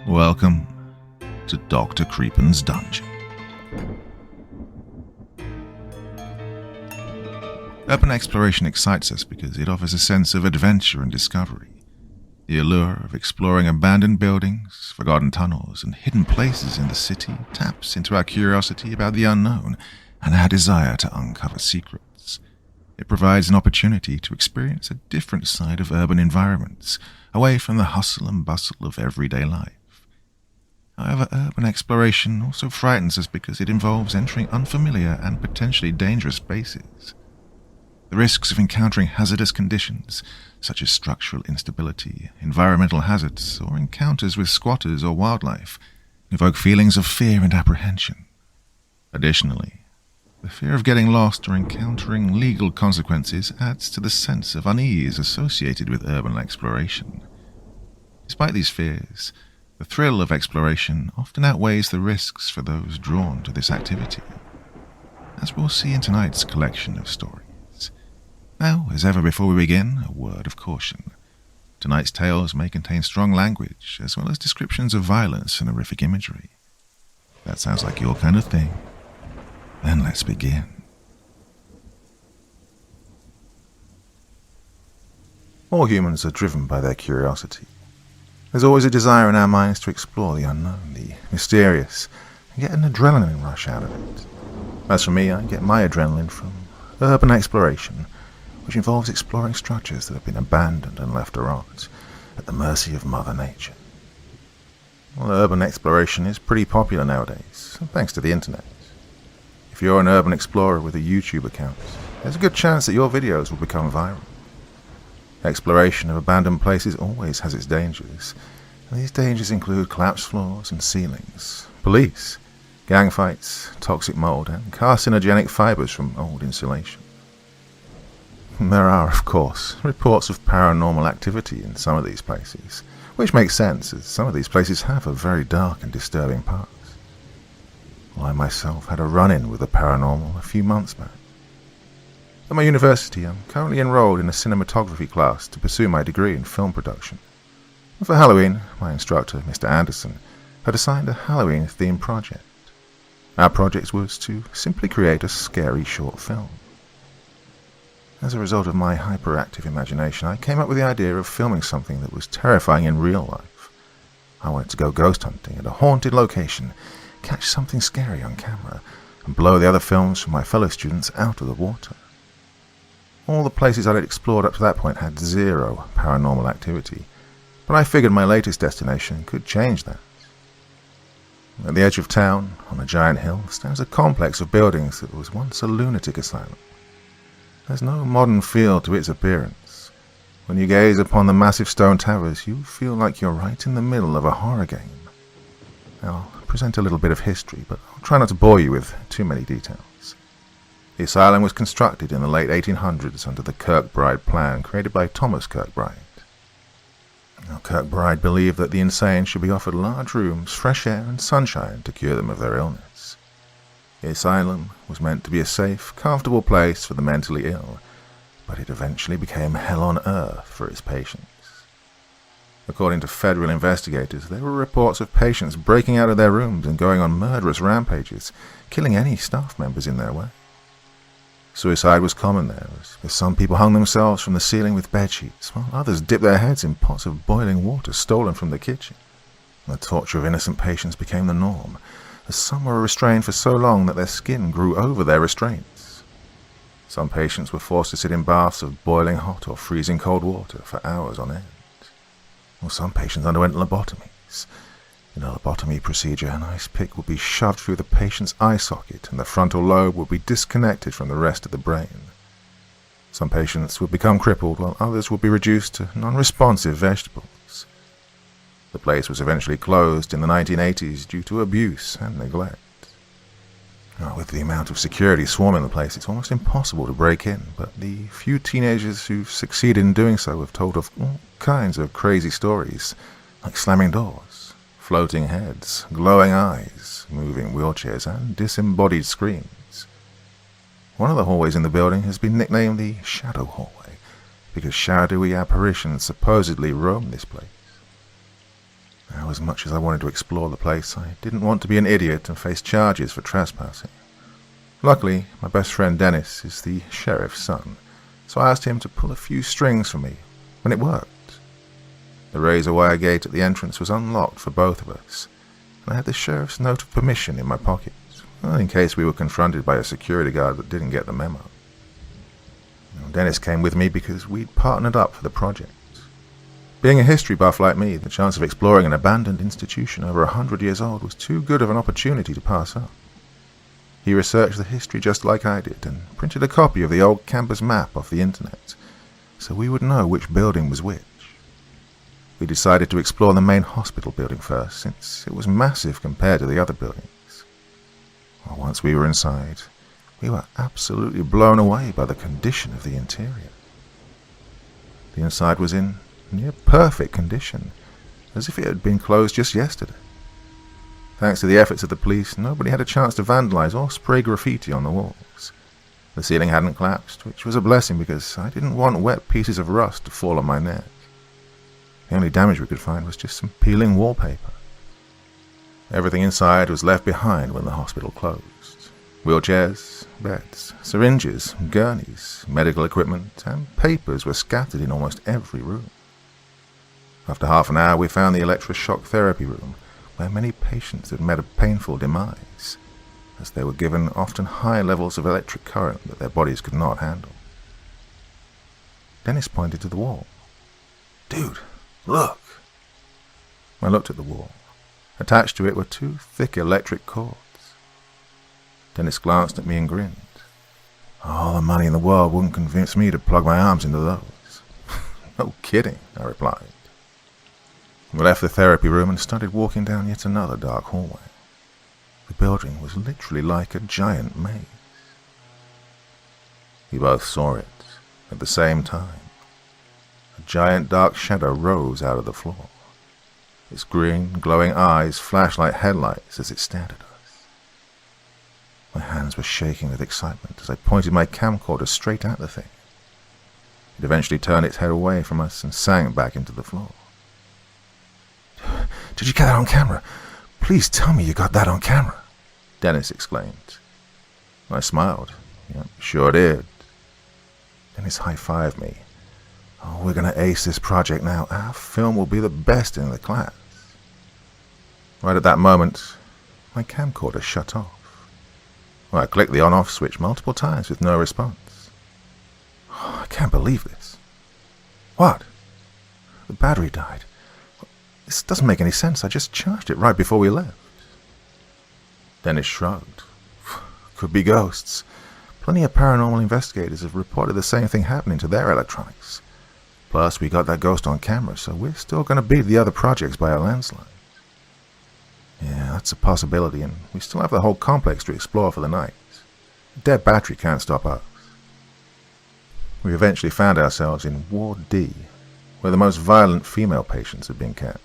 Welcome to Dr. Creepin's Dungeon. Urban exploration excites us because it offers a sense of adventure and discovery. The allure of exploring abandoned buildings, forgotten tunnels, and hidden places in the city taps into our curiosity about the unknown and our desire to uncover secrets. It provides an opportunity to experience a different side of urban environments, away from the hustle and bustle of everyday life. However, urban exploration also frightens us because it involves entering unfamiliar and potentially dangerous spaces. The risks of encountering hazardous conditions, such as structural instability, environmental hazards, or encounters with squatters or wildlife, evoke feelings of fear and apprehension. Additionally, the fear of getting lost or encountering legal consequences adds to the sense of unease associated with urban exploration. Despite these fears, the thrill of exploration often outweighs the risks for those drawn to this activity, as we'll see in tonight's collection of stories. Now, as ever before we begin, a word of caution. Tonight's tales may contain strong language, as well as descriptions of violence and horrific imagery. That sounds like your kind of thing. Then let's begin. All humans are driven by their curiosity. There's always a desire in our minds to explore the unknown, the mysterious, and get an adrenaline rush out of it. As for me, I get my adrenaline from urban exploration, which involves exploring structures that have been abandoned and left to rot, at the mercy of Mother Nature. Well, urban exploration is pretty popular nowadays, thanks to the internet. If you're an urban explorer with a YouTube account, there's a good chance that your videos will become viral. Exploration of abandoned places always has its dangers, and these dangers include collapsed floors and ceilings, police, gang fights, toxic mold, and carcinogenic fibers from old insulation. There are, of course, reports of paranormal activity in some of these places, which makes sense as some of these places have a very dark and disturbing past. Well, I myself had a run-in with the paranormal a few months back. At my university, I'm currently enrolled in a cinematography class to pursue my degree in film production. And for Halloween, my instructor, Mr. Anderson, had assigned a Halloween-themed project. Our project was to simply create a scary short film. As a result of my hyperactive imagination, I came up with the idea of filming something that was terrifying in real life. I wanted to go ghost hunting at a haunted location, catch something scary on camera, and blow the other films from my fellow students out of the water. All the places I had explored up to that point had zero paranormal activity, but I figured my latest destination could change that. At the edge of town, on a giant hill, stands a complex of buildings that was once a lunatic asylum. There's no modern feel to its appearance. When you gaze upon the massive stone towers, you feel like you're right in the middle of a horror game. I'll present a little bit of history, but I'll try not to bore you with too many details. The asylum was constructed in the late 1800s under the Kirkbride plan created by Thomas Kirkbride. Now, Kirkbride believed that the insane should be offered large rooms, fresh air and sunshine to cure them of their illness. The asylum was meant to be a safe, comfortable place for the mentally ill, but it eventually became hell on earth for its patients. According to federal investigators, there were reports of patients breaking out of their rooms and going on murderous rampages, killing any staff members in their way. Suicide was common there, as some people hung themselves from the ceiling with bedsheets, while others dipped their heads in pots of boiling water stolen from the kitchen. The torture of innocent patients became the norm, as some were restrained for so long that their skin grew over their restraints. Some patients were forced to sit in baths of boiling hot or freezing cold water for hours on end. Or some patients underwent lobotomies. In a lobotomy procedure, an ice pick would be shoved through the patient's eye socket and the frontal lobe would be disconnected from the rest of the brain. Some patients would become crippled, while others would be reduced to non-responsive vegetables. The place was eventually closed in the 1980s due to abuse and neglect. Now, with the amount of security swarming the place, it's almost impossible to break in, but the few teenagers who've succeeded in doing so have told of all kinds of crazy stories, like slamming doors, floating heads, glowing eyes, moving wheelchairs, and disembodied screens. One of the hallways in the building has been nicknamed the Shadow Hallway because shadowy apparitions supposedly roam this place. Now, as much as I wanted to explore the place, I didn't want to be an idiot and face charges for trespassing. Luckily, my best friend Dennis is the sheriff's son, so I asked him to pull a few strings for me, and it worked. The razor wire gate at the entrance was unlocked for both of us, and I had the sheriff's note of permission in my pocket, in case we were confronted by a security guard that didn't get the memo. Dennis came with me because we'd partnered up for the project. Being a history buff like me, the chance of exploring an abandoned institution over 100 years old was too good of an opportunity to pass up. He researched the history just like I did and printed a copy of the old campus map off the internet, so we would know which building was which. We decided to explore the main hospital building first, since it was massive compared to the other buildings. Well, once we were inside, we were absolutely blown away by the condition of the interior. The inside was in near perfect condition, as if it had been closed just yesterday. Thanks to the efforts of the police, nobody had a chance to vandalize or spray graffiti on the walls. The ceiling hadn't collapsed, which was a blessing because I didn't want wet pieces of rust to fall on my neck. The only damage we could find was just some peeling wallpaper. Everything inside was left behind when the hospital closed. Wheelchairs, beds, syringes, gurneys, medical equipment, and papers were scattered in almost every room. After half an hour, we found the electroshock therapy room, where many patients had met a painful demise, as they were given often high levels of electric current that their bodies could not handle. Dennis pointed to the wall. "Dude, look!" I looked at the wall. Attached to it were two thick electric cords. Dennis glanced at me and grinned. "All the money in the world wouldn't convince me to plug my arms into those." "No kidding," I replied. We left the therapy room and started walking down yet another dark hallway. The building was literally like a giant maze. We both saw it at the same time. A giant dark shadow rose out of the floor. Its green, glowing eyes flashed like headlights as it stared at us. My hands were shaking with excitement as I pointed my camcorder straight at the thing. It eventually turned its head away from us and sank back into the floor. "Did you get that on camera? Please tell me you got that on camera," Dennis exclaimed. I smiled. "Yep, sure did." Dennis high-fived me. "Oh, we're going to ace this project now. Our film will be the best in the class." Right at that moment, my camcorder shut off. Well, I clicked the on-off switch multiple times with no response. "Oh, I can't believe this." "What?" "The battery died. This doesn't make any sense. I just charged it right before we left." Dennis shrugged. "Could be ghosts. Plenty of paranormal investigators have reported the same thing happening to their electronics. Plus, we got that ghost on camera, so we're still going to beat the other projects by a landslide." "Yeah, that's a possibility, and we still have the whole complex to explore for the night. A dead battery can't stop us." We eventually found ourselves in Ward D, where the most violent female patients had been kept.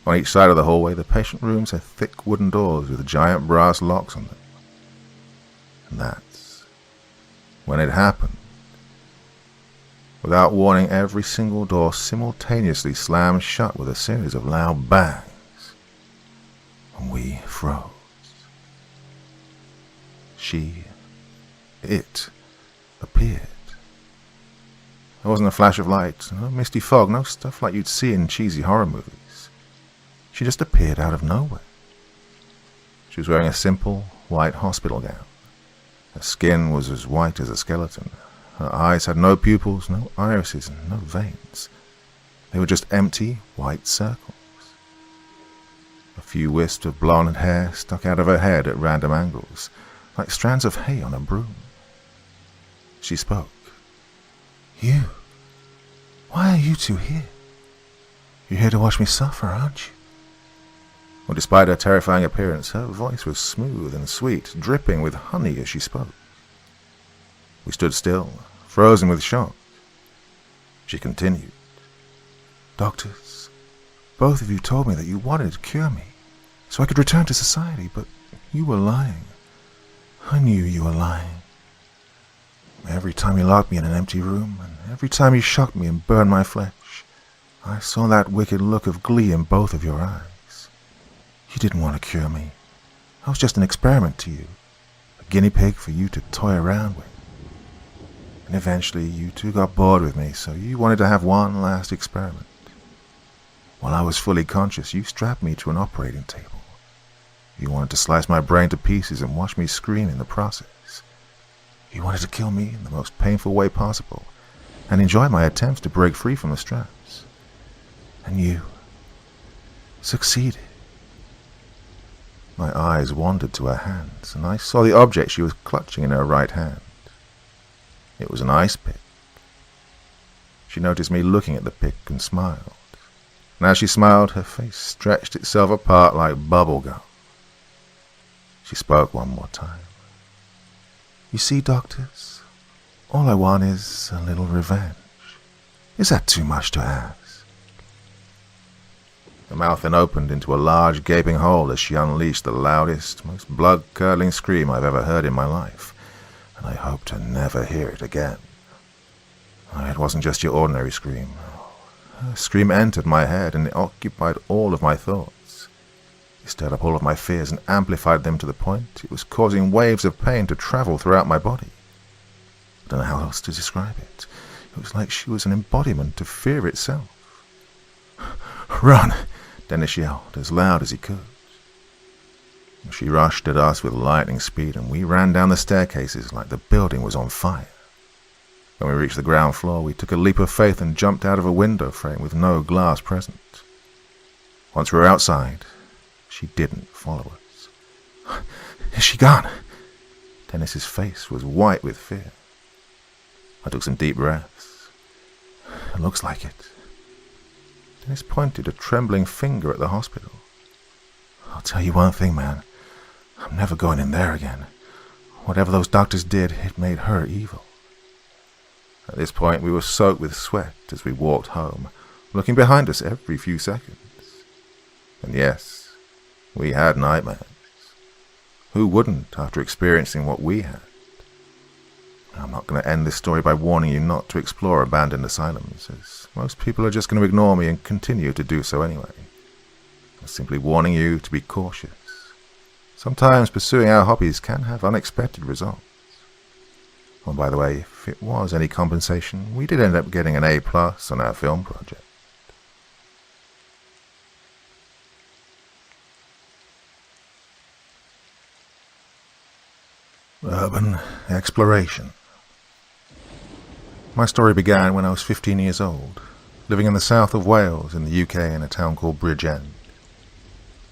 On each side of the hallway, the patient rooms had thick wooden doors with giant brass locks on them. And that's when it happened. Without warning, every single door simultaneously slammed shut with a series of loud bangs. And we froze. It appeared. There wasn't a flash of light, no misty fog, no stuff like you'd see in cheesy horror movies. She just appeared out of nowhere. She was wearing a simple, white hospital gown. Her skin was as white as a skeleton. Her eyes had no pupils, no irises, and no veins. They were just empty, white circles. A few wisps of blonde hair stuck out of her head at random angles, like strands of hay on a broom. She spoke. "You? Why are you two here? You're here to watch me suffer, aren't you?" Well, despite her terrifying appearance, her voice was smooth and sweet, dripping with honey as she spoke. We stood still, frozen with shock. She continued. "Doctors, Both of you told me that you wanted to cure me, so I could return to society, but you were lying. I knew you were lying. Every time you locked me in an empty room, and every time you shocked me and burned my flesh, I saw that wicked look of glee in both of your eyes. You didn't want to cure me. I was just an experiment to you, a guinea pig for you to toy around with. And eventually you two got bored with me, so you wanted to have one last experiment. While I was fully conscious, you strapped me to an operating table. You wanted to slice my brain to pieces and watch me scream in the process. You wanted to kill me in the most painful way possible and enjoy my attempts to break free from the straps. And you succeeded. My eyes wandered to her hands, and I saw the object she was clutching in her right hand. It was an ice pick. She noticed me looking at the pick and smiled. And as she smiled, her face stretched itself apart like bubble gum. She spoke one more time. You see, doctors, all I want is a little revenge. Is that too much to ask? Her mouth then opened into a large gaping hole as she unleashed the loudest, most blood-curdling scream I've ever heard in my life, and I hope to never hear it again. It wasn't just your ordinary scream. Her scream entered my head, and it occupied all of my thoughts. It stirred up all of my fears and amplified them to the point it was causing waves of pain to travel throughout my body. I don't know how else to describe it. It was like she was an embodiment of fear itself. Run! Dennis yelled as loud as he could. She rushed at us with lightning speed, and we ran down the staircases like the building was on fire. When we reached the ground floor, we took a leap of faith and jumped out of a window frame with no glass present. Once we were outside, she didn't follow us. Is she gone? Dennis's face was white with fear. I took some deep breaths. It looks like it. Dennis pointed a trembling finger at the hospital. I'll tell you one thing, man. I'm never going in there again. Whatever those doctors did, it made her evil. At this point, we were soaked with sweat as we walked home, looking behind us every few seconds. And yes, we had nightmares. Who wouldn't after experiencing what we had? I'm not going to end this story by warning you not to explore abandoned asylums, as most people are just going to ignore me and continue to do so anyway. I'm simply warning you to be cautious. Sometimes pursuing our hobbies can have unexpected results. Oh, by the way, if it was any compensation, we did end up getting an A+ on our film project. Urban exploration. My story began when I was 15 years old, living in the south of Wales in the UK in a town called Bridgend.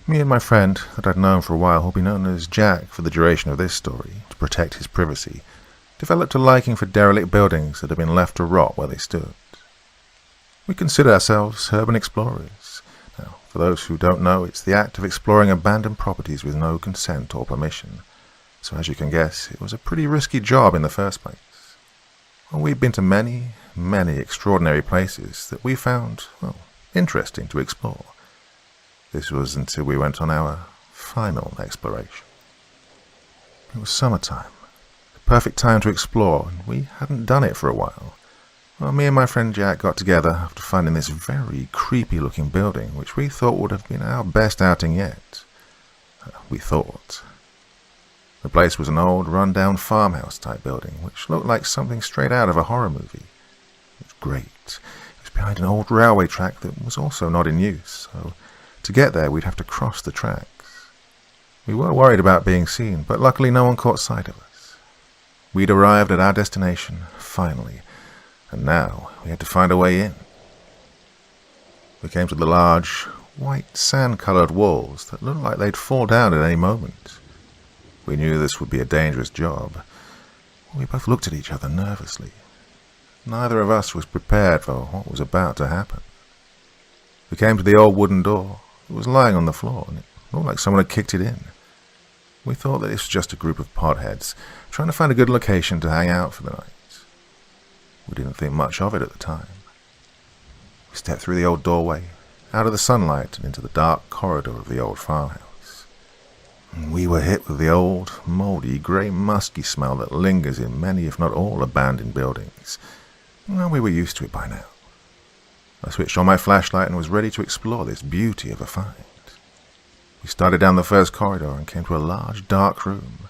Me and my friend, that I'd known for a while, who'll be known as Jack for the duration of this story, to protect his privacy, developed a liking for derelict buildings that had been left to rot where they stood. We consider ourselves urban explorers. Now, for those who don't know, it's the act of exploring abandoned properties with no consent or permission. So as you can guess, it was a pretty risky job in the first place. Well, we'd been to many, many extraordinary places that we found, well, interesting to explore. This was until we went on our final exploration. It was summertime, the perfect time to explore, and we hadn't done it for a while. Well, me and my friend Jack got together after finding this very creepy-looking building, which we thought would have been our best outing yet. We thought. The place was an old, run-down farmhouse-type building, which looked like something straight out of a horror movie. It was great. It was behind an old railway track that was also not in use, so to get there we'd have to cross the tracks. We were worried about being seen, but luckily no one caught sight of us. We'd arrived at our destination, finally, and now we had to find a way in. We came to the large, white, sand-coloured walls that looked like they'd fall down at any moment. We knew this would be a dangerous job. We both looked at each other nervously. Neither of us was prepared for what was about to happen. We came to the old wooden door. It was lying on the floor, and it looked like someone had kicked it in. We thought that this was just a group of potheads, trying to find a good location to hang out for the night. We didn't think much of it at the time. We stepped through the old doorway, out of the sunlight and into the dark corridor of the old farmhouse. And we were hit with the old, mouldy, grey, musky smell that lingers in many, if not all, abandoned buildings. Well, we were used to it by now. I switched on my flashlight and was ready to explore this beauty of a find. We started down the first corridor and came to a large, dark room.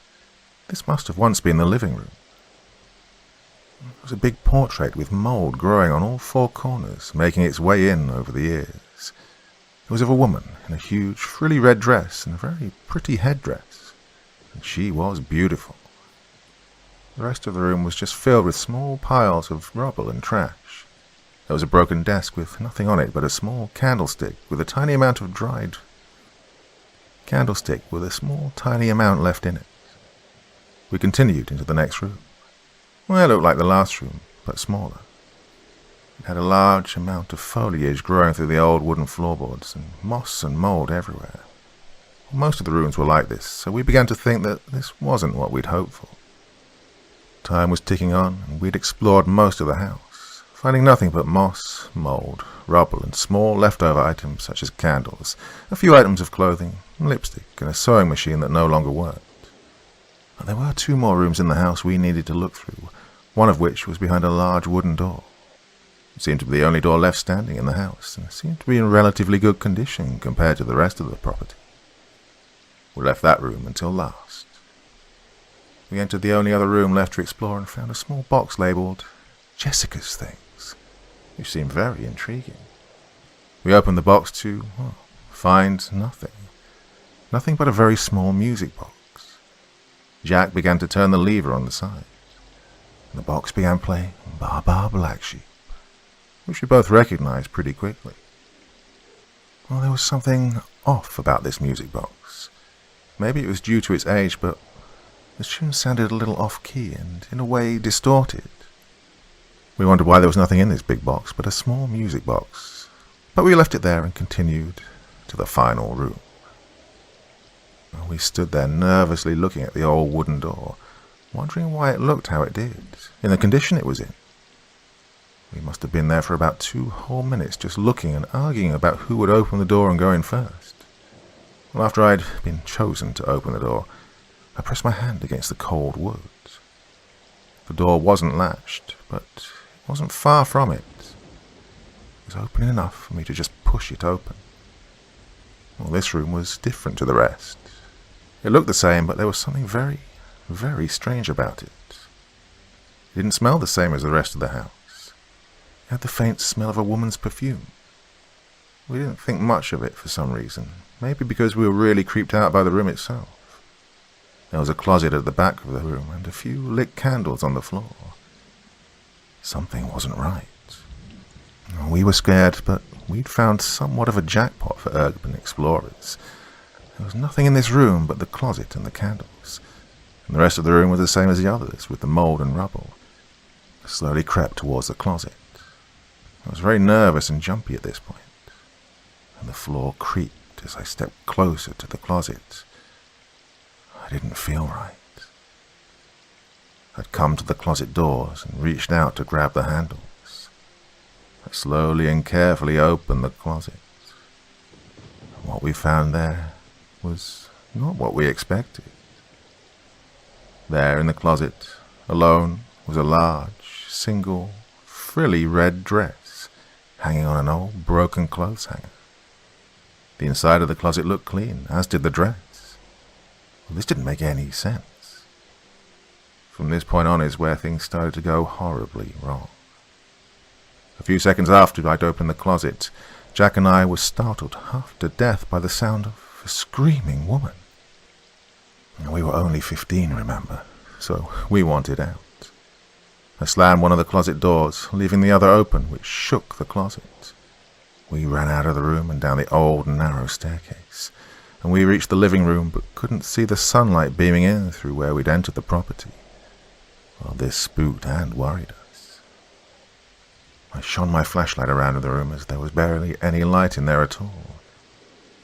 This must have once been the living room. It was a big portrait with mould growing on all four corners, making its way in over the years. It was of a woman in a huge, frilly red dress and a very pretty headdress, and she was beautiful. The rest of the room was just filled with small piles of rubble and trash. There was a broken desk with nothing on it but a small candlestick with a tiny amount left in it. We continued into the next room. Well, it looked like the last room, but smaller. It had a large amount of foliage growing through the old wooden floorboards, and moss and mould everywhere. Most of the rooms were like this, so we began to think that this wasn't what we'd hoped for. Time was ticking on, and we'd explored most of the house, finding nothing but moss, mould, rubble, and small leftover items such as candles, a few items of clothing, lipstick, and a sewing machine that no longer worked. But there were 2 more rooms in the house we needed to look through, one of which was behind a large wooden door. It seemed to be the only door left standing in the house, and seemed to be in relatively good condition compared to the rest of the property. We left that room until last. We entered the only other room left to explore and found a small box labelled Jessica's Things, which seemed very intriguing. We opened the box to find nothing. Nothing but a very small music box. Jack began to turn the lever on the side, and the box began playing Ba Ba Black Sheep, which we both recognized pretty quickly. Well, there was something off about this music box. Maybe it was due to its age, but the tune sounded a little off-key and, in a way, distorted. We wondered why there was nothing in this big box but a small music box, but we left it there and continued to the final room. Well, we stood there nervously looking at the old wooden door, wondering why it looked how it did, in the condition it was in. We must have been there for about 2 whole minutes just looking and arguing about who would open the door and go in first. Well, after I'd been chosen to open the door, I pressed my hand against the cold wood. The door wasn't latched, but it wasn't far from it. It was open enough for me to just push it open. Well, this room was different to the rest. It looked the same, but there was something very, very strange about it. It didn't smell the same as the rest of the house. It had the faint smell of a woman's perfume. We didn't think much of it for some reason, maybe because we were really creeped out by the room itself. There was a closet at the back of the room and a few lit candles on the floor. Something wasn't right. We were scared, but we'd found somewhat of a jackpot for urban explorers. There was nothing in this room but the closet and the candles, and the rest of the room was the same as the others, with the mould and rubble. I slowly crept towards the closet. I was very nervous and jumpy at this point, and the floor creaked as I stepped closer to the closet. I didn't feel right. I'd come to the closet doors and reached out to grab the handles. I slowly and carefully opened the closet. And what we found there was not what we expected. There in the closet, alone, was a large, single, frilly red dress hanging on an old, broken clothes hanger. The inside of the closet looked clean, as did the dress. Well, this didn't make any sense. From this point on is where things started to go horribly wrong. A few seconds after I'd opened the closet, Jack and I were startled half to death by the sound of a screaming woman. We were only 15, remember, so we wanted out. I slammed one of the closet doors, leaving the other open, which shook the closet. We ran out of the room and down the old, narrow staircase, and we reached the living room but couldn't see the sunlight beaming in through where we'd entered the property. Well, this spooked and worried us. I shone my flashlight around the room as there was barely any light in there at all.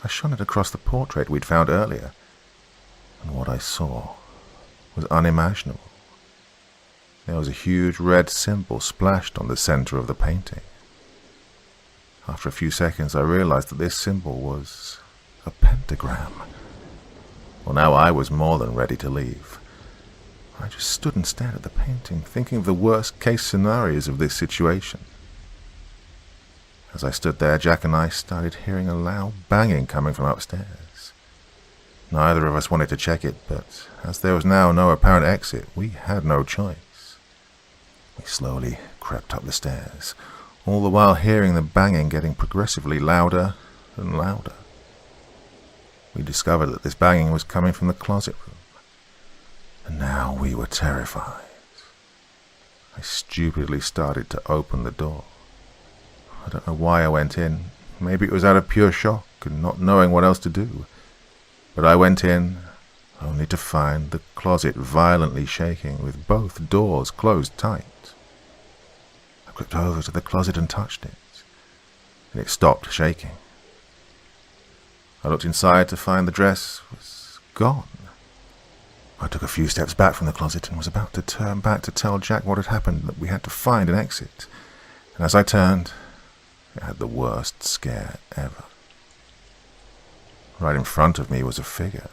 I shone it across the portrait we'd found earlier, and what I saw was unimaginable. There was a huge red symbol splashed on the center of the painting. After a few seconds, I realized that this symbol was a pentagram. Well, now I was more than ready to leave. I just stood and stared at the painting, thinking of the worst-case scenarios of this situation. As I stood there, Jack and I started hearing a loud banging coming from upstairs. Neither of us wanted to check it, but as there was now no apparent exit, we had no choice. We slowly crept up the stairs, all the while hearing the banging getting progressively louder and louder. We discovered that this banging was coming from the closet room, and now we were terrified. I stupidly started to open the door. I don't know why I went in. Maybe it was out of pure shock and not knowing what else to do. But I went in, only to find the closet violently shaking, with both doors closed tight. I crept over to the closet and touched it, and it stopped shaking. I looked inside to find the dress was gone. I took a few steps back from the closet and was about to turn back to tell Jack what had happened, that we had to find an exit. And as I turned, I had the worst scare ever. Right in front of me was a figure.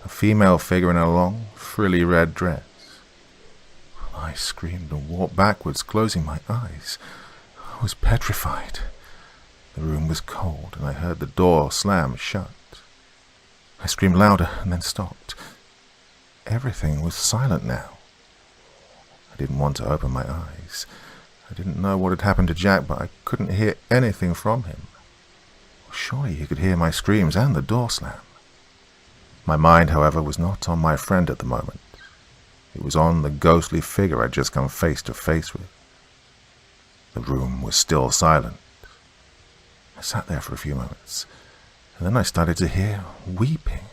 A female figure in a long, frilly red dress. I screamed and walked backwards, closing my eyes. I was petrified. The room was cold, and I heard the door slam shut. I screamed louder and then stopped. Everything was silent now. I didn't want to open my eyes. I didn't know what had happened to Jack, but I couldn't hear anything from him. Surely he could hear my screams and the door slam. My mind, however, was not on my friend at the moment. It was on the ghostly figure I'd just come face to face with. The room was still silent. I sat there for a few moments, and then I started to hear weeping.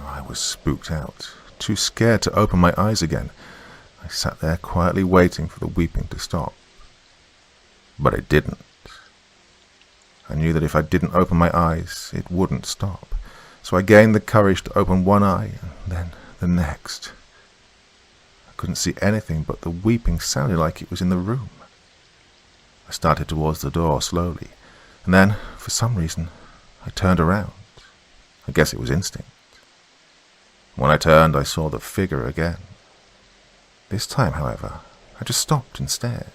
I was spooked out, too scared to open my eyes again. I sat there quietly waiting for the weeping to stop. But it didn't. I knew that if I didn't open my eyes, it wouldn't stop. So I gained the courage to open one eye, and then the next. I couldn't see anything, but the weeping sounded like it was in the room. I started towards the door slowly, and then, for some reason, I turned around. I guess it was instinct. When I turned, I saw the figure again. This time, however, I just stopped and stared.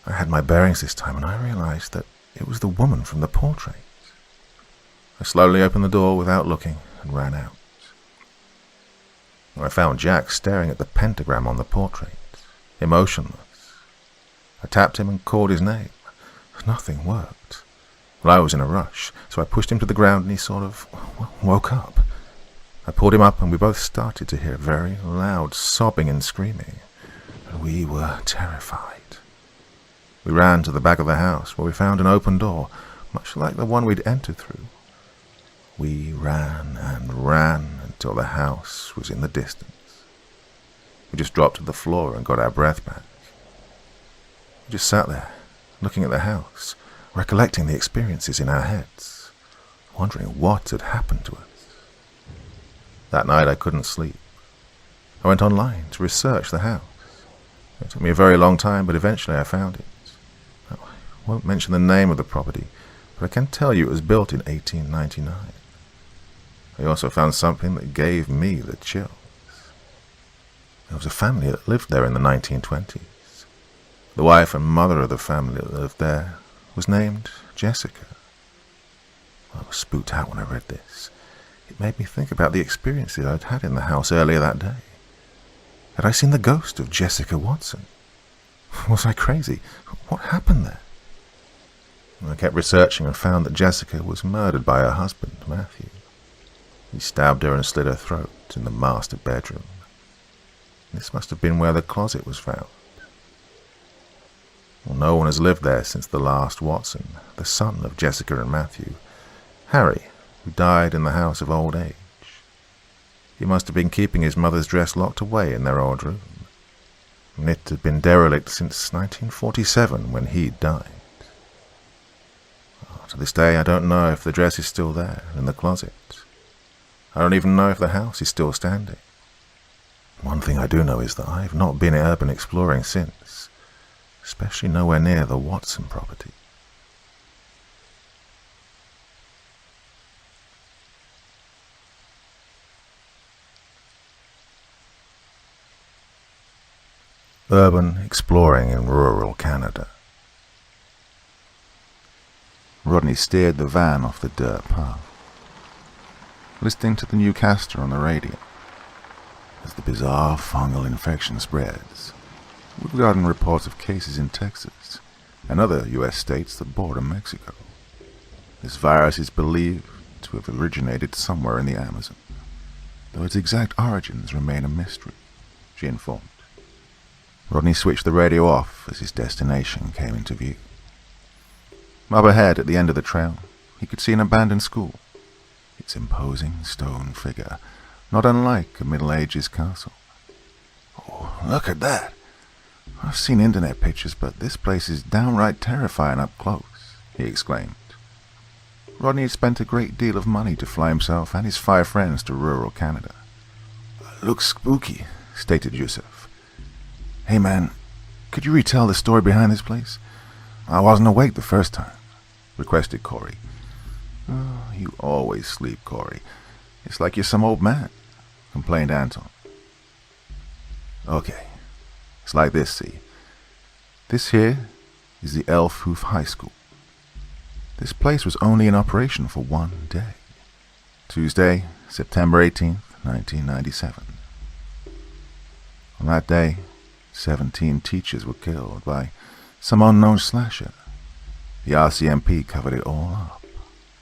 I had my bearings this time, and I realized that it was the woman from the portrait. I slowly opened the door without looking and ran out. I found Jack staring at the pentagram on the portrait, emotionless. I tapped him and called his name. Nothing worked. Well, I was in a rush, so I pushed him to the ground and he sort of woke up. I pulled him up and we both started to hear very loud sobbing and screaming, and we were terrified. We ran to the back of the house where we found an open door, much like the one we'd entered through. We ran and ran until the house was in the distance. We just dropped to the floor and got our breath back. We just sat there, looking at the house, recollecting the experiences in our heads, wondering what had happened to us. That night I couldn't sleep. I went online to research the house. It took me a very long time, but eventually I found it. I won't mention the name of the property, but I can tell you it was built in 1899. I also found something that gave me the chills. There was a family that lived there in the 1920s. The wife and mother of the family that lived there was named Jessica. I was spooked out when I read this. It made me think about the experiences I'd had in the house earlier that day. Had I seen the ghost of Jessica Watson? Was I crazy? What happened there? I kept researching and found that Jessica was murdered by her husband, Matthew. He stabbed her and slit her throat in the master bedroom. This must have been where the closet was found. Well, no one has lived there since the last Watson, the son of Jessica and Matthew, Harry, who died in the house of old age. He must have been keeping his mother's dress locked away in their old room, and it had been derelict since 1947 when he died. To this day, I don't know if the dress is still there in the closet. I don't even know if the house is still standing. One thing I do know is that I've not been urban exploring since, especially nowhere near the Watson property. Urban exploring in rural Canada. Rodney steered the van off the dirt path, listening to the newscaster on the radio. As the bizarre fungal infection spreads, we've gotten reports of cases in Texas and other U.S. states that border Mexico. This virus is believed to have originated somewhere in the Amazon, though its exact origins remain a mystery, she informed. Rodney switched the radio off as his destination came into view. Up ahead, at the end of the trail, he could see an abandoned school, its imposing stone figure not unlike a Middle Ages castle. "Oh, look at that! I've seen internet pictures, but this place is downright terrifying up close," he exclaimed. Rodney had spent a great deal of money to fly himself and his 5 friends to rural Canada. "Looks spooky," stated Yusuf. "Hey man, could you retell the story behind this place? I wasn't awake the first time," requested Corey. "Oh, you always sleep, Corey. It's like you're some old man," complained Anton. "Okay, it's like this, see. This here is the Elf Hoof High School. This place was only in operation for one day. Tuesday, September 18th, 1997. On that day, 17 teachers were killed by some unknown slasher. The RCMP covered it all up,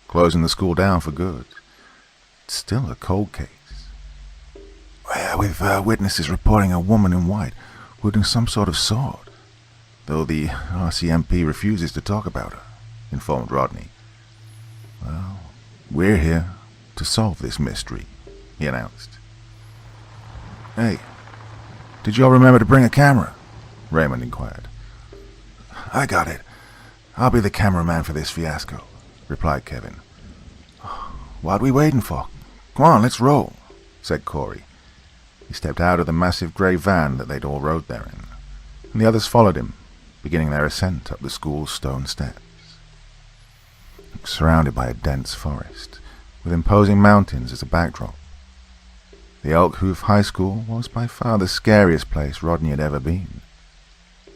closing the school down for good. It's still a cold case. With witnesses reporting a woman in white wielding some sort of sword, though the RCMP refuses to talk about her," informed Rodney. "Well, we're here to solve this mystery," he announced. "Hey, did you all remember to bring a camera?" Raymond inquired. "I got it. I'll be the cameraman for this fiasco," replied Kevin. "What are we waiting for? Come on, let's roll," said Corey. He stepped out of the massive grey van that they'd all rode there in, and the others followed him, beginning their ascent up the school's stone steps. Surrounded by a dense forest, with imposing mountains as a backdrop, the Elk Hoof High School was by far the scariest place Rodney had ever been.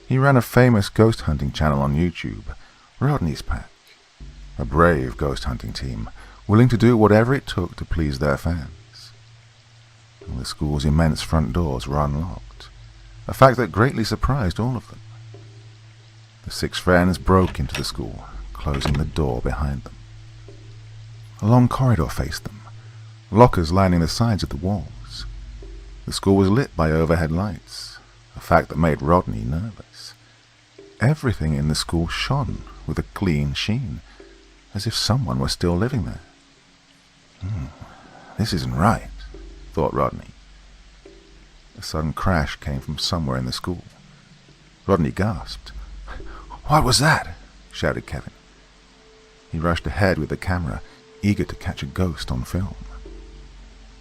He ran a famous ghost hunting channel on YouTube, Rodney's Pack, a brave ghost hunting team willing to do whatever it took to please their fans. The school's immense front doors were unlocked, a fact that greatly surprised all of them. The 6 friends broke into the school, closing the door behind them. A long corridor faced them, lockers lining the sides of the walls. The school was lit by overhead lights, a fact that made Rodney nervous. Everything in the school shone with a clean sheen, as if someone were still living there. This isn't right, thought Rodney. A sudden crash came from somewhere in the school. Rodney gasped. "What was that?" shouted Kevin. He rushed ahead with the camera, eager to catch a ghost on film.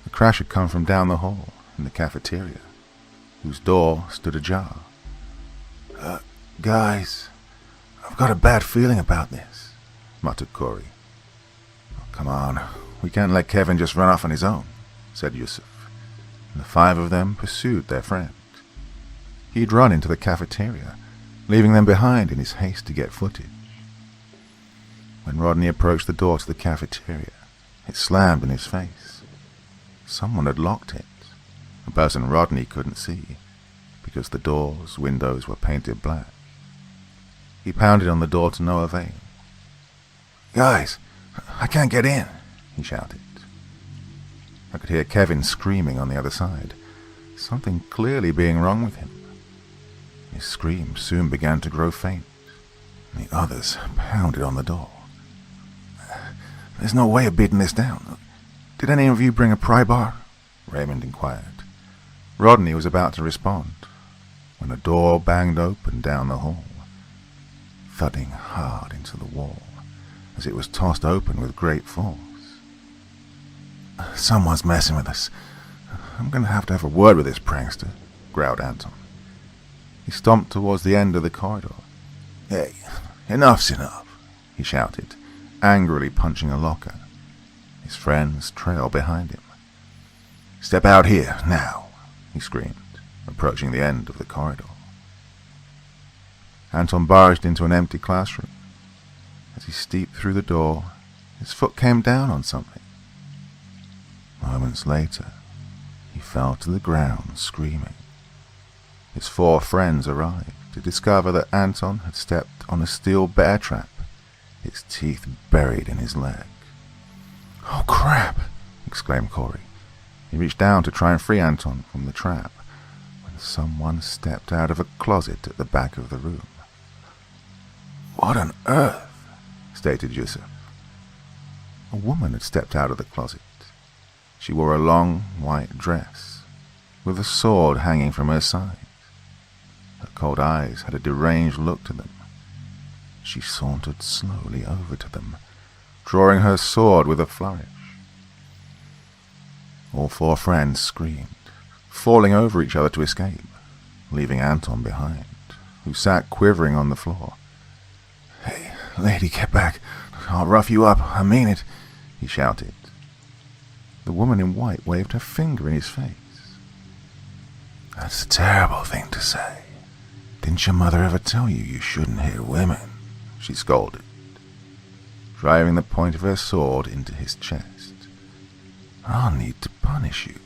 The crash had come from down the hall in the cafeteria, whose door stood ajar. Guys, I've got a bad feeling about this," muttered Corey. "Come on, we can't let Kevin just run off on his own," said Yusuf, and the 5 of them pursued their friend. He'd run into the cafeteria, leaving them behind in his haste to get footage. When Rodney approached the door to the cafeteria, it slammed in his face. Someone had locked it, a person Rodney couldn't see, because the doors, windows were painted black. He pounded on the door to no avail. "Guys, I can't get in," he shouted. I could hear Kevin screaming on the other side, something clearly being wrong with him. His scream soon began to grow faint, and the others pounded on the door. "There's no way of beating this down. Did any of you bring a pry bar?" Raymond inquired. Rodney was about to respond when a door banged open down the hall, thudding hard into the wall as it was tossed open with great force. "Someone's messing with us. I'm going to have a word with this prankster," growled Anton. He stomped towards the end of the corridor. "Hey, enough's enough," he shouted, angrily punching a locker. His friends trailed behind him. "Step out here, now," he screamed, approaching the end of the corridor. Anton barged into an empty classroom. As he stepped through the door, his foot came down on something. Moments later, he fell to the ground screaming. His 4 friends arrived to discover that Anton had stepped on a steel bear trap, his teeth buried in his leg. "Oh, crap!" exclaimed Corey. He reached down to try and free Anton from the trap when someone stepped out of a closet at the back of the room. "What on earth?" stated Yusuf. A woman had stepped out of the closet. She wore a long white dress, with a sword hanging from her side. Her cold eyes had a deranged look to them. She sauntered slowly over to them, drawing her sword with a flourish. All 4 friends screamed, falling over each other to escape, leaving Anton behind, who sat quivering on the floor. "Hey, lady, get back. I'll rough you up, I mean it," he shouted. The woman in white waved her finger in his face. "That's a terrible thing to say. Didn't your mother ever tell you you shouldn't hit women?" she scolded, driving the point of her sword into his chest. "I'll need to punish you.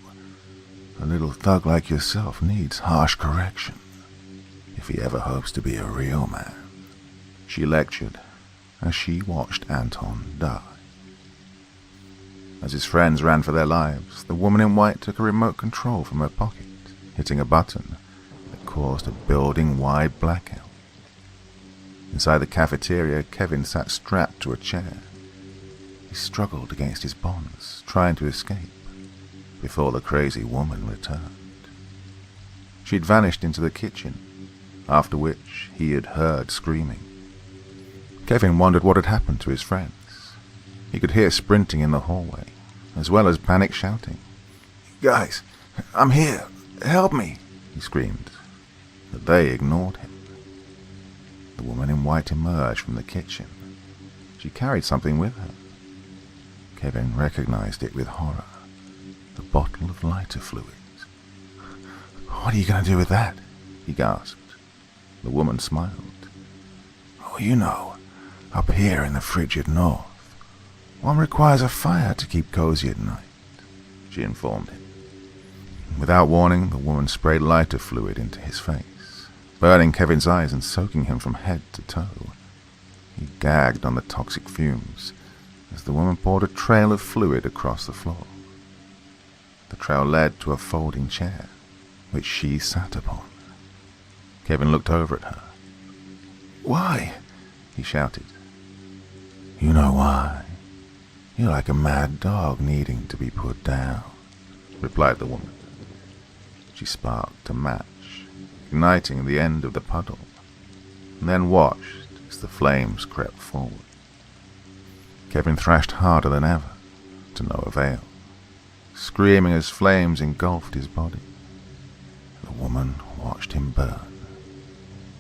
A little thug like yourself needs harsh correction, if he ever hopes to be a real man," she lectured as she watched Anton die. As his friends ran for their lives, the woman in white took a remote control from her pocket, hitting a button that caused a building-wide blackout. Inside the cafeteria, Kevin sat strapped to a chair. He struggled against his bonds, trying to escape, before the crazy woman returned. She'd vanished into the kitchen, after which he had heard screaming. Kevin wondered what had happened to his friends. He could hear sprinting in the hallway, as well as panic shouting. "Guys, I'm here. Help me," he screamed, but they ignored him. The woman in white emerged from the kitchen. She carried something with her. Kevin recognized it with horror. The bottle of lighter fluid. "What are you going to do with that?" he gasped. The woman smiled. "Oh, you know, up here in the frigid north, one requires a fire to keep cozy at night," she informed him. Without warning, the woman sprayed lighter fluid into his face, burning Kevin's eyes and soaking him from head to toe. He gagged on the toxic fumes as the woman poured a trail of fluid across the floor. The trail led to a folding chair, which she sat upon. Kevin looked over at her. "Why?" he shouted. "You know why. You're like a mad dog needing to be put down," replied the woman. She sparked a match, igniting the end of the puddle, and then watched as the flames crept forward. Kevin thrashed harder than ever, to no avail, screaming as flames engulfed his body. The woman watched him burn,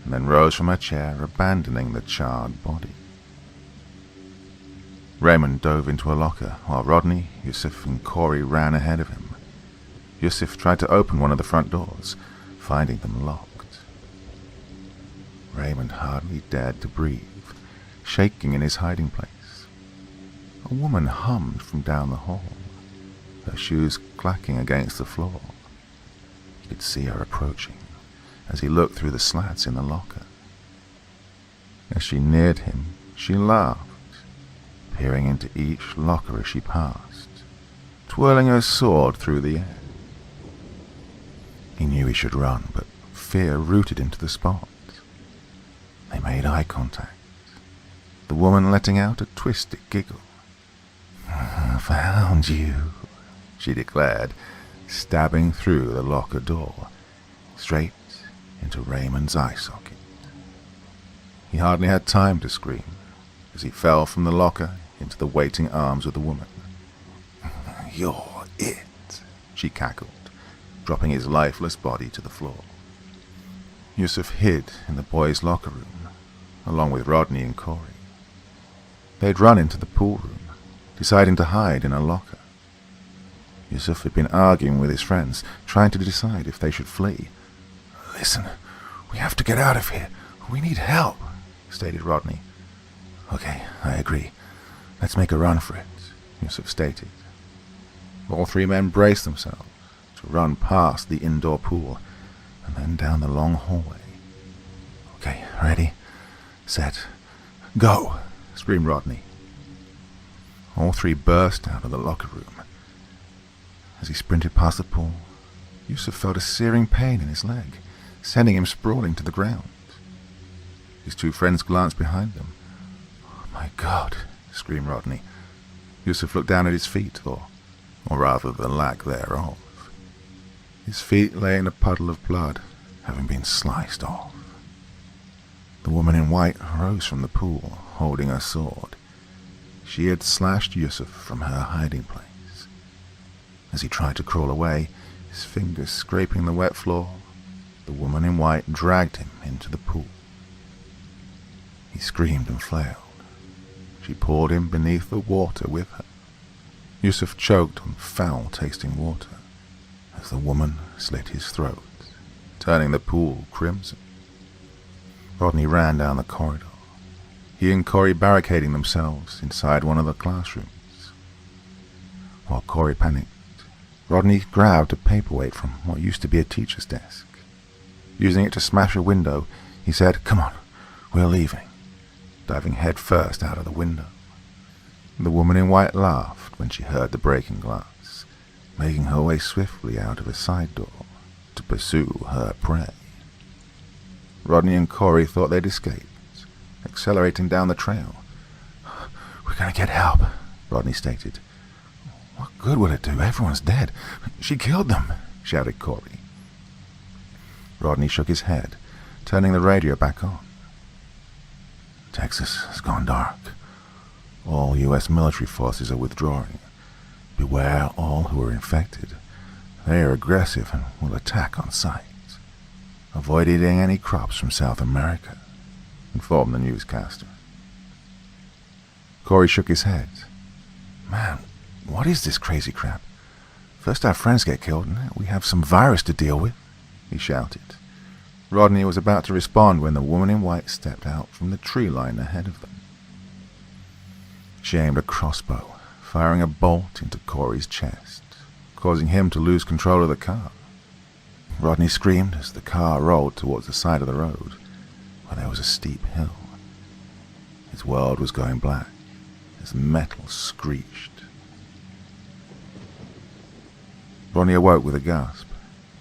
and then rose from her chair, abandoning the charred body. Raymond dove into a locker, while Rodney, Yusuf, and Corey ran ahead of him. Yusuf tried to open one of the front doors, finding them locked. Raymond hardly dared to breathe, shaking in his hiding place. A woman hummed from down the hall, her shoes clacking against the floor. He could see her approaching as he looked through the slats in the locker. As she neared him, she laughed, peering into each locker as she passed, twirling her sword through the air. He knew he should run, but fear rooted into the spot. They made eye contact, the woman letting out a twisted giggle. "I found you," she declared, stabbing through the locker door, straight into Raymond's eye socket. He hardly had time to scream as he fell from the locker into the waiting arms of the woman. "You're it," she cackled, dropping his lifeless body to the floor. Yusuf hid in the boys' locker room, along with Rodney and Corey. They'd run into the pool room, deciding to hide in a locker. Yusuf had been arguing with his friends, trying to decide if they should flee. "Listen, we have to get out of here. We need help," stated Rodney. "Okay, I agree. Let's make a run for it," Yusuf stated. All three men braced themselves to run past the indoor pool and then down the long hallway. "Okay, ready, set, go," screamed Rodney. All three burst out of the locker room. As he sprinted past the pool, Yusuf felt a searing pain in his leg, sending him sprawling to the ground. His two friends glanced behind them. "Oh my God," screamed Rodney. Yusuf looked down at his feet, or rather the lack thereof. His feet lay in a puddle of blood, having been sliced off. The woman in white rose from the pool, holding her sword. She had slashed Yusuf from her hiding place. As he tried to crawl away, his fingers scraping the wet floor, the woman in white dragged him into the pool. He screamed and flailed. She poured him beneath the water with her. Yusuf choked on foul-tasting water as the woman slit his throat, turning the pool crimson. Rodney ran down the corridor, he and Corey barricading themselves inside one of the classrooms. While Corey panicked, Rodney grabbed a paperweight from what used to be a teacher's desk. Using it to smash a window, he said, "Come on, we're leaving," diving head first out of the window. The woman in white laughed when she heard the breaking glass, making her way swiftly out of a side door to pursue her prey. Rodney and Corey thought they'd escaped, accelerating down the trail. "We're going to get help," Rodney stated. "What good will it do? Everyone's dead. She killed them," shouted Corey. Rodney shook his head, turning the radio back on. "Texas has gone dark. All U.S. military forces are withdrawing. Beware all who are infected. They are aggressive and will attack on sight. Avoid eating any crops from South America," informed the newscaster. Corey shook his head. "Man, what is this crazy crap? First our friends get killed, and now we have some virus to deal with," he shouted. Rodney was about to respond when the woman in white stepped out from the tree line ahead of them. She aimed a crossbow, firing a bolt into Corey's chest, causing him to lose control of the car. Rodney screamed as the car rolled towards the side of the road, where there was a steep hill. His world was going black as metal screeched. Rodney awoke with a gasp.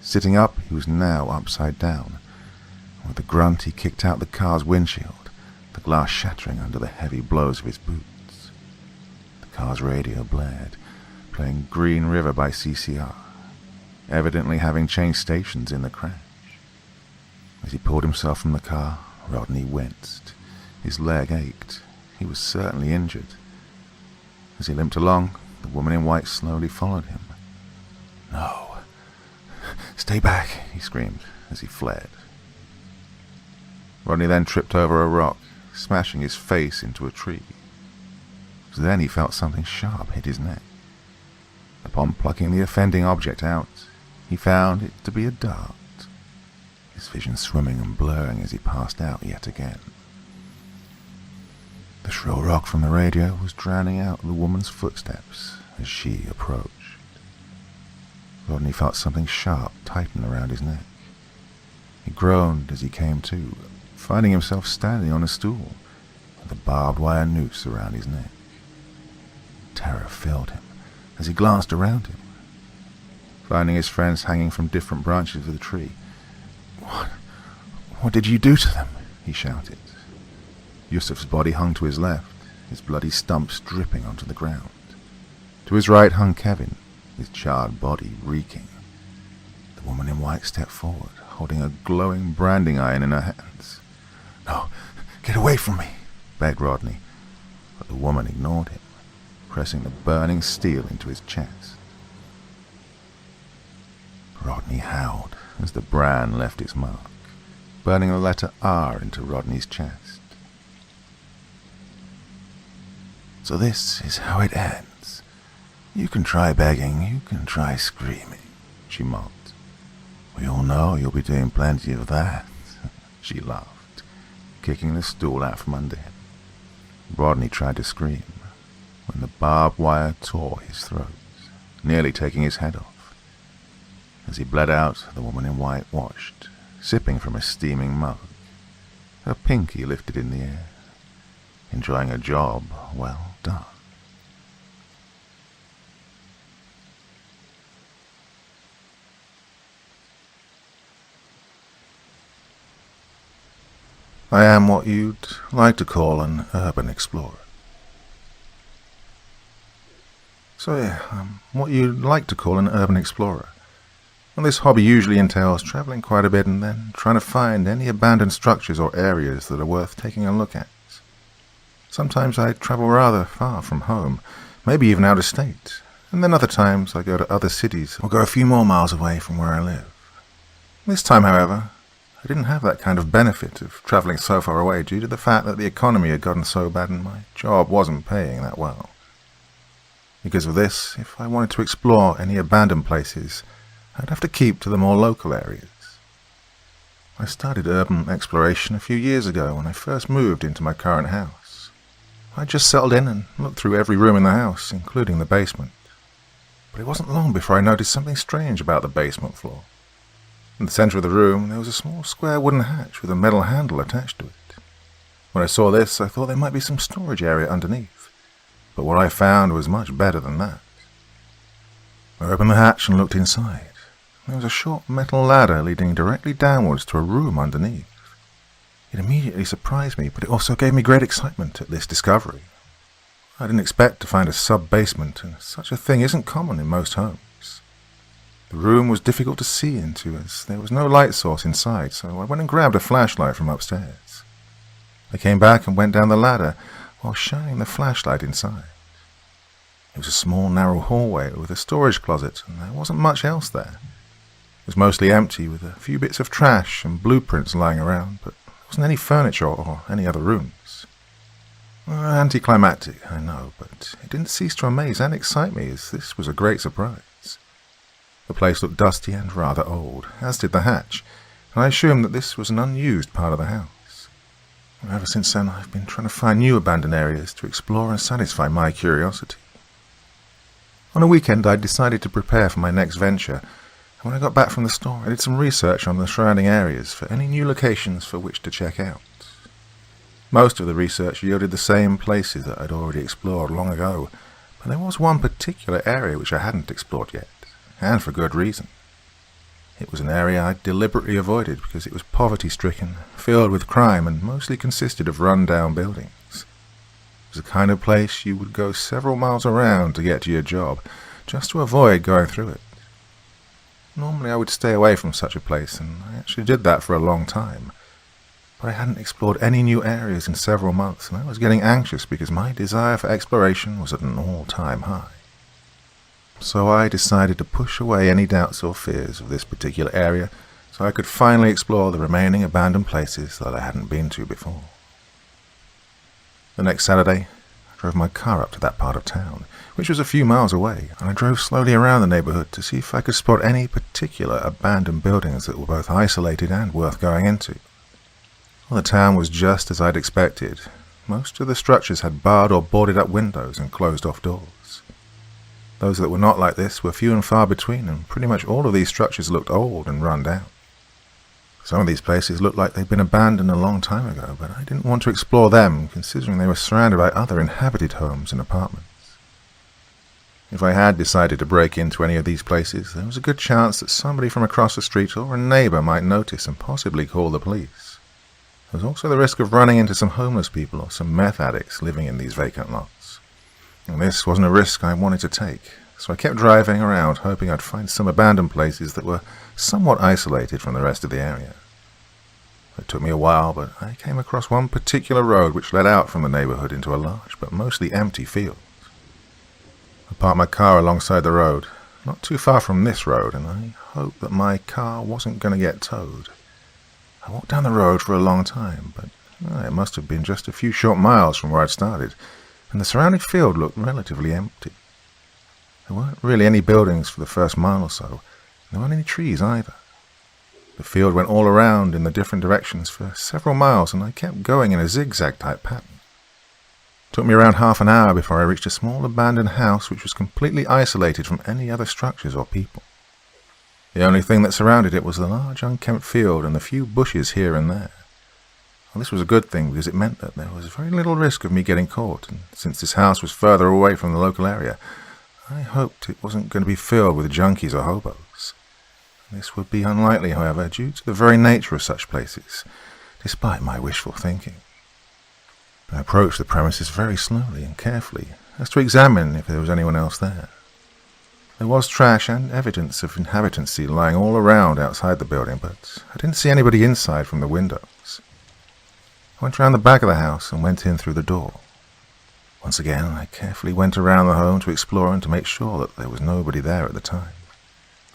Sitting up, he was now upside down. With a grunt, he kicked out the car's windshield, the glass shattering under the heavy blows of his boots. The car's radio blared, playing Green River by CCR, evidently having changed stations in the crash. As he pulled himself from the car, Rodney winced. His leg ached. He was certainly injured. As he limped along, the woman in white slowly followed him. "No. Stay back," he screamed as he fled. Rodney then tripped over a rock, smashing his face into a tree. Then he felt something sharp hit his neck. Upon plucking the offending object out, he found it to be a dart, his vision swimming and blurring as he passed out yet again. The shrill rock from the radio was drowning out the woman's footsteps as she approached. Rodney felt something sharp tighten around his neck. He groaned as he came to, finding himself standing on a stool with a barbed wire noose around his neck. Terror filled him as he glanced around him, finding his friends hanging from different branches of the tree. What did you do to them?" he shouted. Yusuf's body hung to his left, his bloody stumps dripping onto the ground. To his right hung Kevin, his charred body reeking. The woman in white stepped forward, holding a glowing branding iron in her hands. "No, get away from me," begged Rodney, but the woman ignored him, pressing the burning steel into his chest. Rodney howled as the brand left its mark, burning the letter R into Rodney's chest. "So this is how it ends. You can try begging, you can try screaming," she mocked. "We all know you'll be doing plenty of that," she laughed, kicking the stool out from under him. Rodney tried to scream when the barbed wire tore his throat, nearly taking his head off. As he bled out, the woman in white watched, sipping from a steaming mug, her pinky lifted in the air, enjoying a job well done. I am what you'd like to call an urban explorer. So yeah, I'm what you'd like to call an urban explorer. And this hobby usually entails travelling quite a bit and then trying to find any abandoned structures or areas that are worth taking a look at. Sometimes I travel rather far from home, maybe even out of state, and then other times I go to other cities or go a few more miles away from where I live. This time, however, I didn't have that kind of benefit of travelling so far away due to the fact that the economy had gotten so bad and my job wasn't paying that well. Because of this, if I wanted to explore any abandoned places, I'd have to keep to the more local areas. I started urban exploration a few years ago when I first moved into my current house. I just settled in and looked through every room in the house, including the basement. But it wasn't long before I noticed something strange about the basement floor. In the center of the room, there was a small square wooden hatch with a metal handle attached to it. When I saw this, I thought there might be some storage area underneath, but what I found was much better than that. I opened the hatch and looked inside. There was a short metal ladder leading directly downwards to a room underneath. It immediately surprised me, but it also gave me great excitement at this discovery. I didn't expect to find a sub-basement, and such a thing isn't common in most homes. The room was difficult to see into as there was no light source inside, so I went and grabbed a flashlight from upstairs. I came back and went down the ladder while shining the flashlight inside. It was a small, narrow hallway with a storage closet, and there wasn't much else there. It was mostly empty, with a few bits of trash and blueprints lying around, but there wasn't any furniture or any other rooms. Anticlimactic, I know, but it didn't cease to amaze and excite me, as this was a great surprise. The place looked dusty and rather old, as did the hatch, and I assumed that this was an unused part of the house. Ever since then, I've been trying to find new abandoned areas to explore and satisfy my curiosity. On a weekend, I decided to prepare for my next venture, and when I got back from the store, I did some research on the surrounding areas for any new locations for which to check out. Most of the research yielded the same places that I'd already explored long ago, but there was one particular area which I hadn't explored yet, and for good reason. It was an area I deliberately avoided because it was poverty-stricken, filled with crime, and mostly consisted of run-down buildings. It was the kind of place you would go several miles around to get to your job, just to avoid going through it. Normally I would stay away from such a place, and I actually did that for a long time. But I hadn't explored any new areas in several months, and I was getting anxious because my desire for exploration was at an all-time high. So I decided to push away any doubts or fears of this particular area so I could finally explore the remaining abandoned places that I hadn't been to before. The next Saturday, I drove my car up to that part of town, which was a few miles away, and I drove slowly around the neighborhood to see if I could spot any particular abandoned buildings that were both isolated and worth going into. Well, the town was just as I'd expected. Most of the structures had barred or boarded up windows and closed off doors. Those that were not like this were few and far between, and pretty much all of these structures looked old and run down. Some of these places looked like they'd been abandoned a long time ago, but I didn't want to explore them, considering they were surrounded by other inhabited homes and apartments. If I had decided to break into any of these places, there was a good chance that somebody from across the street or a neighbor might notice and possibly call the police. There was also the risk of running into some homeless people or some meth addicts living in these vacant lots. And this wasn't a risk I wanted to take, so I kept driving around hoping I'd find some abandoned places that were somewhat isolated from the rest of the area. It took me a while, but I came across one particular road which led out from the neighborhood into a large but mostly empty field. I parked my car alongside the road, not too far from this road, and I hoped that my car wasn't going to get towed. I walked down the road for a long time, but it must have been just a few short miles from where I'd started, and the surrounding field looked relatively empty. There weren't really any buildings for the first mile or so, and there weren't any trees either. The field went all around in the different directions for several miles, and I kept going in a zigzag-type pattern. It took me around half an hour before I reached a small abandoned house which was completely isolated from any other structures or people. The only thing that surrounded it was the large unkempt field and the few bushes here and there. Well, this was a good thing because it meant that there was very little risk of me getting caught, and since this house was further away from the local area, I hoped it wasn't going to be filled with junkies or hobos. This would be unlikely, however, due to the very nature of such places, despite my wishful thinking. I approached the premises very slowly and carefully, as to examine if there was anyone else there. There was trash and evidence of inhabitancy lying all around outside the building, but I didn't see anybody inside from the windows. I went round the back of the house and went in through the door. Once again, I carefully went around the home to explore and to make sure that there was nobody there at the time.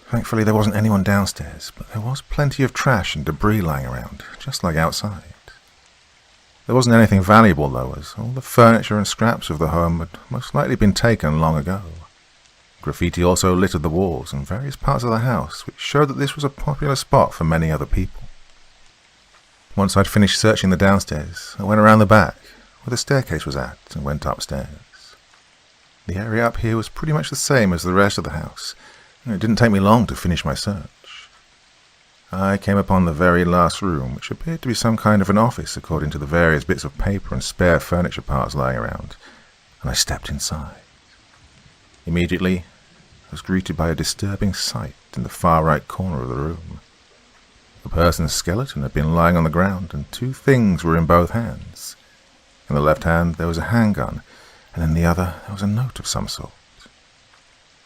Thankfully, there wasn't anyone downstairs, but there was plenty of trash and debris lying around, just like outside. There wasn't anything valuable, though, as all the furniture and scraps of the home had most likely been taken long ago. Graffiti also littered the walls and various parts of the house, which showed that this was a popular spot for many other people. Once I'd finished searching the downstairs, I went around the back, where the staircase was at, and went upstairs. The area up here was pretty much the same as the rest of the house, and it didn't take me long to finish my search. I came upon the very last room, which appeared to be some kind of an office according to the various bits of paper and spare furniture parts lying around, and I stepped inside. Immediately, I was greeted by a disturbing sight in the far right corner of the room. A person's skeleton had been lying on the ground, and two things were in both hands. In the left hand there was a handgun, and in the other there was a note of some sort.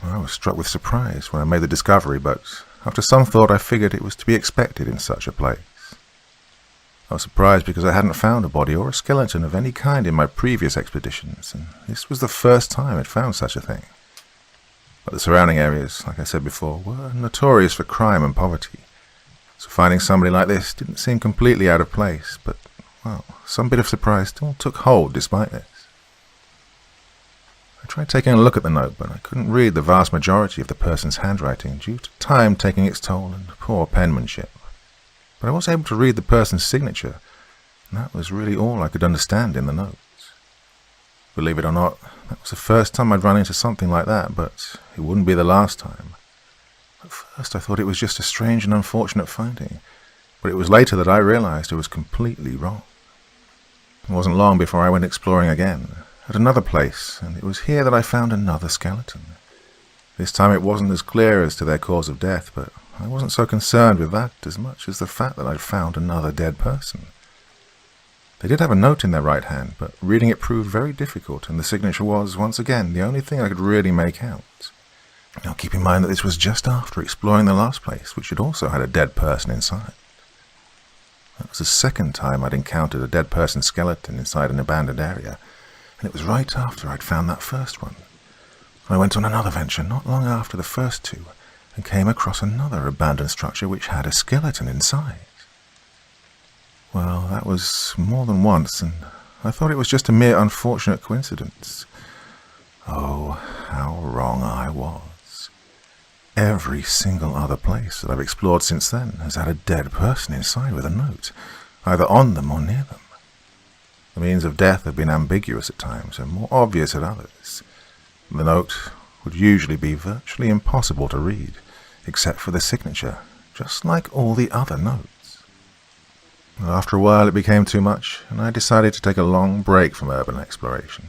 I was struck with surprise when I made the discovery, but after some thought I figured it was to be expected in such a place. I was surprised because I hadn't found a body or a skeleton of any kind in my previous expeditions, and this was the first time I'd found such a thing. But the surrounding areas, like I said before, were notorious for crime and poverty, so finding somebody like this didn't seem completely out of place, but, well, some bit of surprise still took hold despite this. I tried taking a look at the note, but I couldn't read the vast majority of the person's handwriting due to time taking its toll and poor penmanship. But I was able to read the person's signature, and that was really all I could understand in the notes. Believe it or not, that was the first time I'd run into something like that, but it wouldn't be the last time. At first I thought it was just a strange and unfortunate finding, but it was later that I realized it was completely wrong. It wasn't long before I went exploring again, at another place, and it was here that I found another skeleton. This time it wasn't as clear as to their cause of death, but I wasn't so concerned with that as much as the fact that I'd found another dead person. They did have a note in their right hand, but reading it proved very difficult, and the signature was, once again, the only thing I could really make out. Now keep in mind that this was just after exploring the last place, which had also had a dead person inside. That was the second time I'd encountered a dead person's skeleton inside an abandoned area, and it was right after I'd found that first one. I went on another venture not long after the first two, and came across another abandoned structure which had a skeleton inside. Well, that was more than once, and I thought it was just a mere unfortunate coincidence. Oh, how wrong I was. Every single other place that I've explored since then has had a dead person inside with a note, either on them or near them. The means of death have been ambiguous at times and more obvious at others. The note would usually be virtually impossible to read, except for the signature, just like all the other notes. Well, after a while it became too much, and I decided to take a long break from urban exploration.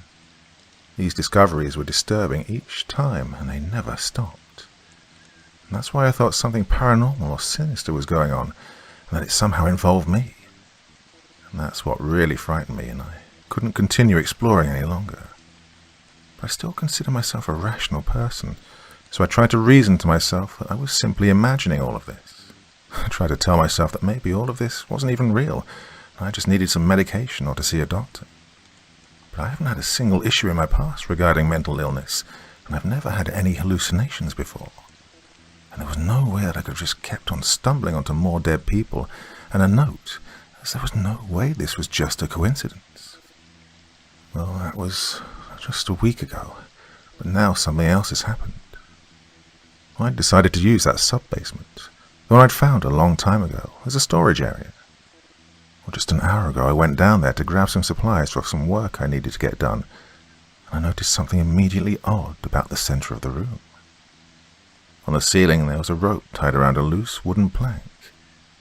These discoveries were disturbing each time, and they never stopped. And that's why I thought something paranormal or sinister was going on, and that it somehow involved me. And that's what really frightened me, and I couldn't continue exploring any longer. But I still consider myself a rational person, so I tried to reason to myself that I was simply imagining all of this. I tried to tell myself that maybe all of this wasn't even real, and I just needed some medication or to see a doctor. But I haven't had a single issue in my past regarding mental illness, and I've never had any hallucinations before. And there was no way that I could have just kept on stumbling onto more dead people and a note, as there was no way this was just a coincidence. Well, that was just a week ago, but now something else has happened. I'd decided to use that sub-basement, the one I'd found a long time ago, as a storage area. Well, just an hour ago I went down there to grab some supplies for some work I needed to get done, and I noticed something immediately odd about the center of the room. On the ceiling there was a rope tied around a loose wooden plank,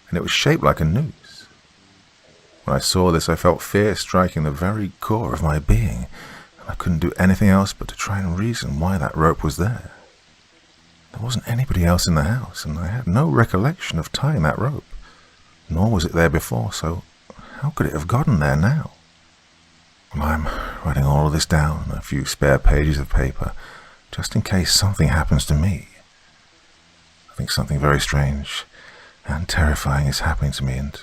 and it was shaped like a noose. When I saw this, I felt fear striking the very core of my being, and I couldn't do anything else but to try and reason why that rope was there. There wasn't anybody else in the house, and I had no recollection of tying that rope, nor was it there before, so how could it have gotten there now? Well, I'm writing all of this down on a few spare pages of paper, just in case something happens to me. I think something very strange and terrifying is happening to me, and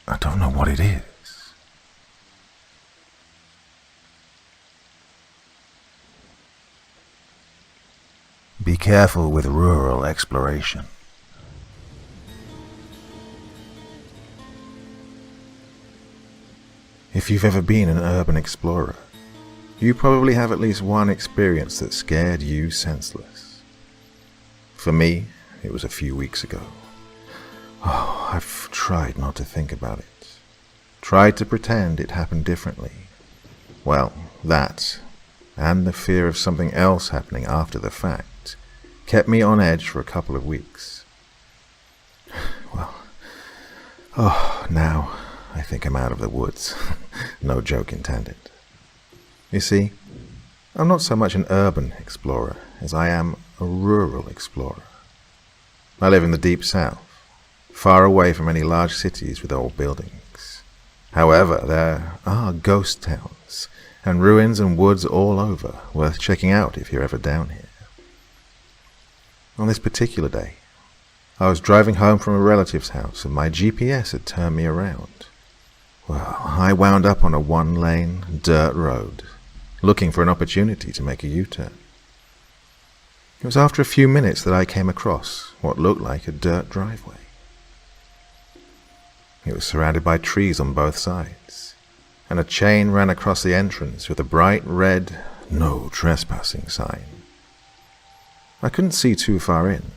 I don't know what it is. Be careful with rural exploration. If you've ever been an urban explorer, you probably have at least one experience that scared you senseless. For me, it was a few weeks ago. Oh, I've tried not to think about it. Tried to pretend it happened differently. Well, that, and the fear of something else happening after the fact, kept me on edge for a couple of weeks. Well, now I think I'm out of the woods. No joke intended. You see, I'm not so much an urban explorer as I am a rural explorer. I live in the deep south, far away from any large cities with old buildings. However, there are ghost towns and ruins and woods all over, worth checking out if you're ever down here. On this particular day, I was driving home from a relative's house and my GPS had turned me around. Well, I wound up on a one-lane dirt road, looking for an opportunity to make a U-turn. It was after a few minutes that I came across what looked like a dirt driveway. It was surrounded by trees on both sides, and a chain ran across the entrance with a bright red "No Trespassing" sign. I couldn't see too far in,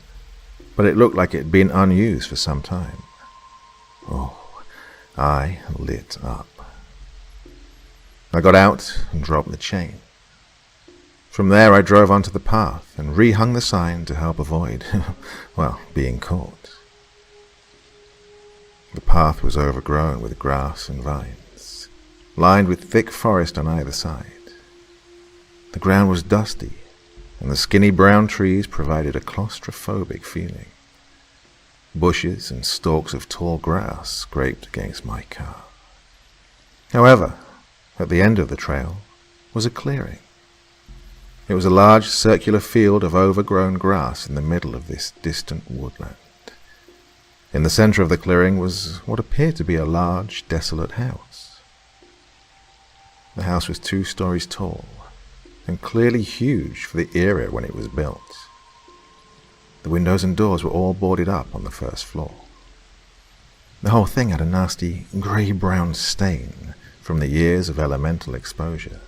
but it looked like it had been unused for some time. Oh, I lit up. I got out and dropped the chain. From there I drove onto the path and rehung the sign to help avoid, being caught. The path was overgrown with grass and vines, lined with thick forest on either side. The ground was dusty, and the skinny brown trees provided a claustrophobic feeling. Bushes and stalks of tall grass scraped against my car. However, at the end of the trail was a clearing. It was a large circular field of overgrown grass in the middle of this distant woodland. In the center of the clearing was what appeared to be a large, desolate house. The house was 2 stories tall, and clearly huge for the era when it was built. The windows and doors were all boarded up on the first floor. The whole thing had a nasty grey-brown stain from the years of elemental exposure,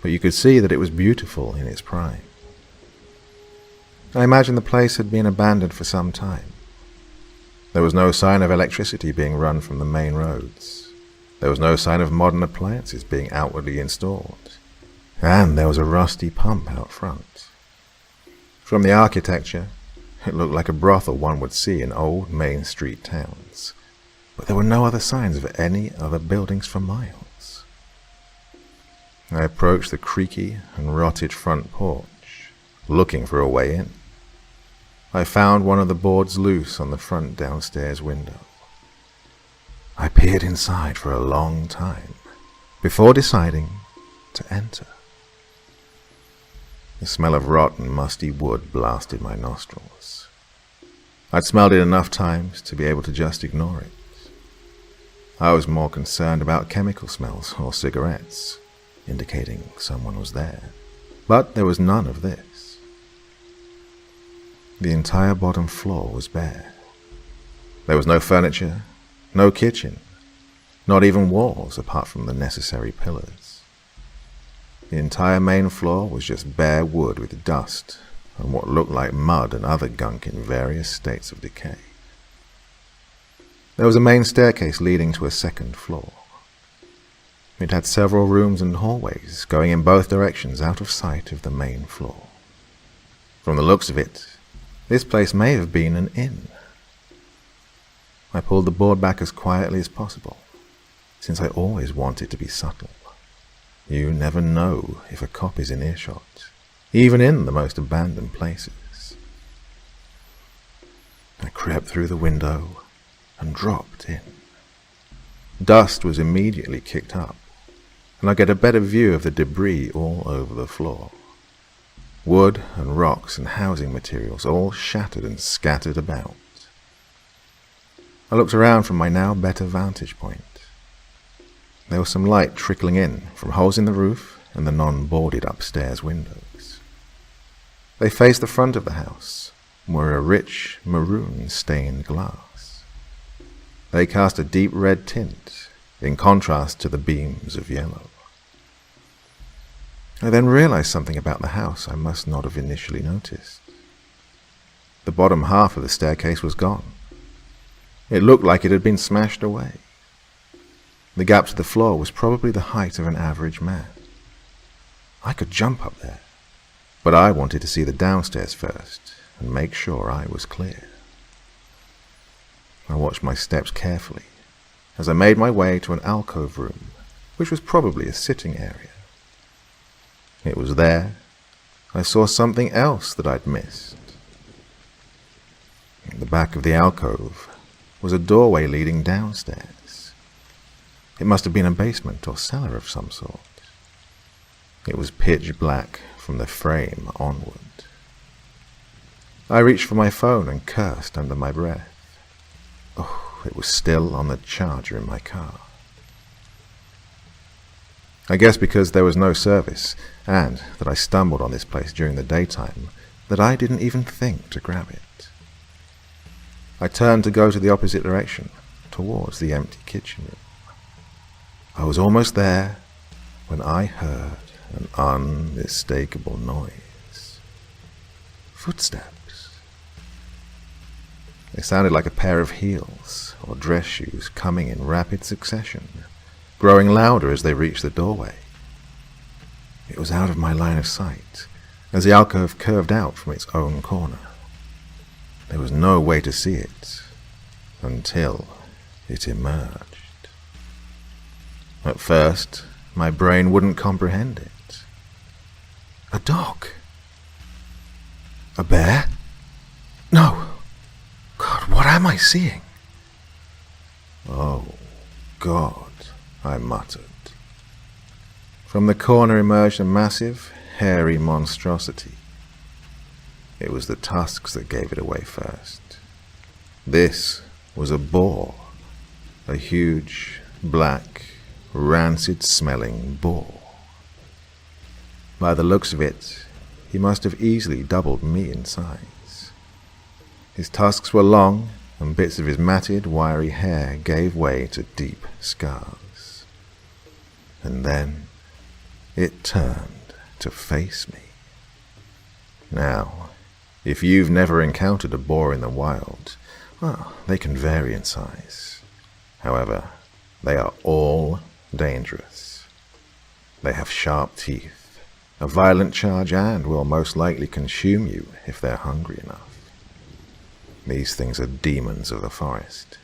but you could see that it was beautiful in its prime. I imagine the place had been abandoned for some time. There was no sign of electricity being run from the main roads. There was no sign of modern appliances being outwardly installed. And there was a rusty pump out front. From the architecture, it looked like a brothel one would see in old Main Street towns, but there were no other signs of any other buildings for miles. I approached the creaky and rotted front porch, looking for a way in. I found one of the boards loose on the front downstairs window. I peered inside for a long time, before deciding to enter. The smell of rotten, musty wood blasted my nostrils. I'd smelled it enough times to be able to just ignore it. I was more concerned about chemical smells or cigarettes, indicating someone was there. But there was none of this. The entire bottom floor was bare. There was no furniture, No kitchen. Not even walls apart from the necessary pillars. The entire main floor was just bare wood with dust and what looked like mud and other gunk in various states of decay. There was a main staircase leading to a second floor. It had several rooms and hallways going in both directions out of sight of the main floor. From the looks of it, this place may have been an inn. I pulled the board back as quietly as possible, since I always wanted to be subtle. You never know if a cop is in earshot, even in the most abandoned places. I crept through the window and dropped in. Dust was immediately kicked up, and I get a better view of the debris all over the floor. Wood and rocks and housing materials all shattered and scattered about. I looked around from my now better vantage point. There was some light trickling in from holes in the roof and the non-boarded upstairs windows. They faced the front of the house and were a rich maroon-stained glass. They cast a deep red tint in contrast to the beams of yellow. I then realized something about the house I must not have initially noticed. The bottom half of the staircase was gone. It looked like it had been smashed away. The gap to the floor was probably the height of an average man. I could jump up there, but I wanted to see the downstairs first and make sure I was clear. I watched my steps carefully as I made my way to an alcove room, which was probably a sitting area. It was there I saw something else that I'd missed. At the back of the alcove was a doorway leading downstairs. It must have been a basement or cellar of some sort. It was pitch black from the frame onward. I reached for my phone and cursed under my breath. Oh, it was still on the charger in my car. I guess because there was no service, and that I stumbled on this place during the daytime, that I didn't even think to grab it. I turned to go to the opposite direction, towards the empty kitchen room. I was almost there when I heard an unmistakable noise. Footsteps. They sounded like a pair of heels or dress shoes coming in rapid succession, growing louder as they reached the doorway. It was out of my line of sight, as the alcove curved out from its own corner. There was no way to see it, until it emerged. At first, my brain wouldn't comprehend it. A dog? A bear? No. God, what am I seeing? Oh, God, I muttered. From the corner emerged a massive, hairy monstrosity. It was the tusks that gave it away first. This was a boar, a huge, black, rancid-smelling boar. By the looks of it, he must have easily doubled me in size. His tusks were long, and bits of his matted, wiry hair gave way to deep scars. And then it turned to face me. Now, if you've never encountered a boar in the wild, well, they can vary in size. However, they are all dangerous. They have sharp teeth, a violent charge, and will most likely consume you if they're hungry enough. These things are demons of the forest,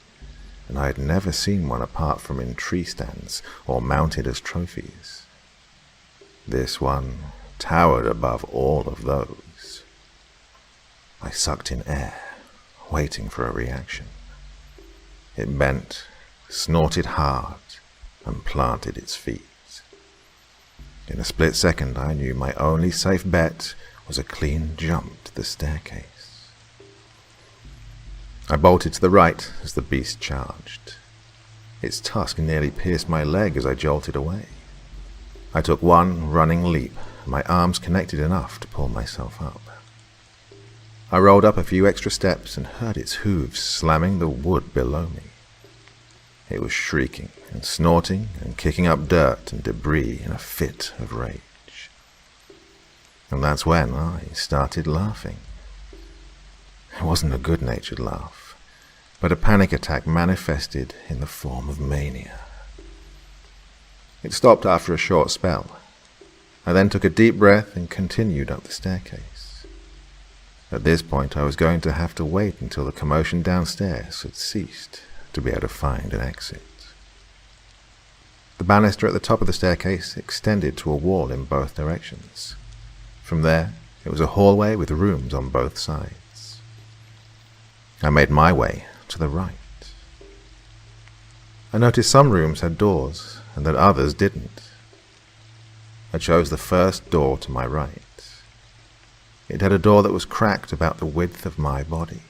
and I had never seen one apart from in tree stands or mounted as trophies. This one towered above all of those. I sucked in air, waiting for a reaction. It bent, snorted hard, and planted its feet. In a split second, I knew my only safe bet was a clean jump to the staircase. I bolted to the right as the beast charged. Its tusk nearly pierced my leg as I jolted away. I took one running leap, and my arms connected enough to pull myself up. I rolled up a few extra steps and heard its hooves slamming the wood below me. It was shrieking and snorting and kicking up dirt and debris in a fit of rage. And that's when I started laughing. It wasn't a good-natured laugh, but a panic attack manifested in the form of mania. It stopped after a short spell. I then took a deep breath and continued up the staircase. At this point, I was going to have to wait until the commotion downstairs had ceased to be able to find an exit. The banister at the top of the staircase extended to a wall in both directions. From there, it was a hallway with rooms on both sides. I made my way to the right. I noticed some rooms had doors and that others didn't. I chose the first door to my right. It had a door that was cracked about the width of my body.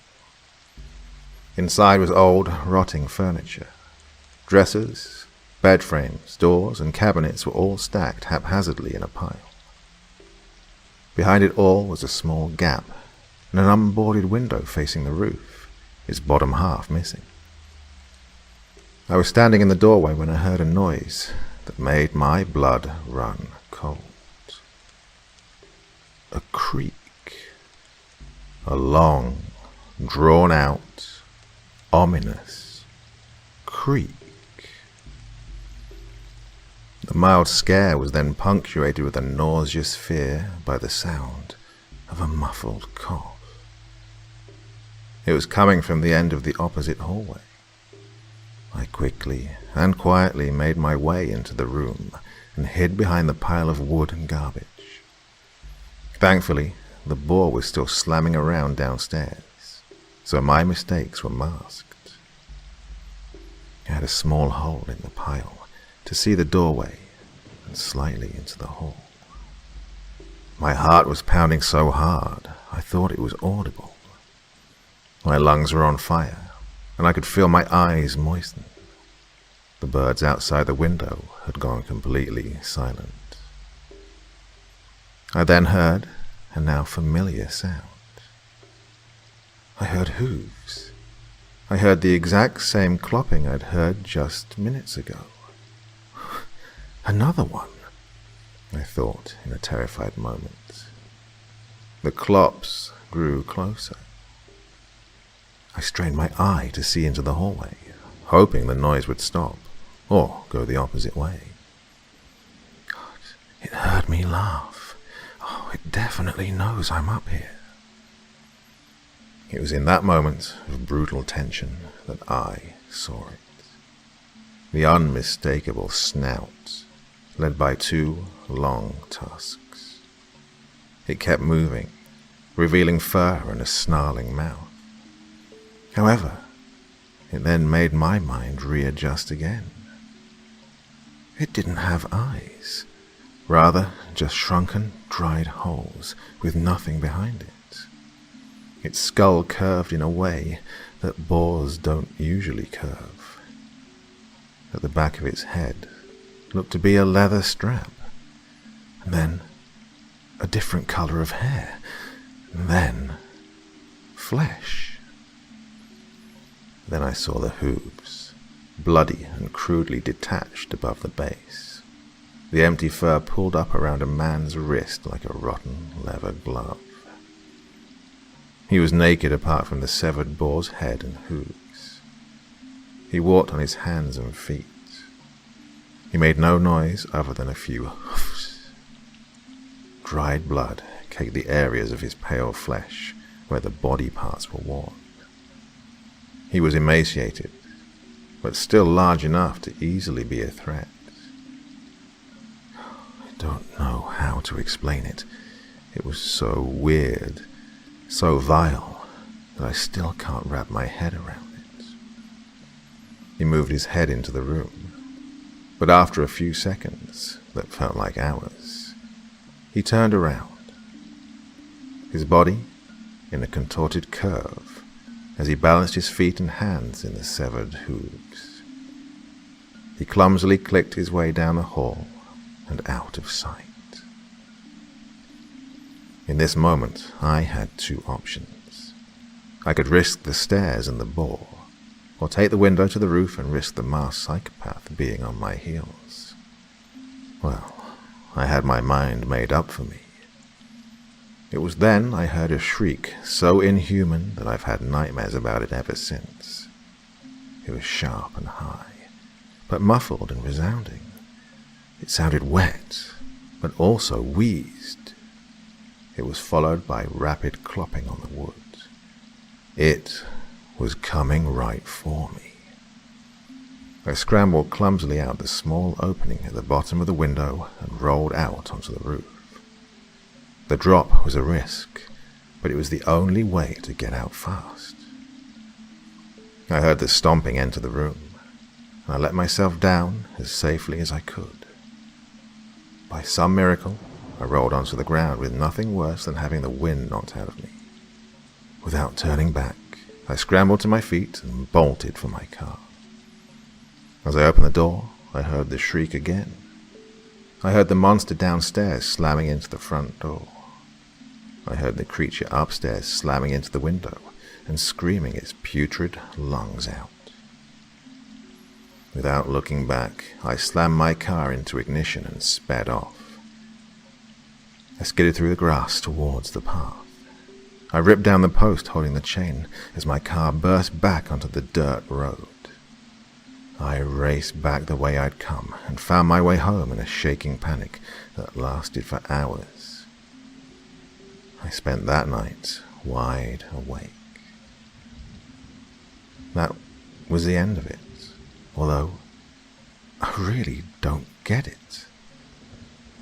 Inside was old, rotting furniture. Dressers, bed frames, doors, and cabinets were all stacked haphazardly in a pile. Behind it all was a small gap and an unboarded window facing the roof, its bottom half missing. I was standing in the doorway when I heard a noise that made my blood run cold. A creak. A long, drawn-out, ominous creak. The mild scare was then punctuated with a nauseous fear by the sound of a muffled cough. It was coming from the end of the opposite hallway. I quickly and quietly made my way into the room and hid behind the pile of wood and garbage. Thankfully, the boar was still slamming around downstairs, so my mistakes were masked. I had a small hole in the pile to see the doorway and slightly into the hall. My heart was pounding so hard I thought it was audible. My lungs were on fire, and I could feel my eyes moisten. The birds outside the window had gone completely silent. I then heard a now familiar sound. I heard hooves. I heard the exact same clopping I'd heard just minutes ago. Another one, I thought in a terrified moment. The clops grew closer. I strained my eye to see into the hallway, hoping the noise would stop or go the opposite way. God, it heard me laugh. Oh, it definitely knows I'm up here. It was in that moment of brutal tension that I saw it. The unmistakable snout, led by two long tusks. It kept moving, revealing fur and a snarling mouth. However, it then made my mind readjust again. It didn't have eyes. Rather, just shrunken, dried holes with nothing behind it. Its skull curved in a way that boars don't usually curve. At the back of its head looked to be a leather strap, and then a different color of hair, and then flesh. Then I saw the hooves, bloody and crudely detached above the base. The empty fur pulled up around a man's wrist like a rotten leather glove. He was naked apart from the severed boar's head and hooves. He walked on his hands and feet. He made no noise other than a few hoofs. Dried blood caked the areas of his pale flesh where the body parts were worn. He was emaciated, but still large enough to easily be a threat. I don't know how to explain it. It was so weird, so vile, that I still can't wrap my head around it. He moved his head into the room, but after a few seconds that felt like hours, he turned around, his body in a contorted curve as he balanced his feet and hands in the severed hooves. He clumsily clicked his way down the hall and out of sight. In this moment, I had two options. I could risk the stairs and the boar, or take the window to the roof and risk the masked psychopath being on my heels. Well, I had my mind made up for me. It was then I heard a shriek so inhuman that I've had nightmares about it ever since. It was sharp and high, but muffled and resounding. It sounded wet, but also wheezed. It was followed by rapid clopping on the wood. It was coming right for me. I scrambled clumsily out the small opening at the bottom of the window and rolled out onto the roof. The drop was a risk, but it was the only way to get out fast. I heard the stomping enter the room, and I let myself down as safely as I could. By some miracle, I rolled onto the ground with nothing worse than having the wind knocked out of me. Without turning back, I scrambled to my feet and bolted for my car. As I opened the door, I heard the shriek again. I heard the monster downstairs slamming into the front door. I heard the creature upstairs slamming into the window and screaming its putrid lungs out. Without looking back, I slammed my car into ignition and sped off. I skidded through the grass towards the path. I ripped down the post holding the chain as my car burst back onto the dirt road. I raced back the way I'd come and found my way home in a shaking panic that lasted for hours. I spent that night wide awake. That was the end of it, although I really don't get it.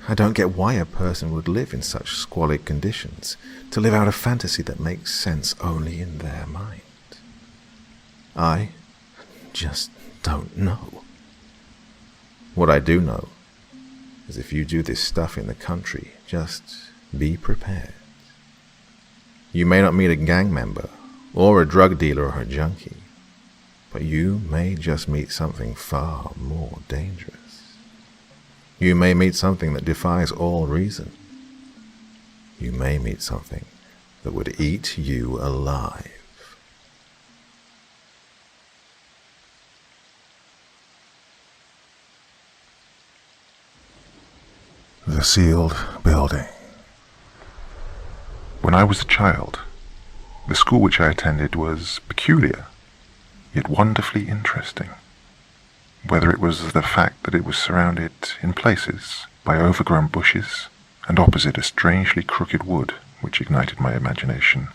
I don't get why a person would live in such squalid conditions, to live out a fantasy that makes sense only in their mind. I just don't know. What I do know is if you do this stuff in the country, just be prepared. You may not meet a gang member, or a drug dealer or a junkie, but you may just meet something far more dangerous. You may meet something that defies all reason. You may meet something that would eat you alive. The Sealed Building. When I was a child, the school which I attended was peculiar, yet wonderfully interesting. Whether it was the fact that it was surrounded in places by overgrown bushes and opposite a strangely crooked wood which ignited my imagination,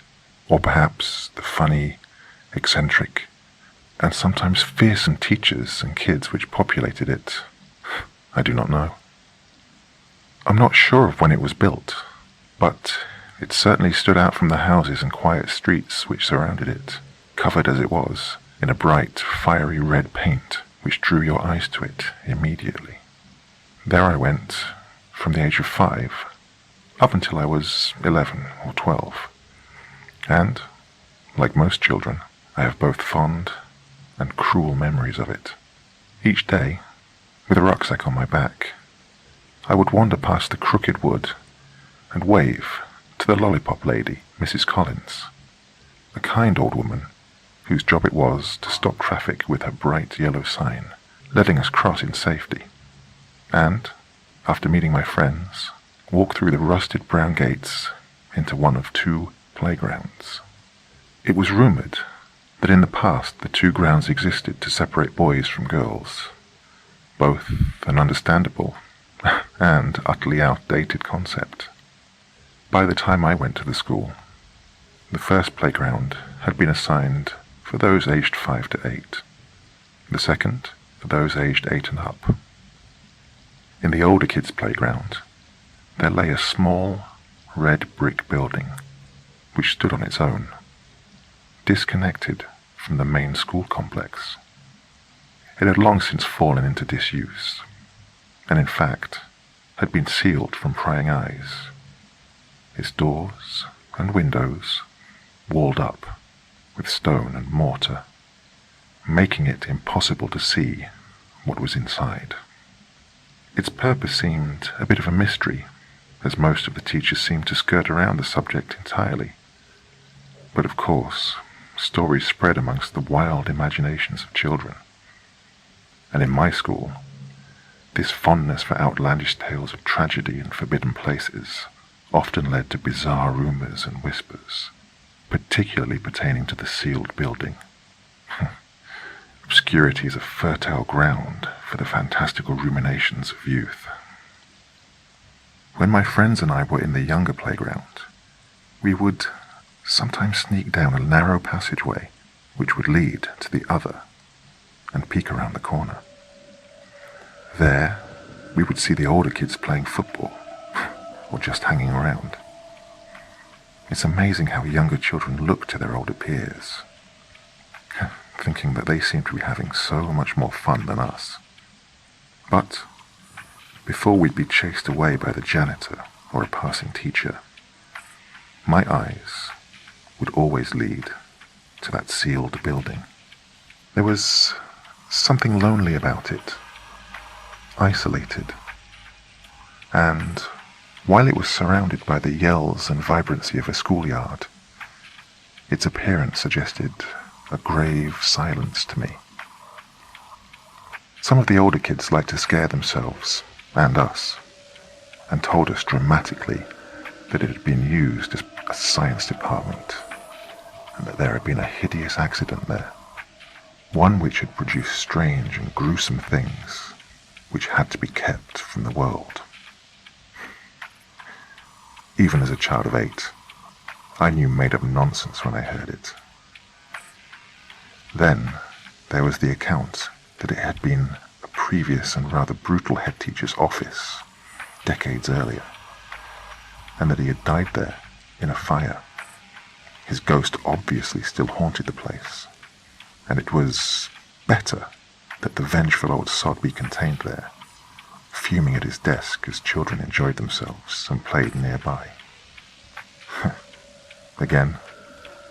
or perhaps the funny, eccentric, and sometimes fearsome teachers and kids which populated it, I do not know. I'm not sure of when it was built, but it certainly stood out from the houses and quiet streets which surrounded it, covered as it was in a bright, fiery red paint which drew your eyes to it immediately. There I went, from the age of 5, up until I was 11 or 12, and, like most children, I have both fond and cruel memories of it. Each day, with a rucksack on my back, I would wander past the crooked wood and wave to the lollipop lady, Mrs. Collins, a kind old woman whose job it was to stop traffic with her bright yellow sign, letting us cross in safety, and, after meeting my friends, walk through the rusted brown gates into one of 2 playgrounds. It was rumored that in the past the 2 grounds existed to separate boys from girls, both an understandable and utterly outdated concept. By the time I went to the school, the first playground had been assigned for those aged 5 to 8, the second for those aged 8 and up. In the older kids' playground, there lay a small, red brick building which stood on its own, disconnected from the main school complex. It had long since fallen into disuse, and in fact had been sealed from prying eyes, its doors and windows walled up with stone and mortar, making it impossible to see what was inside. Its purpose seemed a bit of a mystery, as most of the teachers seemed to skirt around the subject entirely. But of course, stories spread amongst the wild imaginations of children. And in my school, this fondness for outlandish tales of tragedy and forbidden places often led to bizarre rumors and whispers, particularly pertaining to the sealed building. Obscurity is a fertile ground for the fantastical ruminations of youth. When my friends and I were in the younger playground, we would sometimes sneak down a narrow passageway which would lead to the other and peek around the corner. There, we would see the older kids playing football or just hanging around. It's amazing how younger children look to their older peers, thinking that they seem to be having so much more fun than us. But before we'd be chased away by the janitor or a passing teacher, my eyes would always lead to that sealed building. There was something lonely about it, isolated, and while it was surrounded by the yells and vibrancy of a schoolyard, its appearance suggested a grave silence to me. Some of the older kids liked to scare themselves and us, and told us dramatically that it had been used as a science department, and that there had been a hideous accident there, one which had produced strange and gruesome things which had to be kept from the world. Even as a child of 8, I knew made-up nonsense when I heard it. Then there was the account that it had been a previous and rather brutal head teacher's office decades earlier, and that he had died there in a fire. His ghost obviously still haunted the place, and it was better that the vengeful old sod be contained there, fuming at his desk as children enjoyed themselves and played nearby. Again,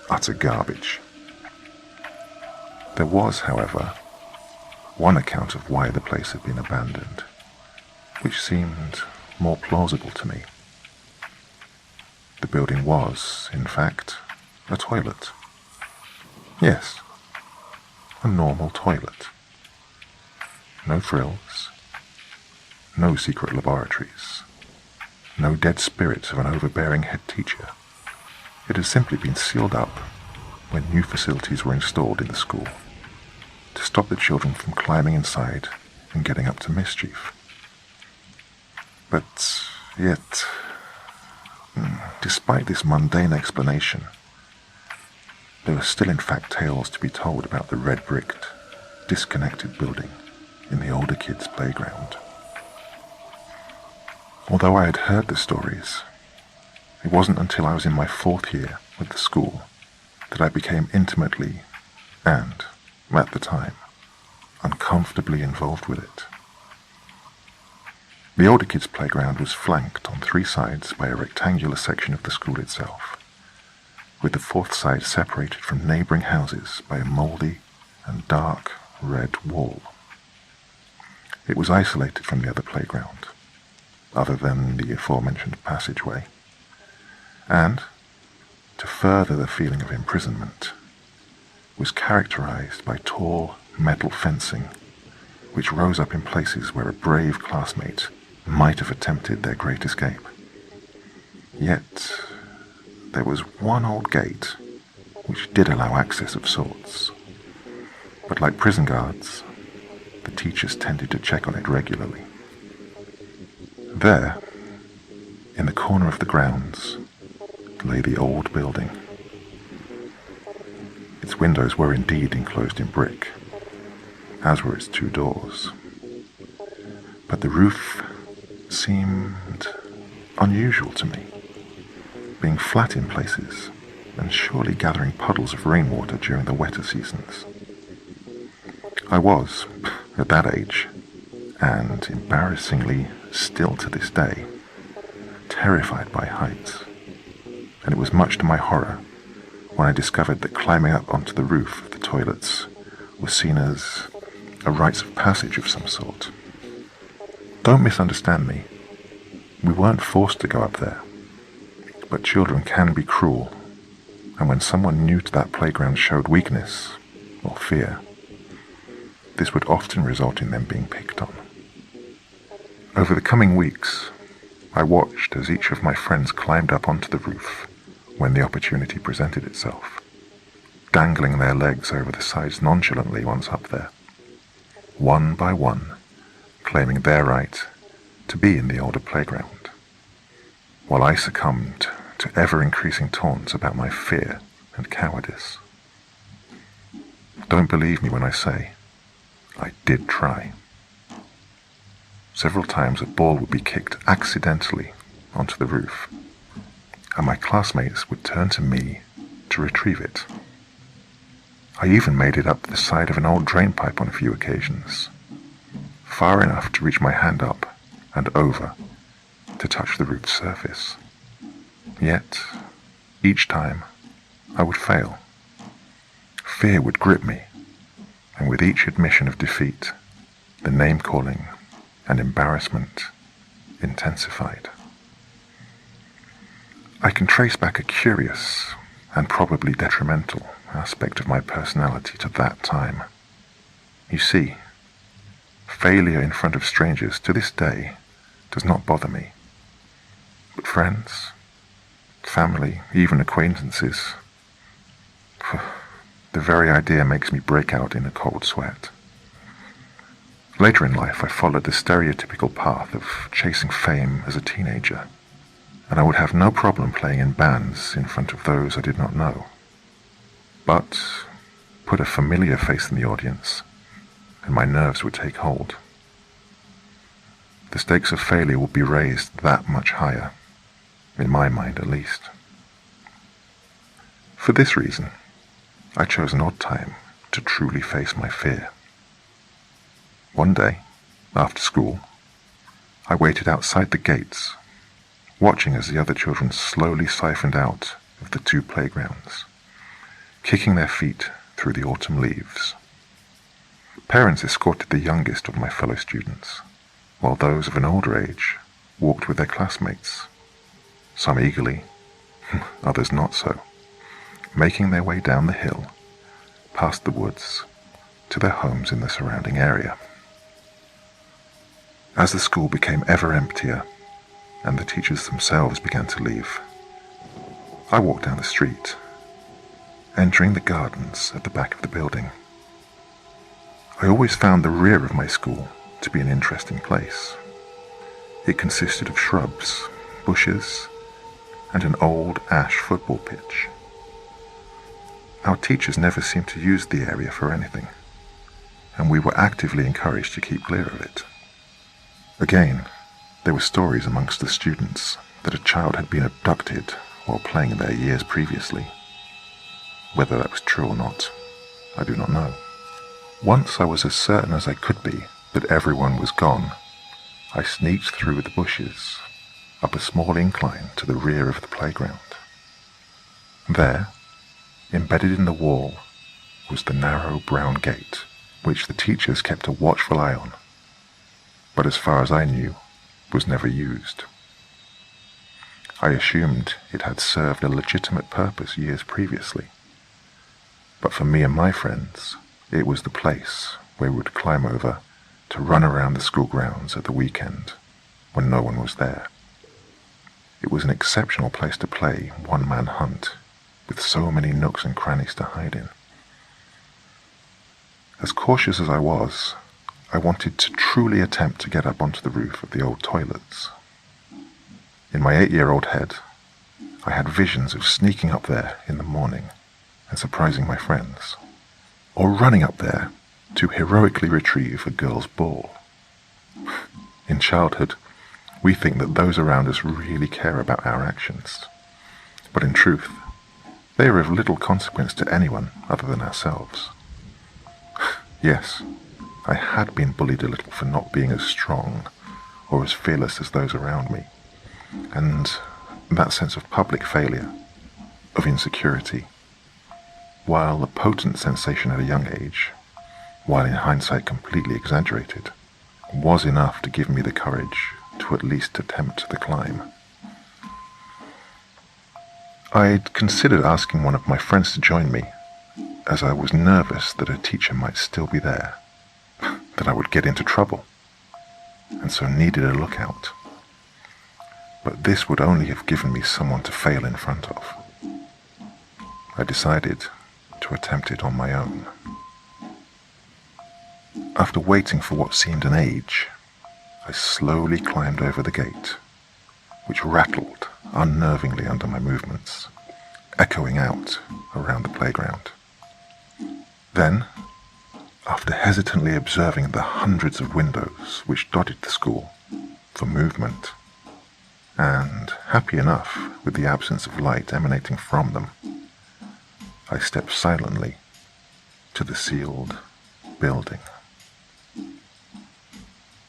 utter garbage. There was, however, one account of why the place had been abandoned, which seemed more plausible to me. The building was, in fact, a toilet. Yes, a normal toilet. No frills, no secret laboratories, no dead spirit of an overbearing head teacher. It had simply been sealed up when new facilities were installed in the school to stop the children from climbing inside and getting up to mischief. But yet, despite this mundane explanation, there were still in fact tales to be told about the red-bricked, disconnected building in the older kids' playground. Although I had heard the stories, it wasn't until I was in my 4th year with the school that I became intimately, and, at the time, uncomfortably involved with it. The older kids' playground was flanked on 3 sides by a rectangular section of the school itself, with the 4th side separated from neighbouring houses by a mouldy and dark red wall. It was isolated from the other playground, other than the aforementioned passageway, and, to further the feeling of imprisonment, was characterized by tall metal fencing which rose up in places where a brave classmate might have attempted their great escape. Yet there was one old gate which did allow access of sorts, but like prison guards, the teachers tended to check on it regularly. There, in the corner of the grounds, lay the old building. Its windows were indeed enclosed in brick, as were its 2 doors. But the roof seemed unusual to me, being flat in places and surely gathering puddles of rainwater during the wetter seasons. I was, at that age, and embarrassingly still to this day, terrified by heights, and it was much to my horror when I discovered that climbing up onto the roof of the toilets was seen as a rites of passage of some sort. Don't misunderstand me. We weren't forced to go up there, but children can be cruel, and when someone new to that playground showed weakness or fear, this would often result in them being picked on. Over the coming weeks, I watched as each of my friends climbed up onto the roof when the opportunity presented itself, dangling their legs over the sides nonchalantly once up there, one by one, claiming their right to be in the older playground, while I succumbed to ever-increasing taunts about my fear and cowardice. Don't believe me when I say I did try. Several times a ball would be kicked accidentally onto the roof, and my classmates would turn to me to retrieve it. I even made it up the side of an old drainpipe on a few occasions, far enough to reach my hand up and over to touch the roof's surface. Yet, each time, I would fail. Fear would grip me, and with each admission of defeat, the name-calling and embarrassment intensified. I can trace back a curious and probably detrimental aspect of my personality to that time. You see, failure in front of strangers to this day does not bother me. But friends, family, even acquaintances, the very idea makes me break out in a cold sweat. Later in life, I followed the stereotypical path of chasing fame as a teenager, and I would have no problem playing in bands in front of those I did not know. But put a familiar face in the audience, and my nerves would take hold. The stakes of failure would be raised that much higher, in my mind at least. For this reason, I chose an odd time to truly face my fear. One day, after school, I waited outside the gates, watching as the other children slowly siphoned out of the two playgrounds, kicking their feet through the autumn leaves. Parents escorted the youngest of my fellow students, while those of an older age walked with their classmates, some eagerly, others not so, making their way down the hill, past the woods, to their homes in the surrounding area. As the school became ever emptier, and the teachers themselves began to leave, I walked down the street, entering the gardens at the back of the building. I always found the rear of my school to be an interesting place. It consisted of shrubs, bushes, and an old ash football pitch. Our teachers never seemed to use the area for anything, and we were actively encouraged to keep clear of it. Again, there were stories amongst the students that a child had been abducted while playing there years previously. Whether that was true or not, I do not know. Once I was as certain as I could be that everyone was gone, I sneaked through the bushes, up a small incline to the rear of the playground. There, embedded in the wall, was the narrow brown gate, which the teachers kept a watchful eye on, but as far as I knew, was never used. I assumed it had served a legitimate purpose years previously, but for me and my friends, it was the place where we would climb over to run around the school grounds at the weekend when no one was there. It was an exceptional place to play one-man hunt, with so many nooks and crannies to hide in. As cautious as I was, I wanted to truly attempt to get up onto the roof of the old toilets. In my 8-year-old head, I had visions of sneaking up there in the morning and surprising my friends, or running up there to heroically retrieve a girl's ball. In childhood, we think that those around us really care about our actions, but in truth, they are of little consequence to anyone other than ourselves. Yes, I had been bullied a little for not being as strong or as fearless as those around me, and that sense of public failure, of insecurity, while a potent sensation at a young age, while in hindsight completely exaggerated, was enough to give me the courage to at least attempt the climb. I'd considered asking one of my friends to join me, as I was nervous that a teacher might still be there, that I would get into trouble, and so needed a lookout. But this would only have given me someone to fail in front of. I decided to attempt it on my own. After waiting for what seemed an age, I slowly climbed over the gate, which rattled unnervingly under my movements, echoing out around the playground. Then, after hesitantly observing the hundreds of windows which dotted the school for movement, and happy enough with the absence of light emanating from them, I stepped silently to the sealed building.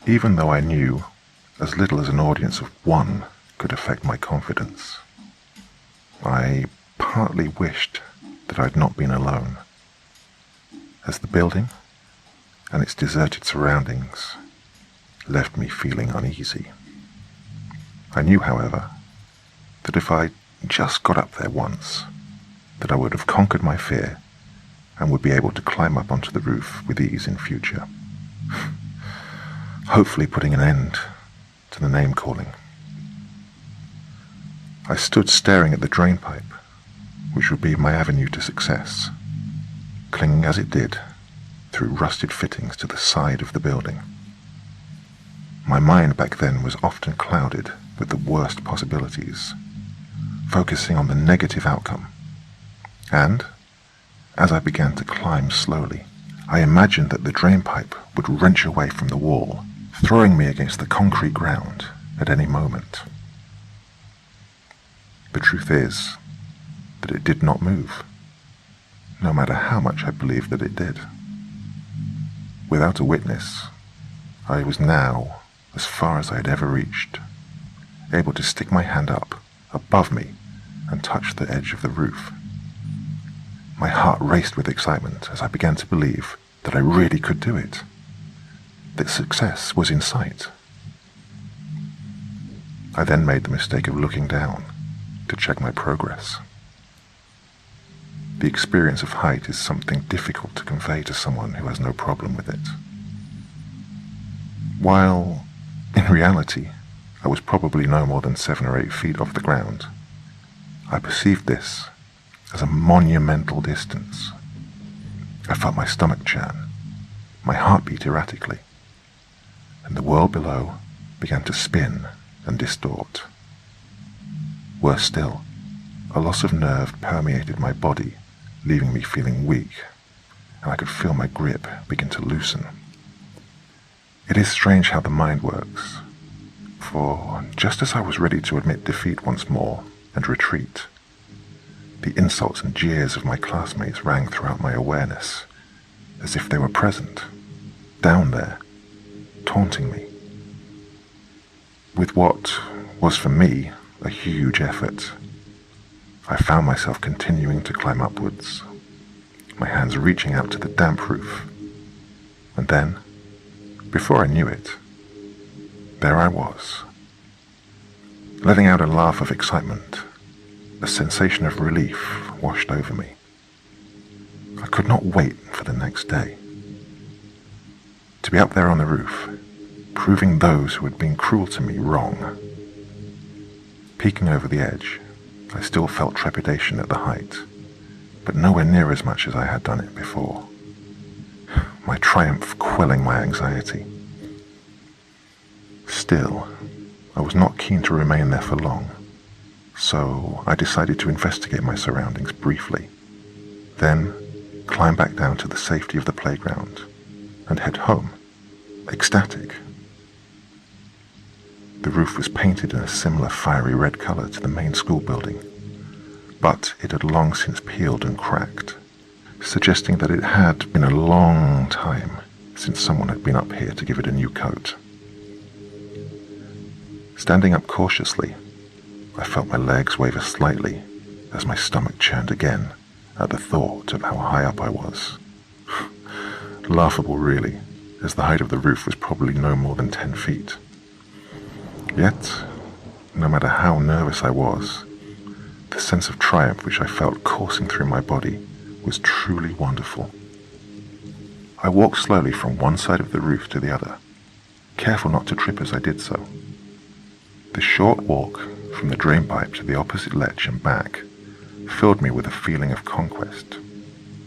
Even though I knew as little as an audience of one could affect my confidence, I partly wished that I'd not been alone, as the building and its deserted surroundings left me feeling uneasy. I knew, however, that if I just got up there once, that I would have conquered my fear and would be able to climb up onto the roof with ease in future, hopefully putting an end to the name-calling. I stood staring at the drain pipe, which would be my avenue to success, clinging as it did through rusted fittings to the side of the building. My mind back then was often clouded with the worst possibilities, focusing on the negative outcome. And, as I began to climb slowly, I imagined that the drain pipe would wrench away from the wall, throwing me against the concrete ground at any moment. The truth is that it did not move, no matter how much I believed that it did. Without a witness, I was now as far as I had ever reached, able to stick my hand up above me and touch the edge of the roof. My heart raced with excitement as I began to believe that I really could do it, that success was in sight. I then made the mistake of looking down to check my progress. The experience of height is something difficult to convey to someone who has no problem with it. While, in reality, I was probably no more than 7 or 8 feet off the ground, I perceived this as a monumental distance. I felt my stomach churn, my heart beat erratically, and the world below began to spin and distort. Worse still, a loss of nerve permeated my body, leaving me feeling weak, and I could feel my grip begin to loosen. It is strange how the mind works, for just as I was ready to admit defeat once more and retreat, the insults and jeers of my classmates rang throughout my awareness, as if they were present, down there, taunting me. With what was for me a huge effort, I found myself continuing to climb upwards, my hands reaching out to the damp roof, and then, before I knew it, there I was, letting out a laugh of excitement. A sensation of relief washed over me. I could not wait for the next day. To be up there on the roof, proving those who had been cruel to me wrong. Peeking over the edge, I still felt trepidation at the height, but nowhere near as much as I had done it before. My triumph quelling my anxiety. Still, I was not keen to remain there for long. So I decided to investigate my surroundings briefly, then climb back down to the safety of the playground and head home, ecstatic. The roof was painted in a similar fiery red color to the main school building, but it had long since peeled and cracked, suggesting that it had been a long time since someone had been up here to give it a new coat. Standing up cautiously, I felt my legs waver slightly as my stomach churned again at the thought of how high up I was. Laughable, really, as the height of the roof was probably no more than 10 feet. Yet, no matter how nervous I was, the The sense of triumph which I felt coursing through my body was truly wonderful. I walked slowly from one side of the roof to the other, careful not to trip as I did so. The short walk from the drainpipe to the opposite ledge and back filled me with a feeling of conquest,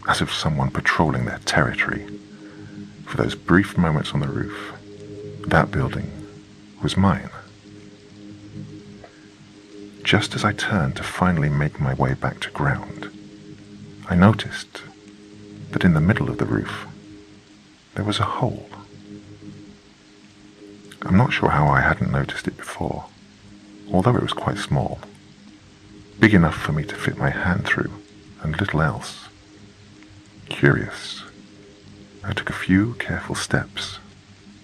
as of someone patrolling their territory. For those brief moments on the roof, that building was mine. Just as I turned to finally make my way back to ground, I noticed that in the middle of the roof there was a hole. I'm not sure how I hadn't noticed it before, although it was quite small, big enough for me to fit my hand through and little else. Curious, I took a few careful steps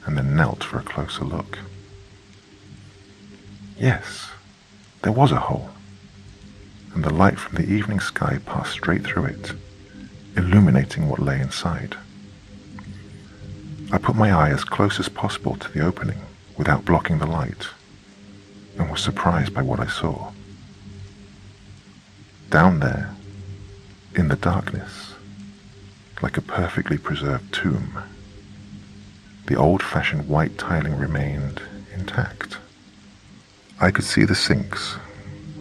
and then knelt for a closer look. Yes, there was a hole, and the light from the evening sky passed straight through it, illuminating what lay inside. I put my eye as close as possible to the opening without blocking the light, and was surprised by what I saw. Down there, in the darkness, like a perfectly preserved tomb, the old-fashioned white tiling remained intact. I could see the sinks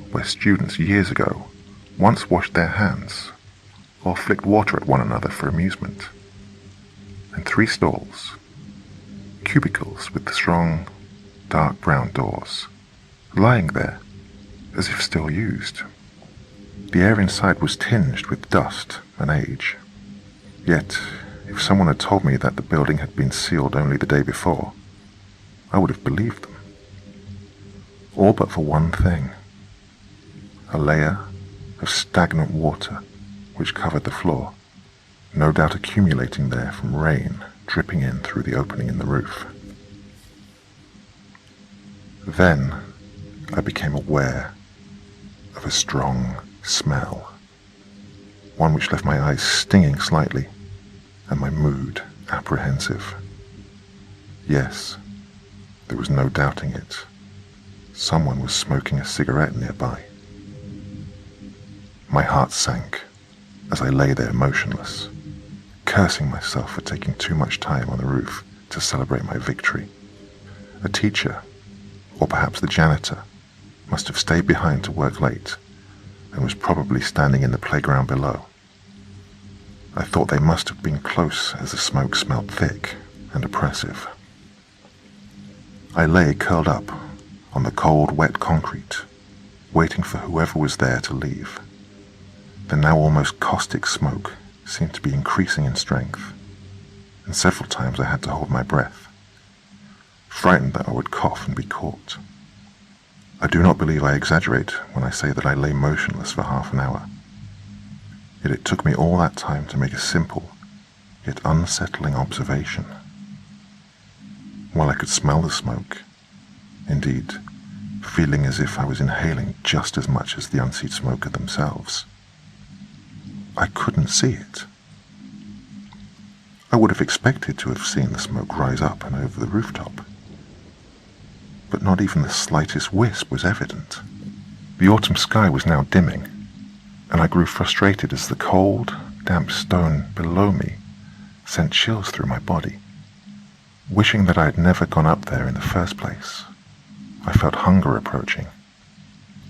where students years ago once washed their hands or flicked water at one another for amusement, and 3 stalls, cubicles with strong, dark brown doors, lying there as if still used. The air inside was tinged with dust and age, yet if someone had told me that the building had been sealed only the day before, I would have believed them. All but for one thing: a layer of stagnant water which covered the floor, no doubt accumulating there from rain dripping in through the opening in the roof. Then I became aware of a strong smell, one which left my eyes stinging slightly and my mood apprehensive. Yes, there was no doubting it. Someone was smoking a cigarette nearby. My heart sank as I lay there motionless, cursing myself for taking too much time on the roof to celebrate my victory. A teacher, or perhaps the janitor, must have stayed behind to work late and was probably standing in the playground below. I thought they must have been close as the smoke smelled thick and oppressive. I lay curled up on the cold, wet concrete, waiting for whoever was there to leave. The now almost caustic smoke seemed to be increasing in strength, and several times I had to hold my breath, frightened that I would cough and be caught. I do not believe I exaggerate when I say that I lay motionless for half an hour. Yet it took me all that time to make a simple, yet unsettling observation. While I could smell the smoke, indeed, feeling as if I was inhaling just as much as the unseat smoker themselves, I couldn't see it. I would have expected to have seen the smoke rise up and over the rooftop, but not even the slightest wisp was evident. The autumn sky was now dimming, and I grew frustrated as the cold, damp stone below me sent chills through my body. Wishing that I had never gone up there in the first place, I felt hunger approaching,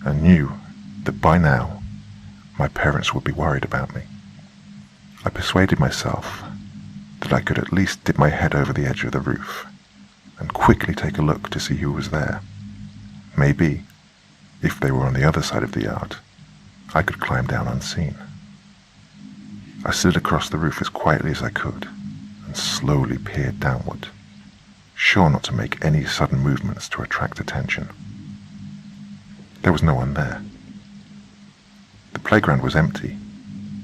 and knew that by now my parents would be worried about me. I persuaded myself that I could at least dip my head over the edge of the roof and quickly take a look to see who was there. Maybe, if they were on the other side of the yard, I could climb down unseen. I slid across the roof as quietly as I could and slowly peered downward, sure not to make any sudden movements to attract attention. There was no one there. The playground was empty,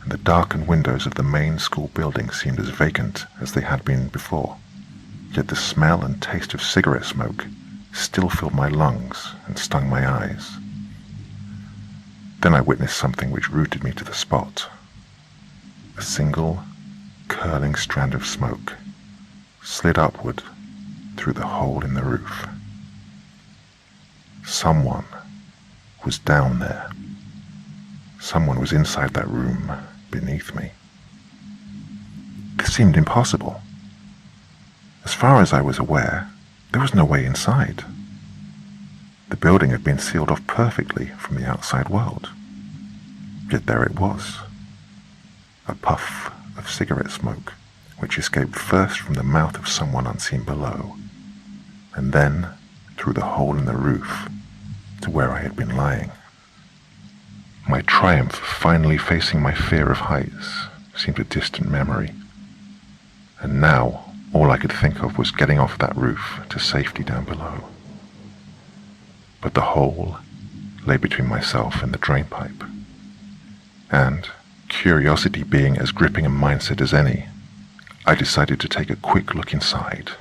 and the darkened windows of the main school building seemed as vacant as they had been before. Yet the smell and taste of cigarette smoke still filled my lungs and stung my eyes. Then I witnessed something which rooted me to the spot. A single, curling strand of smoke slid upward through the hole in the roof. Someone was down there. someone was inside that room beneath me. This seemed impossible. As far as I was aware, there was no way inside. The building had been sealed off perfectly from the outside world. Yet there it was, a puff of cigarette smoke, which escaped first from the mouth of someone unseen below, and then through the hole in the roof to where I had been lying. My triumph of finally facing my fear of heights seemed a distant memory, and now all I could think of was getting off that roof to safety down below. But the hole lay between myself and the drain pipe, and, curiosity being as gripping a mindset as any, I decided to take a quick look inside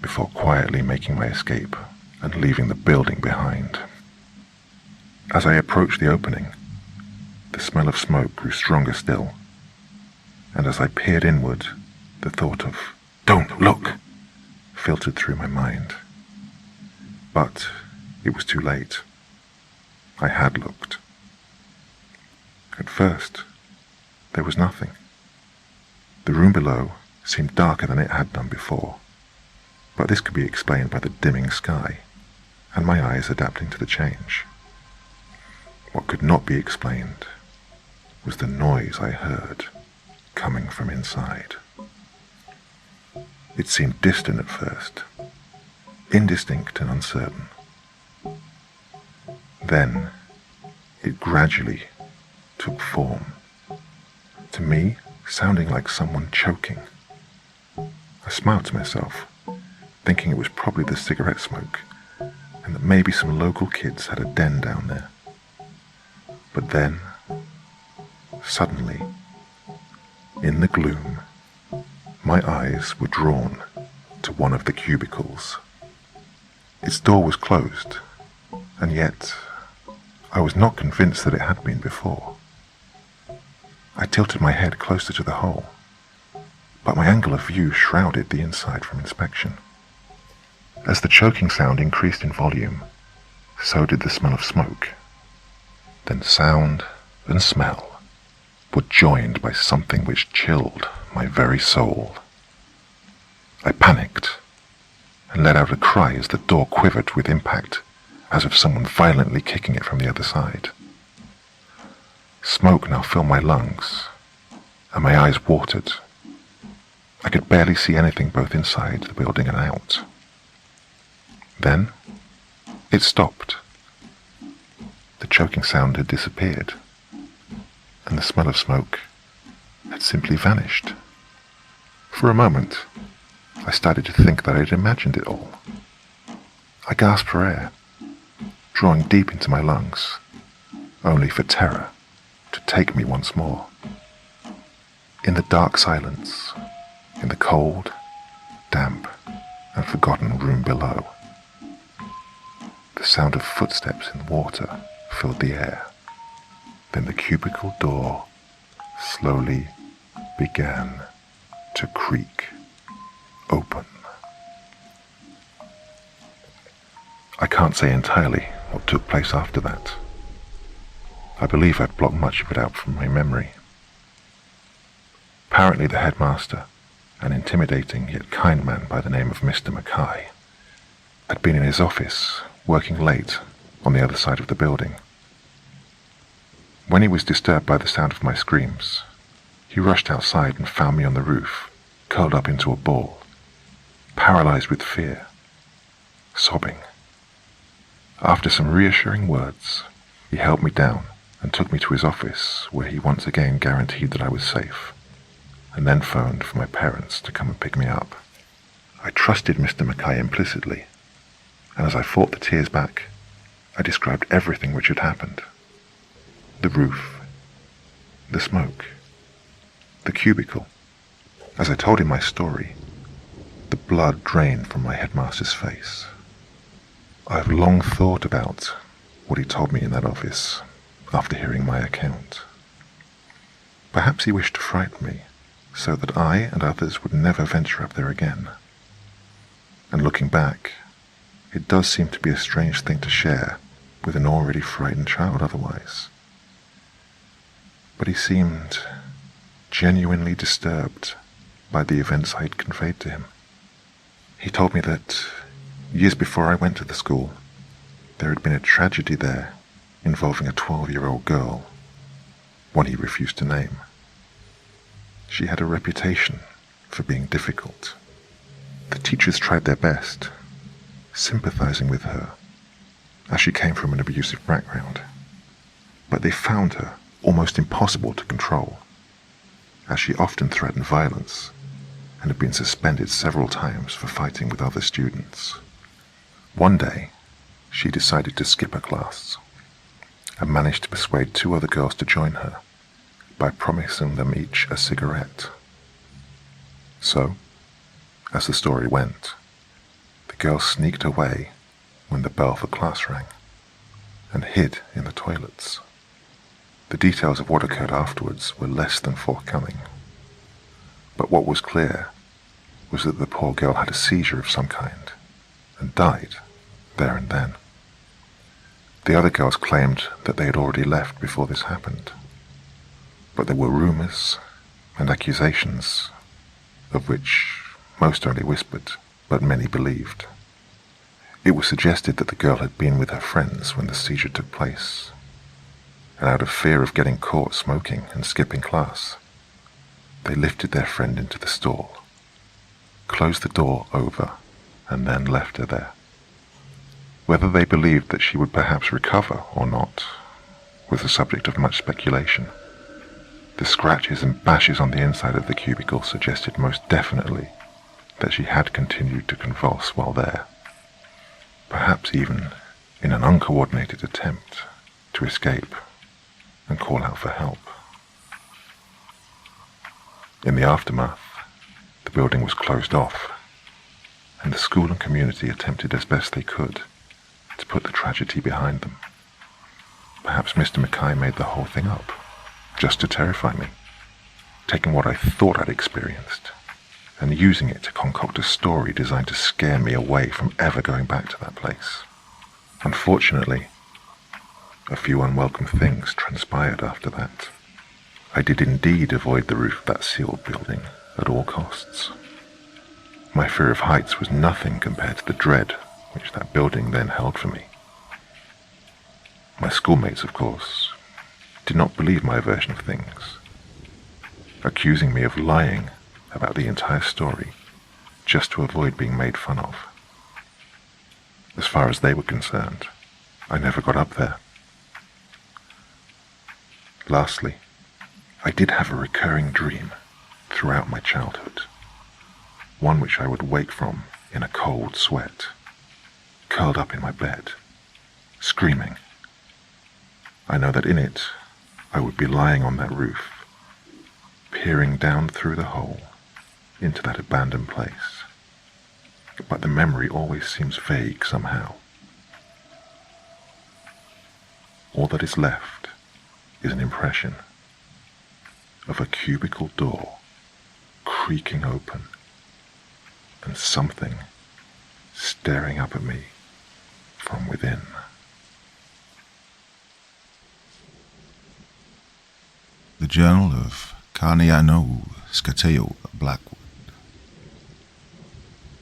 before quietly making my escape and leaving the building behind. As I approached the opening, the smell of smoke grew stronger still, and as I peered inward, the thought of "Don't look!" filtered through my mind. But it was too late. I had looked. At first, there was nothing. The room below seemed darker than it had done before, but this could be explained by the dimming sky and my eyes adapting to the change. What could not be explained was the noise I heard coming from inside. It seemed distant at first, indistinct and uncertain. Then it gradually took form, to me sounding like someone choking. I smiled to myself, thinking it was probably the cigarette smoke, and that maybe some local kids had a den down there. But then, suddenly, in the gloom, my eyes were drawn to one of the cubicles. Its door was closed, and yet I was not convinced that it had been before. I tilted my head closer to the hole, but my angle of view shrouded the inside from inspection. As the choking sound increased in volume, so did the smell of smoke. Then sound and smell were joined by something which chilled my very soul. I panicked and let out a cry as the door quivered with impact, as of someone violently kicking it from the other side. Smoke now filled my lungs, and my eyes watered. I could barely see anything both inside the building and out. Then it stopped. The choking sound had disappeared, and the smell of smoke had simply vanished. For a moment, I started to think that I had imagined it all. I gasped for air, drawing deep into my lungs, only for terror to take me once more. In the dark silence, in the cold, damp, and forgotten room below, the sound of footsteps in water filled the air. Then the cubicle door slowly began to creak open. I can't say entirely what took place after that. I believe I've blocked much of it out from my memory. Apparently the headmaster, an intimidating yet kind man by the name of Mr. Mackay, had been in his office working late on the other side of the building. When he was disturbed by the sound of my screams, he rushed outside and found me on the roof, curled up into a ball, paralyzed with fear, sobbing. After some reassuring words, he helped me down and took me to his office, where he once again guaranteed that I was safe, and then phoned for my parents to come and pick me up. I trusted Mr. Mackay implicitly, and as I fought the tears back, I described everything which had happened. The roof, the smoke, the cubicle. As I told him my story, the blood drained from my headmaster's face. I've long thought about what he told me in that office after hearing my account. Perhaps he wished to frighten me so that I and others would never venture up there again. And looking back, it does seem to be a strange thing to share with an already frightened child otherwise. but he seemed genuinely disturbed by the events I had conveyed to him. He told me that years before I went to the school, there had been a tragedy there involving a 12-year-old girl, one he refused to name. She had a reputation for being difficult. The teachers tried their best, sympathizing with her, as she came from an abusive background, but they found her almost impossible to control, as she often threatened violence and had been suspended several times for fighting with other students. One day, she decided to skip a class and managed to persuade 2 other girls to join her by promising them each a cigarette. So, as the story went, the girls sneaked away when the bell for class rang and hid in the toilets. The details of what occurred afterwards were less than forthcoming, but what was clear was that the poor girl had a seizure of some kind and died there and then. The other girls claimed that they had already left before this happened, but there were rumors and accusations, of which most only whispered, but many believed. It was suggested that the girl had been with her friends when the seizure took place, and out of fear of getting caught smoking and skipping class, they lifted their friend into the stall, closed the door over, and then left her there. Whether they believed that she would perhaps recover or not was the subject of much speculation. The scratches and bashes on the inside of the cubicle suggested most definitely that she had continued to convulse while there, perhaps even in an uncoordinated attempt to escape and call out for help. In the aftermath, the building was closed off, and the school and community attempted as best they could to put the tragedy behind them. Perhaps Mr. Mackay made the whole thing up, just to terrify me, taking what I thought I'd experienced and using it to concoct a story designed to scare me away from ever going back to that place. Unfortunately, a few unwelcome things transpired after that. I did indeed avoid the roof of that sealed building at all costs. My fear of heights was nothing compared to the dread which that building then held for me. My schoolmates, of course, did not believe my version of things, accusing me of lying about the entire story just to avoid being made fun of. As far as they were concerned, I never got up there. Lastly, I did have a recurring dream throughout my childhood, one which I would wake from in a cold sweat, curled up in my bed, screaming. I know that in it, I would be lying on that roof, peering down through the hole into that abandoned place. But the memory always seems vague somehow. All that is left is an impression of a cubicle door creaking open and something staring up at me from within. The Journal of Kaniano Skateo Blackwood.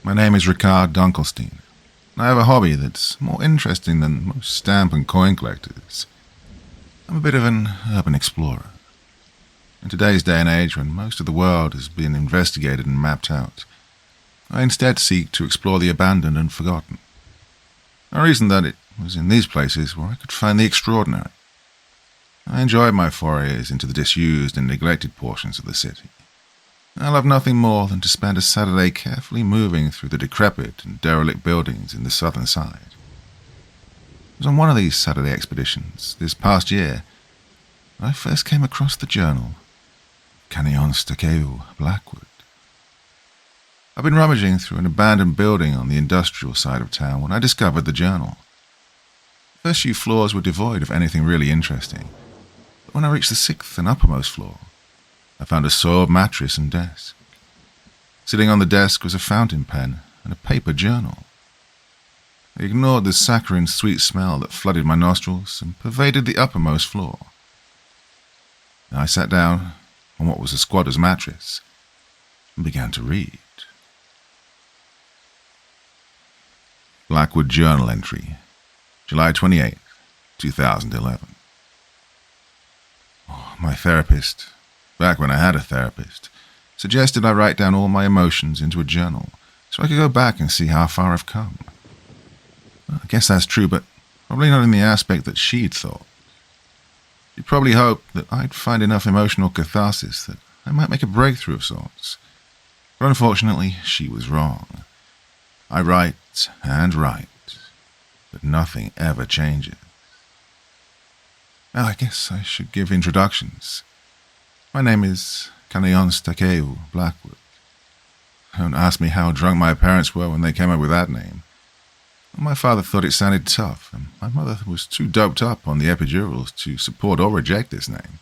My name is Ricard Dunkelstein, and I have a hobby that's more interesting than most stamp and coin collectors. I'm a bit of an urban explorer. In today's day and age, when most of the world has been investigated and mapped out, I instead seek to explore the abandoned and forgotten. I reasoned that it was in these places where I could find the extraordinary. I enjoyed my forays into the disused and neglected portions of the city. I love nothing more than to spend a Saturday carefully moving through the decrepit and derelict buildings in the southern side. It was on one of these Saturday expeditions, this past year, that I first came across the journal, Canyon Stakeu Blackwood. I've been rummaging through an abandoned building on the industrial side of town when I discovered the journal. The first few floors were devoid of anything really interesting, but when I reached the 6th and uppermost floor, I found a soiled mattress and desk. Sitting on the desk was a fountain pen and a paper journal. I ignored the saccharine sweet smell that flooded my nostrils and pervaded the uppermost floor. I sat down on what was a squatter's mattress and began to read. Blackwood Journal Entry, July 28, 2011. My therapist, back when I had a therapist, suggested I write down all my emotions into a journal so I could go back and see how far I've come. Well, I guess that's true, but probably not in the aspect that she'd thought. She'd probably hoped that I'd find enough emotional catharsis that I might make a breakthrough of sorts. But unfortunately, she was wrong. I write and write, but nothing ever changes. Well, I guess I should give introductions. My name is Kanayon Takeu Blackwood. Don't ask me how drunk my parents were when they came up with that name. My father thought it sounded tough, and my mother was too doped up on the epidurals to support or reject this name.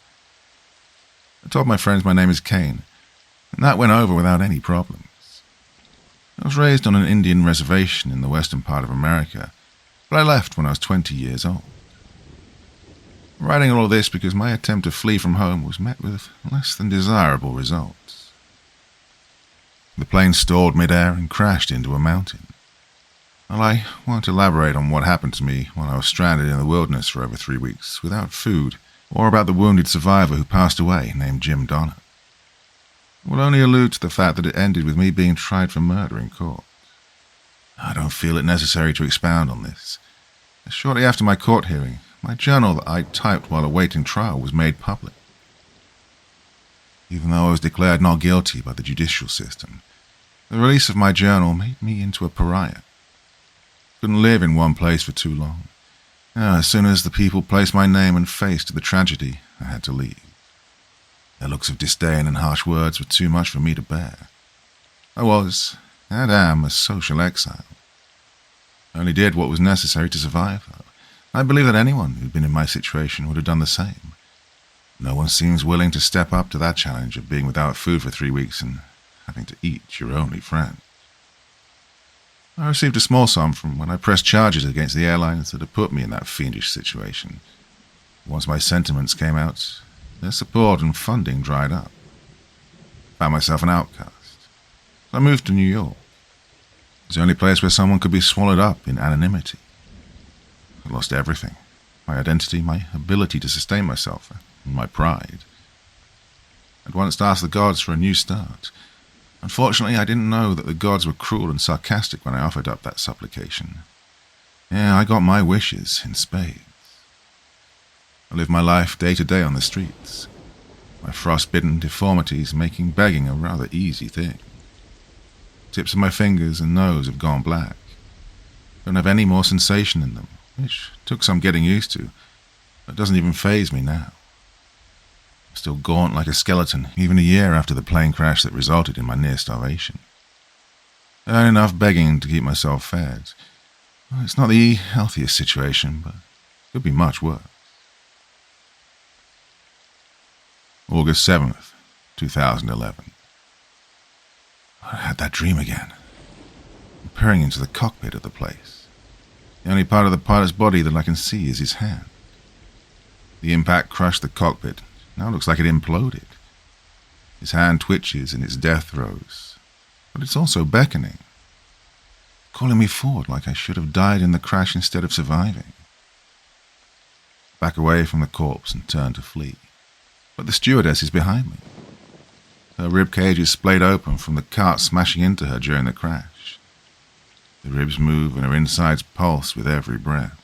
I told my friends my name is Kane, and that went over without any problems. I was raised on an Indian reservation in the western part of America, but I left when I was 20 years old. I'm writing all of this because my attempt to flee from home was met with less than desirable results. The plane stalled mid-air and crashed into a mountain. Well, I won't elaborate on what happened to me while I was stranded in the wilderness for over 3 weeks without food, or about the wounded survivor who passed away named Jim Donner. I will only allude to the fact that it ended with me being tried for murder in court. I don't feel it necessary to expound on this. Shortly after my court hearing, my journal that I typed while awaiting trial was made public. Even though I was declared not guilty by the judicial system, the release of my journal made me into a pariah. I couldn't live in one place for too long. As soon as the people placed my name and face to the tragedy, I had to leave. Their looks of disdain and harsh words were too much for me to bear. I was, and am, a social exile. I only did what was necessary to survive, though. I believe that anyone who'd been in my situation would have done the same. No one seems willing to step up to that challenge of being without food for 3 weeks and having to eat your only friend. I received a small sum from when I pressed charges against the airlines that had put me in that fiendish situation. Once my sentiments came out, their support and funding dried up. I found myself an outcast. So I moved to New York. It was the only place where someone could be swallowed up in anonymity. I lost everything. My identity, my ability to sustain myself, and my pride. I'd once asked the gods for a new start. Unfortunately, I didn't know that the gods were cruel and sarcastic when I offered up that supplication. Yeah, I got my wishes in spades. I live my life day to day on the streets, my frostbitten deformities making begging a rather easy thing. Tips of my fingers and nose have gone black. Don't have any more sensation in them, which took some getting used to, but doesn't even faze me now. I'm still gaunt like a skeleton, even a year after the plane crash that resulted in my near starvation. I earn enough begging to keep myself fed. Well, it's not the healthiest situation, but it could be much worse. August 7th, 2011. I had that dream again. I'm peering into the cockpit of the place. The only part of the pilot's body that I can see is his hand. The impact crushed the cockpit. Now it looks like it imploded. His hand twitches in its death throes, but it's also beckoning, calling me forward like I should have died in the crash instead of surviving. Back away from the corpse and turn to flee. But the stewardess is behind me. Her ribcage is splayed open from the cart smashing into her during the crash. The ribs move and her insides pulse with every breath.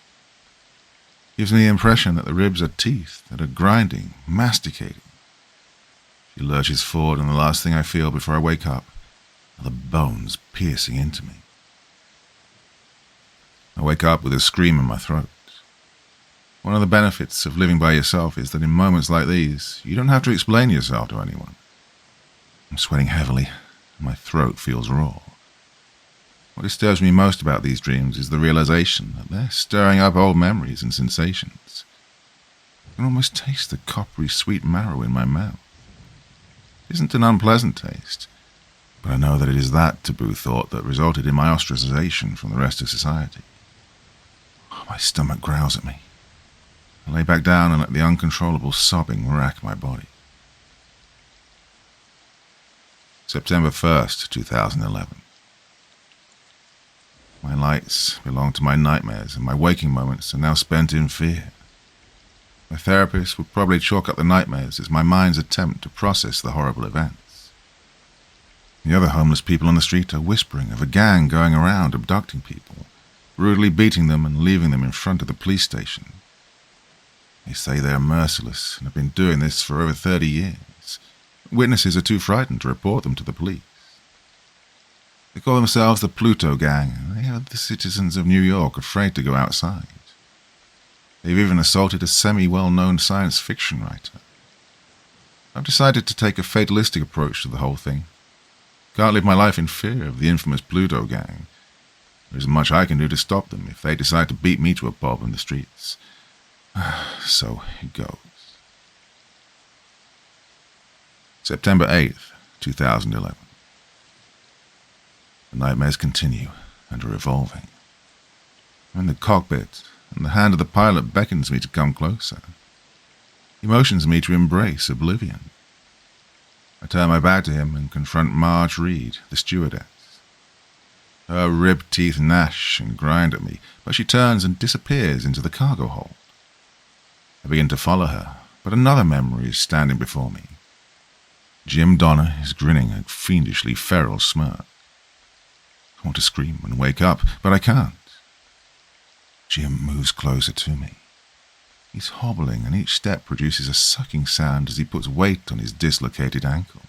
Gives me the impression that the ribs are teeth that are grinding, masticating. She lurches forward and the last thing I feel before I wake up are the bones piercing into me. I wake up with a scream in my throat. One of the benefits of living by yourself is that in moments like these, you don't have to explain yourself to anyone. I'm sweating heavily, and my throat feels raw. What disturbs me most about these dreams is the realization that they're stirring up old memories and sensations. I can almost taste the coppery sweet marrow in my mouth. It isn't an unpleasant taste, but I know that it is that taboo thought that resulted in my ostracization from the rest of society. My stomach growls at me. I lay back down and let the uncontrollable sobbing rack my body. September 1st, 2011. My nights belong to my nightmares, and my waking moments are now spent in fear. My therapist would probably chalk up the nightmares as my mind's attempt to process the horrible events. The other homeless people on the street are whispering of a gang going around abducting people, brutally beating them and leaving them in front of the police station. They say they are merciless and have been doing this for over 30 years. Witnesses are too frightened to report them to the police. They call themselves the Pluto Gang, and they are the citizens of New York afraid to go outside. They've even assaulted a semi-well-known science fiction writer. I've decided to take a fatalistic approach to the whole thing. Can't live my life in fear of the infamous Pluto Gang. There isn't much I can do to stop them if they decide to beat me to a pulp in the streets. So it goes. September 8th, 2011. The nightmares continue and are evolving. I'm in the cockpit, and the hand of the pilot beckons me to come closer. He motions me to embrace oblivion. I turn my back to him and confront Marge Reed, the stewardess. Her ribbed teeth gnash and grind at me, but she turns and disappears into the cargo hold. I begin to follow her, but another memory is standing before me. Jim Donner is grinning a fiendishly feral smirk. I want to scream and wake up, but I can't. Jim moves closer to me. He's hobbling, and each step produces a sucking sound as he puts weight on his dislocated ankle.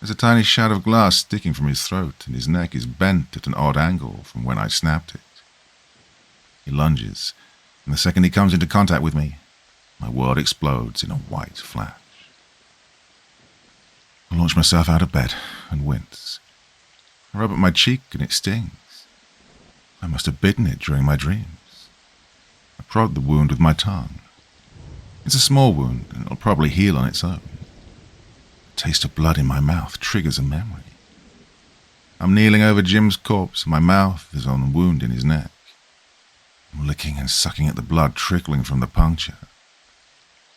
There's a tiny shard of glass sticking from his throat, and his neck is bent at an odd angle from when I snapped it. He lunges, and the second he comes into contact with me, my world explodes in a white flash. I launch myself out of bed and wince. I rub at my cheek and it stings. I must have bitten it during my dreams. I prod the wound with my tongue. It's a small wound and it'll probably heal on its own. The taste of blood in my mouth triggers a memory. I'm kneeling over Jim's corpse and my mouth is on the wound in his neck. I'm licking and sucking at the blood trickling from the puncture.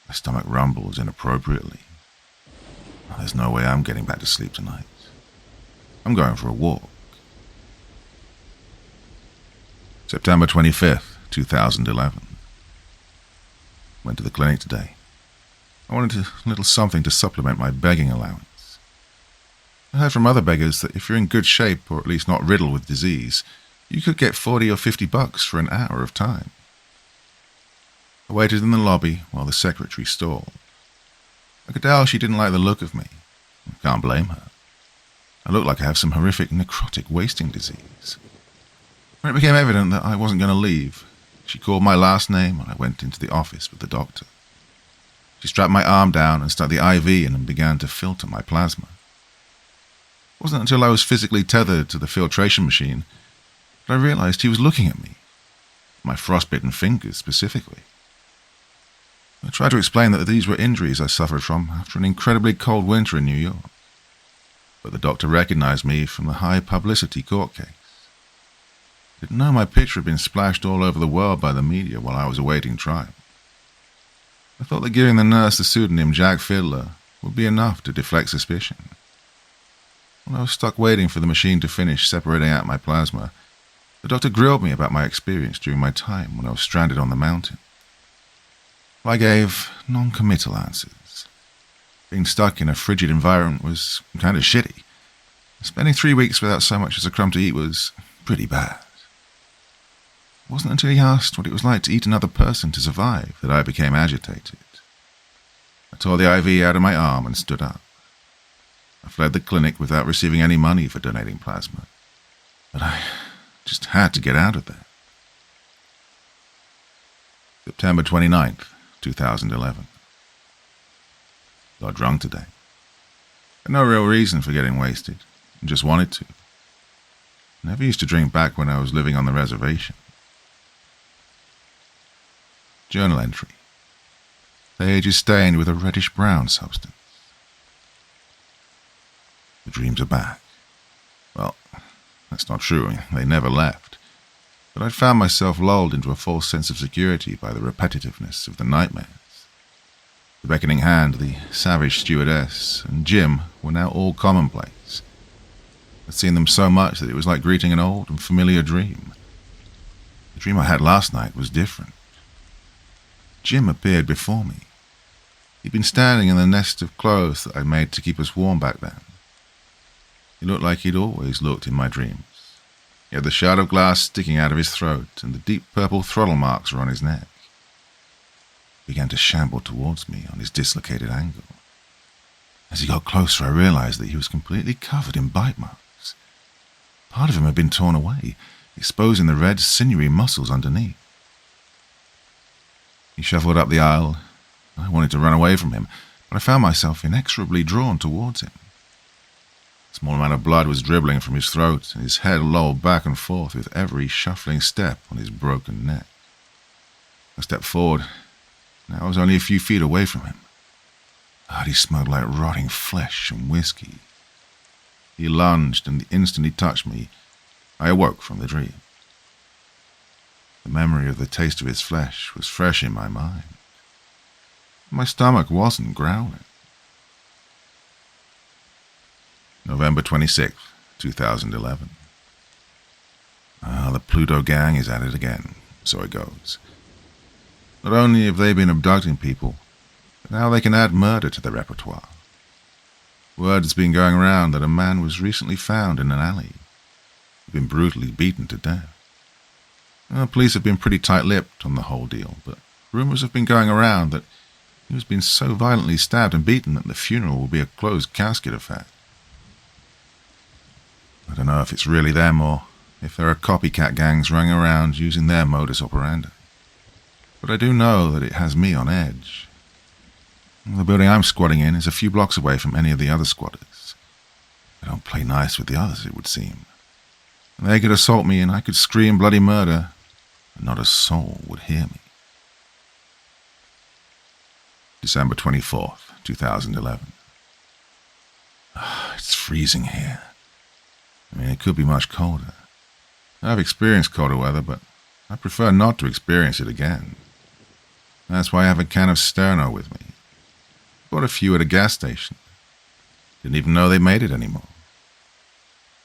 My stomach rumbles inappropriately. There's no way I'm getting back to sleep tonight. I'm going for a walk. September 25th, 2011. Went to the clinic today. I wanted a little something to supplement my begging allowance. I heard from other beggars that if you're in good shape, or at least not riddled with disease, you could get $40 or $50 for an hour of time. I waited in the lobby while the secretary stalled. I could tell she didn't like the look of me. I can't blame her. I look like I have some horrific necrotic wasting disease. When it became evident that I wasn't going to leave, she called my last name and I went into the office with the doctor. She strapped my arm down and stuck the IV in and began to filter my plasma. It wasn't until I was physically tethered to the filtration machine that I realized he was looking at me, my frostbitten fingers specifically. I tried to explain that these were injuries I suffered from after an incredibly cold winter in New York. But the doctor recognized me from the high-publicity court case. Didn't know my picture had been splashed all over the world by the media while I was awaiting trial. I thought that giving the nurse the pseudonym Jack Fiddler would be enough to deflect suspicion. When I was stuck waiting for the machine to finish separating out my plasma, the doctor grilled me about my experience during my time when I was stranded on the mountain. I gave non-committal answers. Being stuck in a frigid environment was kind of shitty. Spending 3 weeks without so much as a crumb to eat was pretty bad. It wasn't until he asked what it was like to eat another person to survive that I became agitated. I tore the IV out of my arm and stood up. I fled the clinic without receiving any money for donating plasma, but I just had to get out of there. September 29th, 2011. Got drunk today. Had no real reason for getting wasted, and just wanted to. Never used to drink back when I was living on the reservation. Journal entry. Page is stained with a reddish-brown substance. The dreams are back. Well, that's not true. They never left. But I'd found myself lulled into a false sense of security by the repetitiveness of the nightmares. The beckoning hand, the savage stewardess, and Jim were now all commonplace. I'd seen them so much that it was like greeting an old and familiar dream. The dream I had last night was different. Jim appeared before me. He'd been standing in the nest of clothes that I made to keep us warm back then. He looked like he'd always looked in my dreams. He had the shard of glass sticking out of his throat, and the deep purple throttle marks were on his neck. He began to shamble towards me on his dislocated angle. As he got closer, I realized that he was completely covered in bite marks. Part of him had been torn away, exposing the red, sinewy muscles underneath. He shuffled up the aisle. I wanted to run away from him, but I found myself inexorably drawn towards him. A small amount of blood was dribbling from his throat, and his head lolled back and forth with every shuffling step on his broken neck. I stepped forward. Now I was only a few feet away from him. He smelled like rotting flesh and whiskey. He lunged, and the instant he touched me, I awoke from the dream. The memory of the taste of his flesh was fresh in my mind. My stomach wasn't growling. November 26th, 2011. The Pluto gang is at it again, so it goes. Not only have they been abducting people, but now they can add murder to their repertoire. Word has been going around that a man was recently found in an alley. He'd been brutally beaten to death. Police have been pretty tight-lipped on the whole deal, but rumors have been going around that he was being so violently stabbed and beaten that the funeral will be a closed casket affair. I don't know if it's really them or if there are copycat gangs running around using their modus operandi. But I do know that it has me on edge. The building I'm squatting in is a few blocks away from any of the other squatters. I don't play nice with the others, it would seem. They could assault me and I could scream bloody murder, and not a soul would hear me. December 24th, 2011. It's freezing here. It could be much colder. I've experienced colder weather, but I prefer not to experience it again. That's why I have a can of Sterno with me. Bought a few at a gas station. Didn't even know they made it anymore.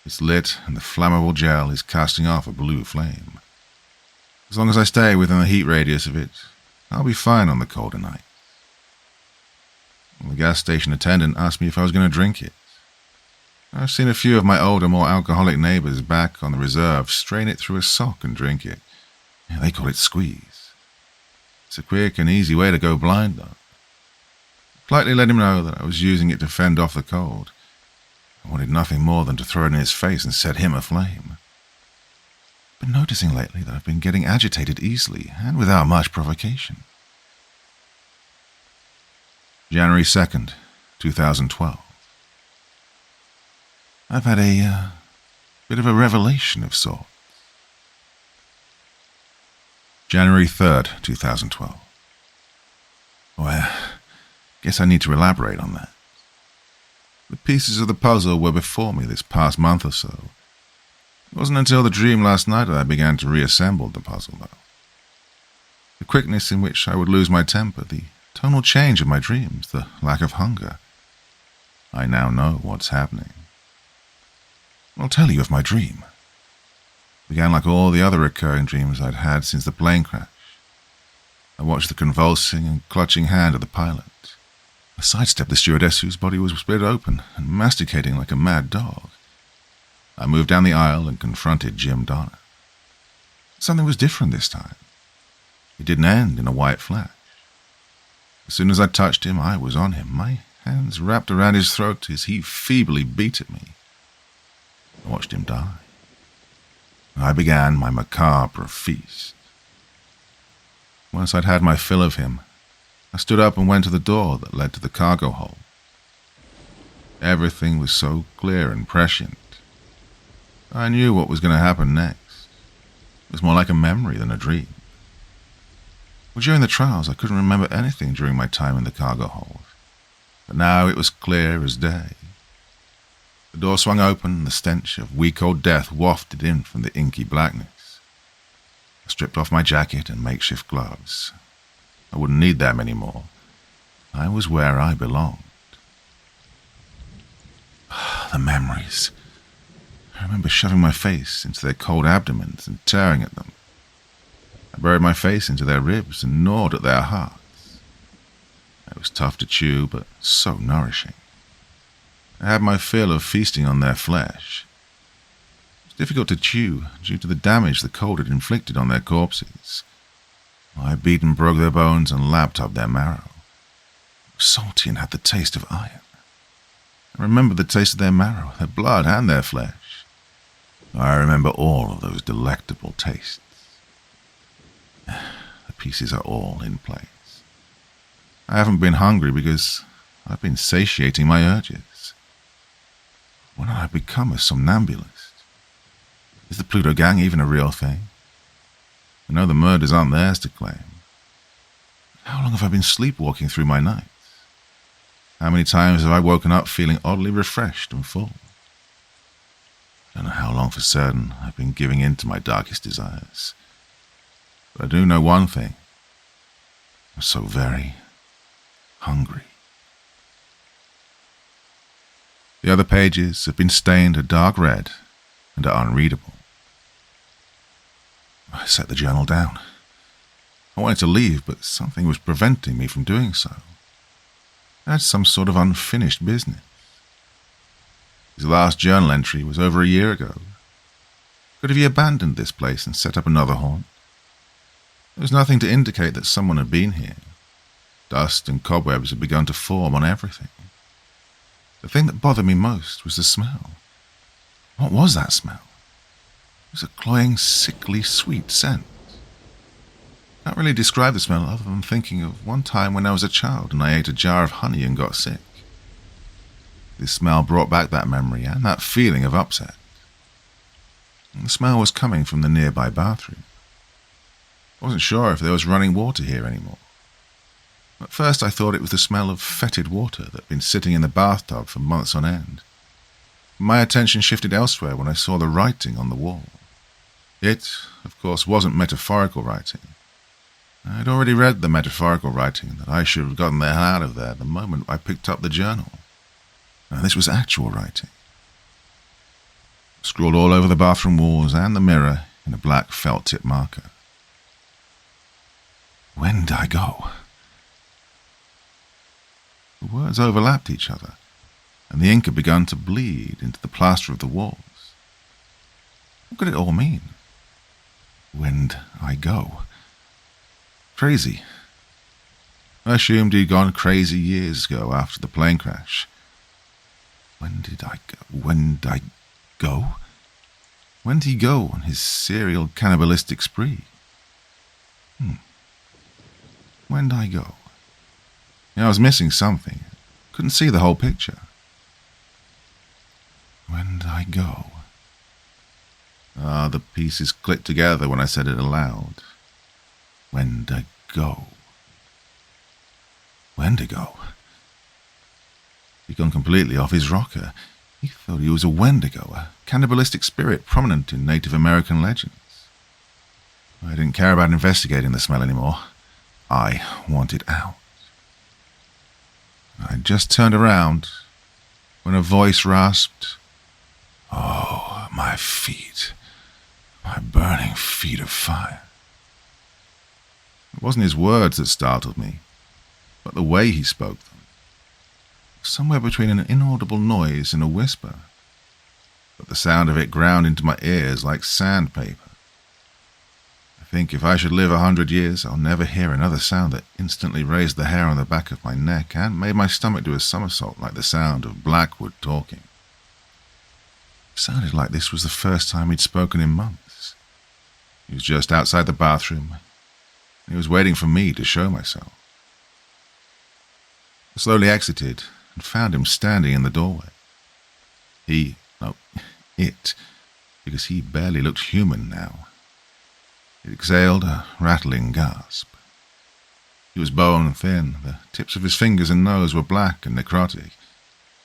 It's lit, and the flammable gel is casting off a blue flame. As long as I stay within the heat radius of it, I'll be fine on the colder night. The gas station attendant asked me if I was going to drink it. I've seen a few of my older, more alcoholic neighbors back on the reserve strain it through a sock and drink it. They call it squeeze. It's a quick and easy way to go blind, though. I politely let him know that I was using it to fend off the cold. I wanted nothing more than to throw it in his face and set him aflame. I've been noticing lately that I've been getting agitated easily and without much provocation. January 2nd, 2012. I've had a bit of a revelation of sorts. January 3rd, 2012. Guess I need to elaborate on that. The pieces of the puzzle were before me this past month or so. It wasn't until the dream last night that I began to reassemble the puzzle, though. The quickness in which I would lose my temper, the tonal change of my dreams, the lack of hunger. I now know what's happening. I'll tell you of my dream. It began like all the other recurring dreams I'd had since the plane crash. I watched the convulsing and clutching hand of the pilot. I sidestepped the stewardess whose body was split open and masticating like a mad dog. I moved down the aisle and confronted Jim Donner. Something was different this time. It didn't end in a white flash. As soon as I touched him, I was on him, my hands wrapped around his throat as he feebly beat at me. I watched him die. I began my macabre feast. Once I'd had my fill of him, I stood up and went to the door that led to the cargo hold. Everything was so clear and prescient. I knew what was going to happen next. It was more like a memory than a dream. Well, during the trials, I couldn't remember anything during my time in the cargo hold, but now it was clear as day. The door swung open, and the stench of week-old death wafted in from the inky blackness. I stripped off my jacket and makeshift gloves. I wouldn't need them anymore. I was where I belonged. The memories. I remember shoving my face into their cold abdomens and tearing at them. I buried my face into their ribs and gnawed at their hearts. It was tough to chew, but so nourishing. I had my fill of feasting on their flesh. It was difficult to chew due to the damage the cold had inflicted on their corpses. I beat and broke their bones and lapped up their marrow. It was salty and had the taste of iron. I remember the taste of their marrow, their blood, and their flesh. I remember all of those delectable tastes. The pieces are all in place. I haven't been hungry because I've been satiating my urges. When did I become a somnambulist? Is the Pluto gang even a real thing? I know the murders aren't theirs to claim. How long have I been sleepwalking through my nights? How many times have I woken up feeling oddly refreshed and full? I don't know how long for certain I've been giving in to my darkest desires. But I do know one thing. I'm so very hungry. The other pages have been stained a dark red and are unreadable. I set the journal down. I wanted to leave, but something was preventing me from doing so. I had some sort of unfinished business. His last journal entry was over a year ago. Could have he abandoned this place and set up another haunt? There was nothing to indicate that someone had been here. Dust and cobwebs had begun to form on everything. The thing that bothered me most was the smell. What was that smell? It was a cloying, sickly, sweet scent. I can't really describe the smell other than thinking of one time when I was a child and I ate a jar of honey and got sick. This smell brought back that memory and that feeling of upset. And the smell was coming from the nearby bathroom. I wasn't sure if there was running water here anymore. At first I thought it was the smell of fetid water that had been sitting in the bathtub for months on end. My attention shifted elsewhere when I saw the writing on the wall. It, of course, wasn't metaphorical writing. I had already read the metaphorical writing that I should have gotten the hell out of there the moment I picked up the journal. Now, this was actual writing. Scrawled all over the bathroom walls and the mirror in a black felt-tip marker. When did I go? The words overlapped each other, and the ink had begun to bleed into the plaster of the walls. What could it all mean? When'd I go? Crazy. I assumed he'd gone crazy years ago after the plane crash. When did I go? When did I go? When did he go on his serial cannibalistic spree? When did I go? I was missing something. Couldn't see the whole picture. When did I go? The pieces clicked together when I said it aloud. When did I go? Wendigo? He'd gone completely off his rocker. He thought he was a Wendigo, a cannibalistic spirit prominent in Native American legends. I didn't care about investigating the smell anymore. I wanted out. I just turned around when a voice rasped, "Oh, my feet, my burning feet of fire." It wasn't his words that startled me, but the way he spoke them. Somewhere between an inaudible noise and a whisper, but the sound of it ground into my ears like sandpaper. I think if I should live 100 years, I'll never hear another sound that instantly raised the hair on the back of my neck and made my stomach do a somersault like the sound of Blackwood talking. It sounded like this was the first time he'd spoken in months. He was just outside the bathroom. He was waiting for me to show myself. I slowly exited and found him standing in the doorway. It, because he barely looked human now. It exhaled a rattling gasp. He was bone thin. The tips of his fingers and nose were black and necrotic.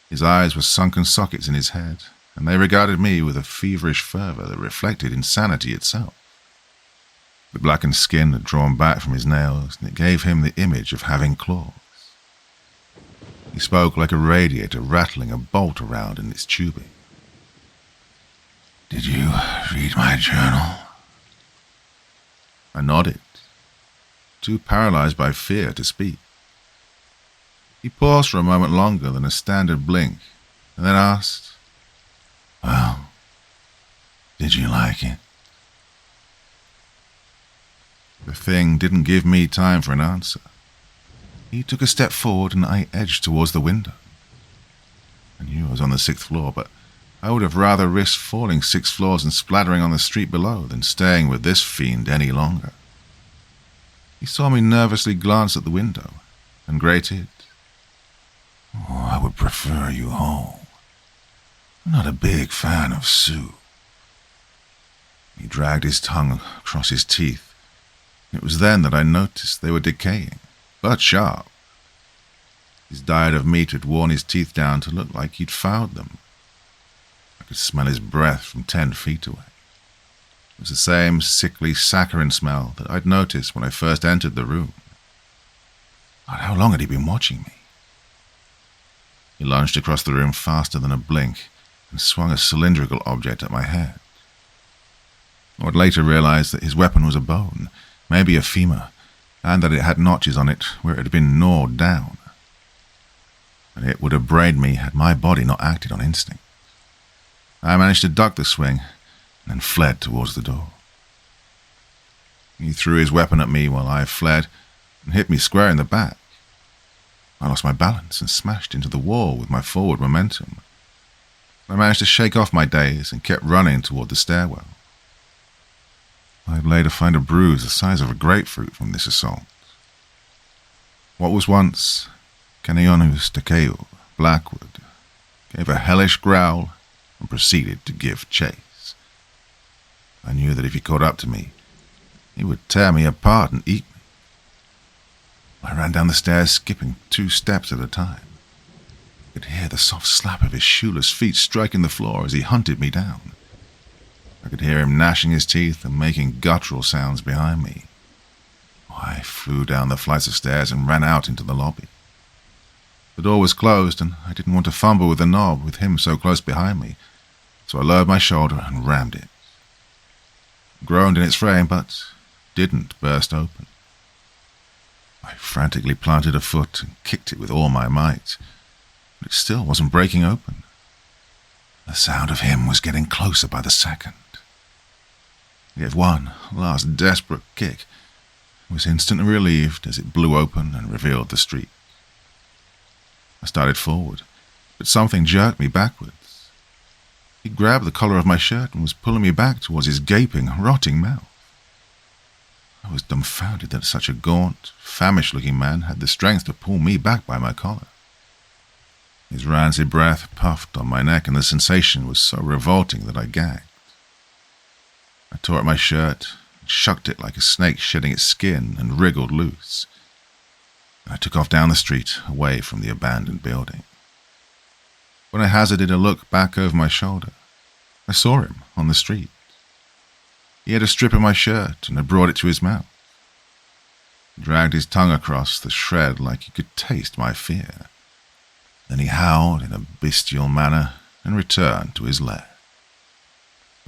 His eyes were sunken sockets in his head, and they regarded me with a feverish fervor that reflected insanity itself. The blackened skin had drawn back from his nails, and it gave him the image of having claws. He spoke like a radiator rattling a bolt around in its tubing. "Did you read my journal?" I nodded, too paralyzed by fear to speak. He paused for a moment longer than a standard blink, and then asked, "Well, did you like it?" The thing didn't give me time for an answer. He took a step forward and I edged towards the window. I knew I was on the 6th floor, but I would have rather risked falling 6 floors and splattering on the street below than staying with this fiend any longer. He saw me nervously glance at the window and grated, "Oh, I would prefer you home. I'm not a big fan of soup." He dragged his tongue across his teeth. It was then that I noticed they were decaying, but sharp. His diet of meat had worn his teeth down to look like he'd fouled them. I could smell his breath from 10 feet away. It was the same sickly saccharine smell that I'd noticed when I first entered the room. God, how long had he been watching me? He lunged across the room faster than a blink and swung a cylindrical object at my head. I would later realize that his weapon was a bone, maybe a femur, and that it had notches on it where it had been gnawed down. And it would have brained me had my body not acted on instinct. I managed to duck the swing and then fled towards the door. He threw his weapon at me while I fled and hit me square in the back. I lost my balance and smashed into the wall with my forward momentum. I managed to shake off my daze and kept running toward the stairwell. I'd later find a bruise the size of a grapefruit from this assault. What was once Canionus Takeo, Blackwood, gave a hellish growl and proceeded to give chase. I knew that if he caught up to me, he would tear me apart and eat me. I ran down the stairs, skipping 2 steps at a time. I could hear the soft slap of his shoeless feet striking the floor as he hunted me down. I could hear him gnashing his teeth and making guttural sounds behind me. I flew down the flights of stairs and ran out into the lobby. The door was closed, and I didn't want to fumble with the knob with him so close behind me, so I lowered my shoulder and rammed it. It groaned in its frame, but didn't burst open. I frantically planted a foot and kicked it with all my might, but it still wasn't breaking open. The sound of him was getting closer by the second. I gave one last desperate kick and was instantly relieved as it blew open and revealed the street. I started forward, but something jerked me backwards. He grabbed the collar of my shirt and was pulling me back towards his gaping, rotting mouth. I was dumbfounded that such a gaunt, famished-looking man had the strength to pull me back by my collar. His rancid breath puffed on my neck, and the sensation was so revolting that I gagged. I tore at my shirt, shucked it like a snake shedding its skin, and wriggled loose. I took off down the street, away from the abandoned building. When I hazarded a look back over my shoulder, I saw him on the street. He had a strip of my shirt and had brought it to his mouth. He dragged his tongue across the shred like he could taste my fear. Then he howled in a bestial manner and returned to his lair.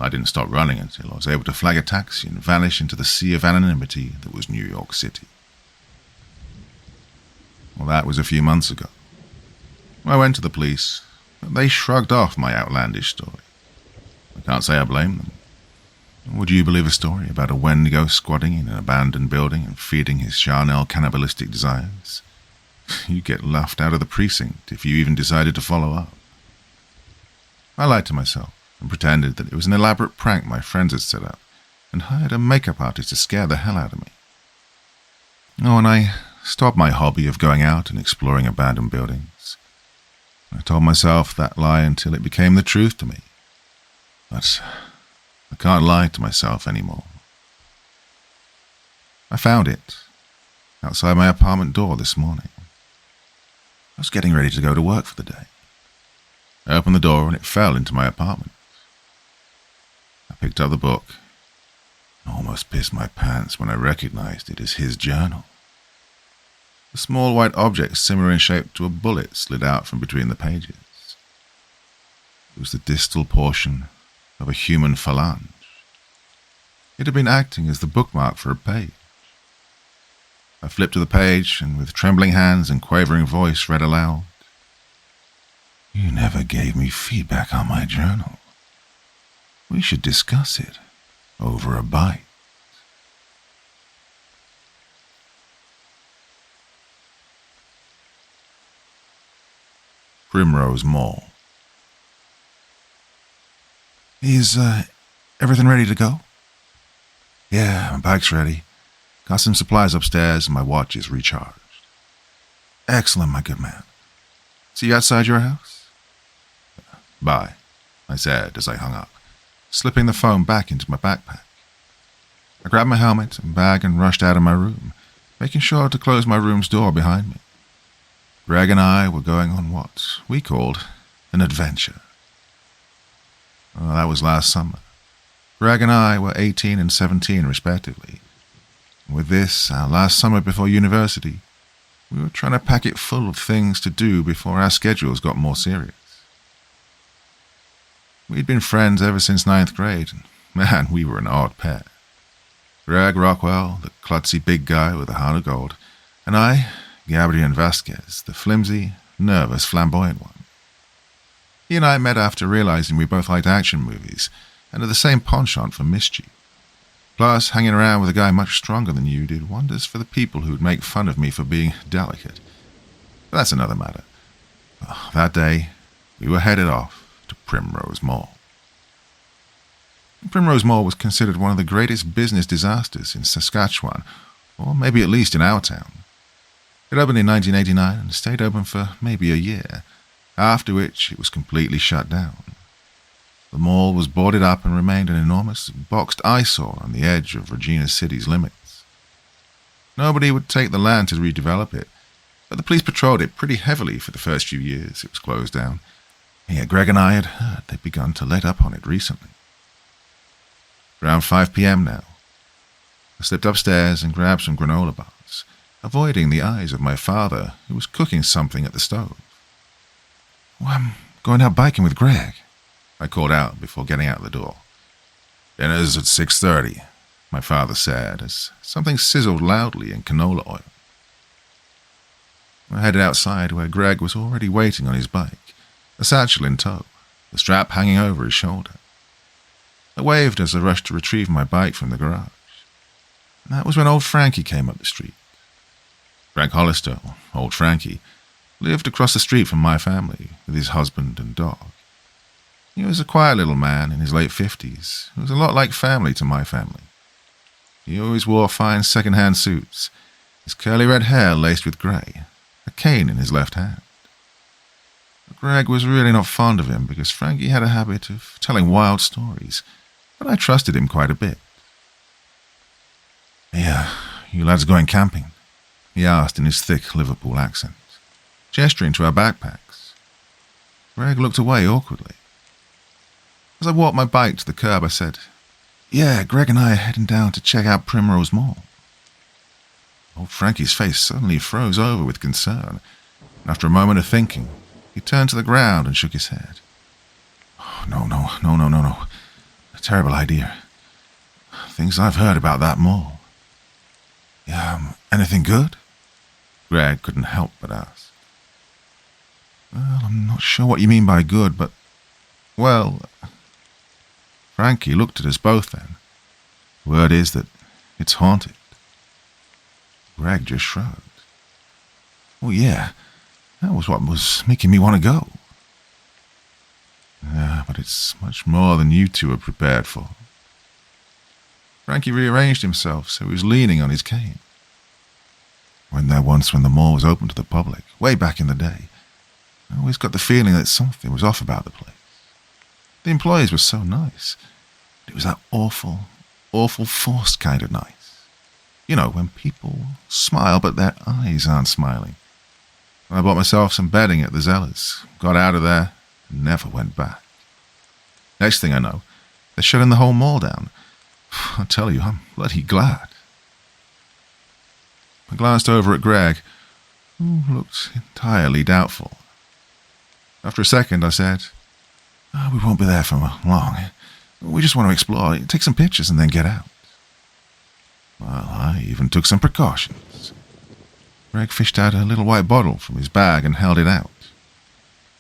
I didn't stop running until I was able to flag a taxi and vanish into the sea of anonymity that was New York City. Well, that was a few months ago. I went to the police, but they shrugged off my outlandish story. I can't say I blame them. Would you believe a story about a Wendigo squatting in an abandoned building and feeding his charnel cannibalistic desires? You'd get laughed out of the precinct if you even decided to follow up. I lied to myself and pretended that it was an elaborate prank my friends had set up and hired a makeup artist to scare the hell out of me. Oh, and I stopped my hobby of going out and exploring abandoned buildings. I told myself that lie until it became the truth to me. But I can't lie to myself anymore. I found it outside my apartment door this morning. I was getting ready to go to work for the day. I opened the door and it fell into my apartment. I picked up the book and almost pissed my pants when I recognized it as his journal. A small white object similar in shape to a bullet slid out from between the pages. It was the distal portion of a human phalange. It had been acting as the bookmark for a page. I flipped to the page and with trembling hands and quavering voice read aloud, "You never gave me feedback on my journal. We should discuss it over a bite." Primrose Mall. "Is everything ready to go?" "Yeah, my bike's ready. Got some supplies upstairs and my watch is recharged." "Excellent, my good man. See you outside your house?" "Bye," I said as I hung up, slipping the phone back into my backpack. I grabbed my helmet and bag and rushed out of my room, making sure to close my room's door behind me. Greg and I were going on what we called an adventure. Well, that was last summer. Greg and I were 18 and 17 respectively. With this, our last summer before university, we were trying to pack it full of things to do before our schedules got more serious. We'd been friends ever since 9th grade, and man, we were an odd pair. Greg Rockwell, the klutzy big guy with a heart of gold, and I, Gabriel Vasquez, the flimsy, nervous, flamboyant one. He and I met after realizing we both liked action movies and had the same penchant for mischief. Plus, hanging around with a guy much stronger than you did wonders for the people who'd make fun of me for being delicate. But that's another matter. That day, we were headed off to Primrose Mall. Primrose Mall was considered one of the greatest business disasters in Saskatchewan, or maybe at least in our town. It opened in 1989 and stayed open for maybe a year, after which it was completely shut down. The mall was boarded up and remained an enormous boxed eyesore on the edge of Regina City's limits. Nobody would take the land to redevelop it, but the police patrolled it pretty heavily for the first few years it was closed down. And yet Greg and I had heard they'd begun to let up on it recently. Around 5 p.m. now. I slipped upstairs and grabbed some granola bars, avoiding the eyes of my father, who was cooking something at the stove. "Oh, I'm going out biking with Greg," I called out before getting out the door. "Dinner's at 6:30, my father said, as something sizzled loudly in canola oil. I headed outside where Greg was already waiting on his bike, a satchel in tow, the strap hanging over his shoulder. I waved as I rushed to retrieve my bike from the garage. And that was when old Frankie came up the street. Frank Hollister, old Frankie, lived across the street from my family with his husband and dog. He was a quiet little man in his late 50s who was a lot like family to my family. He always wore fine second-hand suits, his curly red hair laced with grey, a cane in his left hand. Greg was really not fond of him because Frankie had a habit of telling wild stories, but I trusted him quite a bit. "Yeah, you lads going camping?" he asked in his thick Liverpool accent, gesturing to our backpacks. Greg looked away awkwardly. As I walked my bike to the curb, I said, "Yeah, Greg and I are heading down to check out Primrose Mall." Old Frankie's face suddenly froze over with concern, and after a moment of thinking, he turned to the ground and shook his head. "Oh, no. A terrible idea. Things I've heard about that mall." "Yeah, anything good?" Greg couldn't help but ask. "Well, I'm not sure what you mean by good, but, well..." Frankie looked at us both then. "Word is that it's haunted." Greg just shrugged. "Oh yeah, that was what was making me want to go." "Yeah, but it's much more than you two are prepared for." Frankie rearranged himself so he was leaning on his cane. "Went there once when the mall was open to the public, way back in the day. I always got the feeling that something was off about the place. The employees were so nice. But it was that awful forced kind of nice. You know, when people smile but their eyes aren't smiling. I bought myself some bedding at the Zellers, got out of there, and never went back. Next thing I know, they're shutting the whole mall down. I tell you, I'm bloody glad." I glanced over at Greg, who looked entirely doubtful. After a second, I said, "We won't be there for long. We just want to explore, take some pictures, and then get out." Well, I even took some precautions. Greg fished out a little white bottle from his bag and held it out.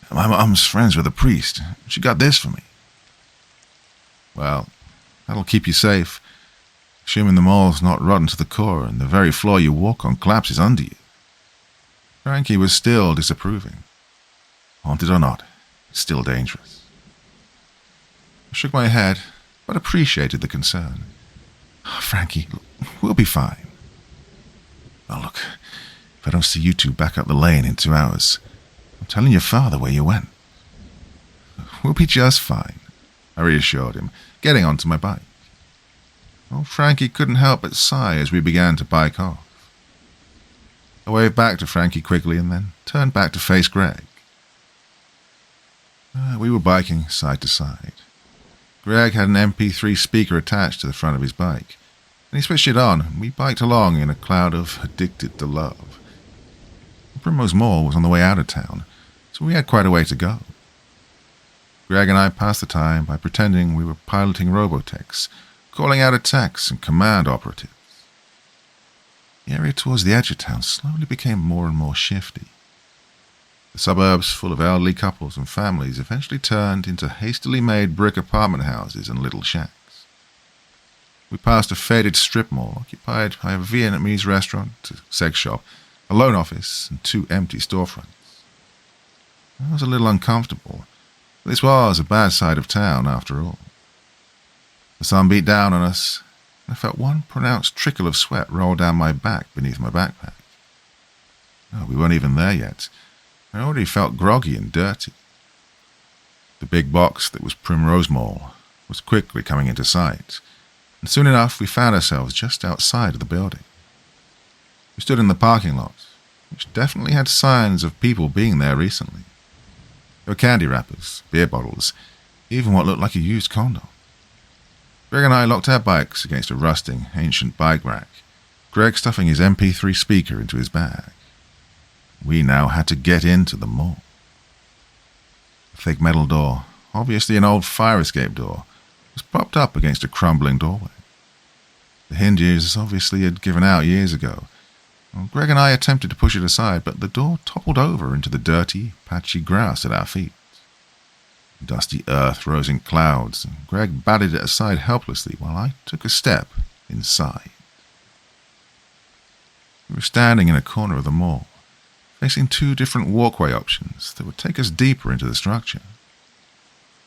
"My mum's friends with a priest. She got this for me." "Well, that'll keep you safe, assuming the mall's not rotten to the core and the very floor you walk on collapses under you." Frankie was still disapproving. Haunted or not, it's still dangerous. I shook my head, but appreciated the concern. "Frankie, we'll be fine." "Oh, look, if I don't see you two back up the lane in 2 hours, I'm telling your father where you went." "We'll be just fine," I reassured him, getting onto my bike. Old Frankie couldn't help but sigh as we began to bike off. I waved back to Frankie quickly and then turned back to face Greg. We were biking side to side. Greg had an MP3 speaker attached to the front of his bike, and he switched it on, and we biked along in a cloud of Addicted to Love. Primrose Mall was on the way out of town, so we had quite a way to go. Greg and I passed the time by pretending we were piloting Robotechs, calling out attacks and command operatives. The area towards the edge of town slowly became more and more shifty. The suburbs, full of elderly couples and families, eventually turned into hastily made brick apartment houses and little shacks. We passed a faded strip mall occupied by a Vietnamese restaurant, a sex shop, a loan office, and 2 empty storefronts. I was a little uncomfortable. This was a bad side of town, after all. The sun beat down on us, and I felt one pronounced trickle of sweat roll down my back beneath my backpack. We weren't even there yet. I already felt groggy and dirty. The big box that was Primrose Mall was quickly coming into sight, and soon enough we found ourselves just outside of the building. We stood in the parking lot, which definitely had signs of people being there recently. There were candy wrappers, beer bottles, even what looked like a used condom. Greg and I locked our bikes against a rusting, ancient bike rack, Greg stuffing his MP3 speaker into his bag. We now had to get into the mall. The thick metal door, obviously an old fire escape door, was propped up against a crumbling doorway. The hinges obviously had given out years ago. Greg and I attempted to push it aside, but the door toppled over into the dirty, patchy grass at our feet. Dusty earth rose in clouds, and Greg batted it aside helplessly while I took a step inside. We were standing in a corner of the mall, facing 2 different walkway options that would take us deeper into the structure.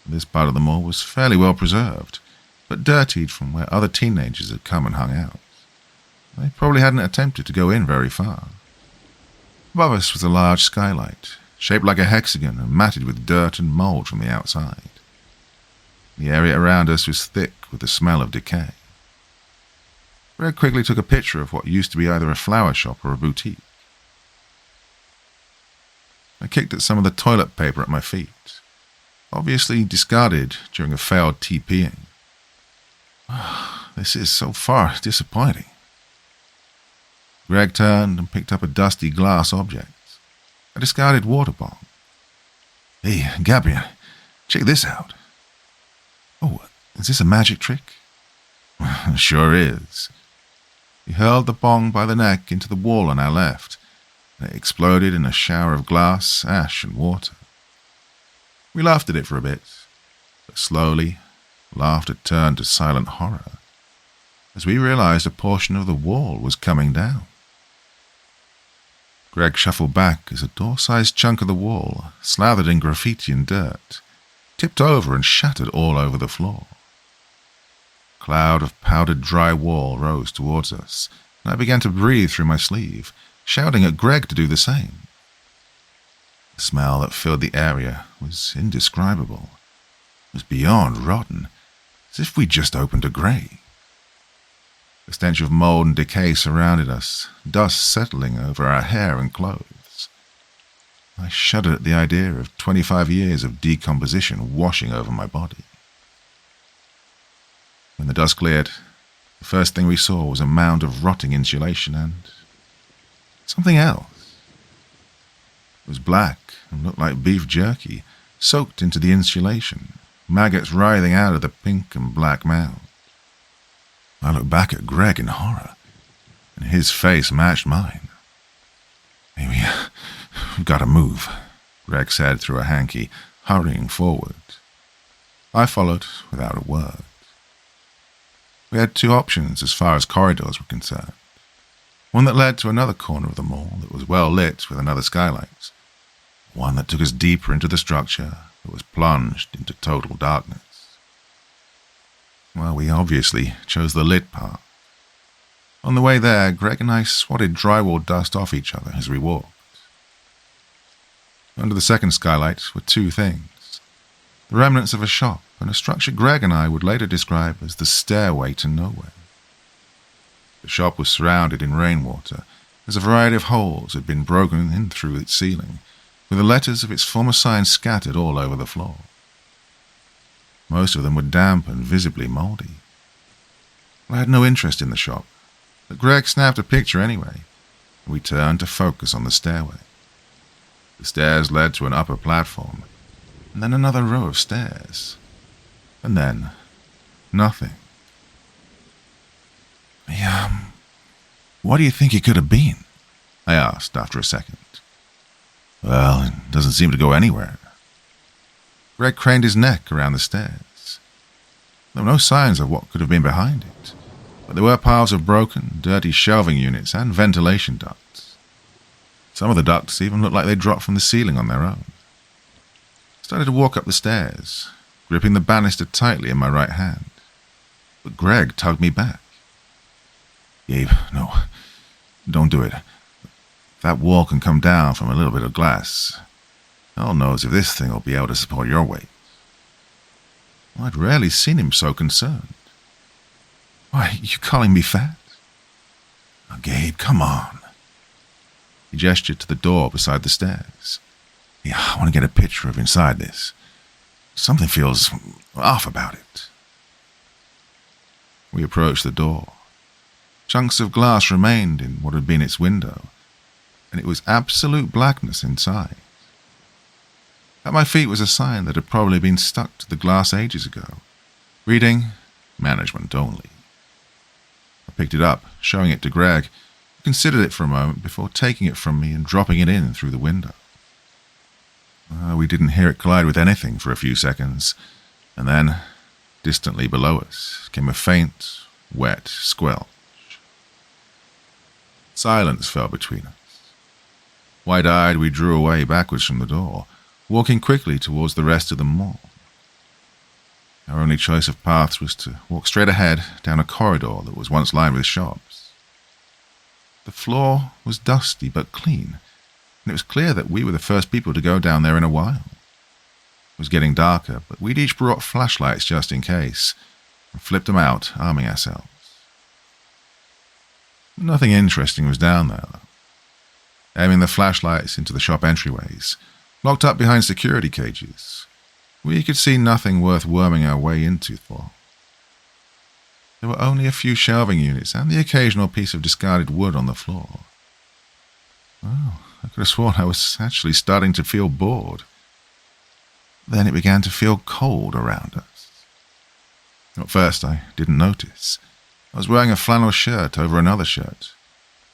This part of the mall was fairly well preserved, but dirtied from where other teenagers had come and hung out. They probably hadn't attempted to go in very far. Above us was a large skylight, shaped like a hexagon and matted with dirt and mold from the outside. The area around us was thick with the smell of decay. Greg quickly took a picture of what used to be either a flower shop or a boutique. I kicked at some of the toilet paper at my feet, obviously discarded during a failed TPing. This is so far disappointing. Greg turned and picked up a dusty glass object, a discarded water bottle. "Hey, Gabriel, check this out." "Oh, is this a magic trick?" "Sure is." He hurled the bong by the neck into the wall on our left, and it exploded in a shower of glass, ash, and water. We laughed at it for a bit, but slowly, laughter turned to silent horror as we realized a portion of the wall was coming down. Greg shuffled back as a door-sized chunk of the wall, slathered in graffiti and dirt, tipped over and shattered all over the floor. A cloud of powdered dry wall rose towards us, and I began to breathe through my sleeve, shouting at Greg to do the same. The smell that filled the area was indescribable. It was beyond rotten, as if we'd just opened a grave. The stench of mold and decay surrounded us, dust settling over our hair and clothes. I shuddered at the idea of 25 years of decomposition washing over my body. When the dust cleared, the first thing we saw was a mound of rotting insulation and something else. It was black and looked like beef jerky, soaked into the insulation, maggots writhing out of the pink and black mound. I looked back at Greg in horror, and his face matched mine. "Maybe we've got to move," Greg said through a hanky, hurrying forward. I followed without a word. We had two options as far as corridors were concerned. One that led to another corner of the mall that was well lit with another skylight. One that took us deeper into the structure that was plunged into total darkness. Well, we obviously chose the lit part. On the way there, Greg and I swatted drywall dust off each other as we walked. Under the second skylight were two things: the remnants of a shop and a structure Greg and I would later describe as the stairway to nowhere. The shop was surrounded in rainwater, as a variety of holes had been broken in through its ceiling, with the letters of its former sign scattered all over the floor. Most of them were damp and visibly mouldy. I had no interest in the shop, but Greg snapped a picture anyway, and we turned to focus on the stairway. The stairs led to an upper platform, and then another row of stairs, and then nothing. What do you think it could have been?" I asked after a second. "Well, it doesn't seem to go anywhere." Greg craned his neck around the stairs. There were no signs of what could have been behind it, but there were piles of broken, dirty shelving units and ventilation ducts. Some of the ducts even looked like they dropped from the ceiling on their own. I started to walk up the stairs, gripping the banister tightly in my right hand, but Greg tugged me back. "Gabe, no, don't do it. That wall can come down from a little bit of glass. Hell knows if this thing will be able to support your weight." Well, I'd rarely seen him so concerned. "Why, you calling me fat?" "Oh, Gabe, come on." He gestured to the door beside the stairs. "Yeah, I want to get a picture of inside this. Something feels off about it." We approached the door. Chunks of glass remained in what had been its window, and it was absolute blackness inside. At my feet was a sign that had probably been stuck to the glass ages ago, reading, "Management only." I picked it up, showing it to Greg, who considered it for a moment before taking it from me and dropping it in through the window. We didn't hear it collide with anything for a few seconds, and then, distantly below us, came a faint, wet squelch. Silence fell between us. Wide-eyed, we drew away backwards from the door, walking quickly towards the rest of the mall. Our only choice of paths was to walk straight ahead down a corridor that was once lined with shops. The floor was dusty but clean, and it was clear that we were the first people to go down there in a while. It was getting darker, but we'd each brought flashlights just in case, and flipped them out, arming ourselves. Nothing interesting was down there, though. Aiming the flashlights into the shop entryways, locked up behind security cages, we could see nothing worth worming our way into for. There were only a few shelving units and the occasional piece of discarded wood on the floor. Oh, I could have sworn I was actually starting to feel bored. Then it began to feel cold around us. At first, I didn't notice. I was wearing a flannel shirt over another shirt,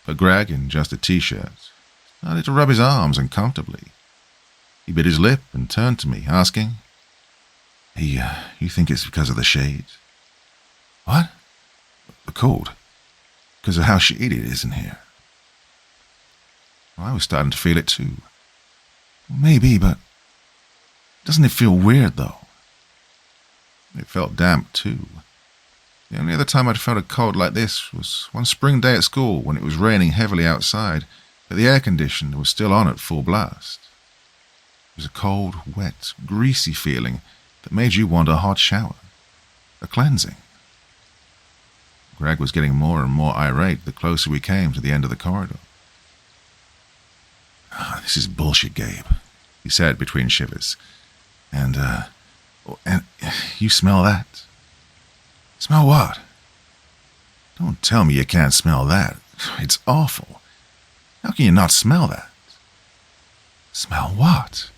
but Greg, in just a t-shirt, started to rub his arms uncomfortably. He bit his lip and turned to me, asking, "Hey, you think it's because of the shades?" "What?" "The cold. Because of how shady it is in here." Well, I was starting to feel it too. "Well, maybe, but doesn't it feel weird, though?" It felt damp, too. The only other time I'd felt a cold like this was one spring day at school when it was raining heavily outside, but the air conditioner was still on at full blast. It was a cold, wet, greasy feeling that made you want a hot shower, a cleansing. Greg was getting more and more irate the closer we came to the end of the corridor. "This is bullshit, Gabe," he said between shivers. And you smell that?" "Smell what?" "Don't tell me you can't smell that. It's awful. How can you not smell that?" Smell what?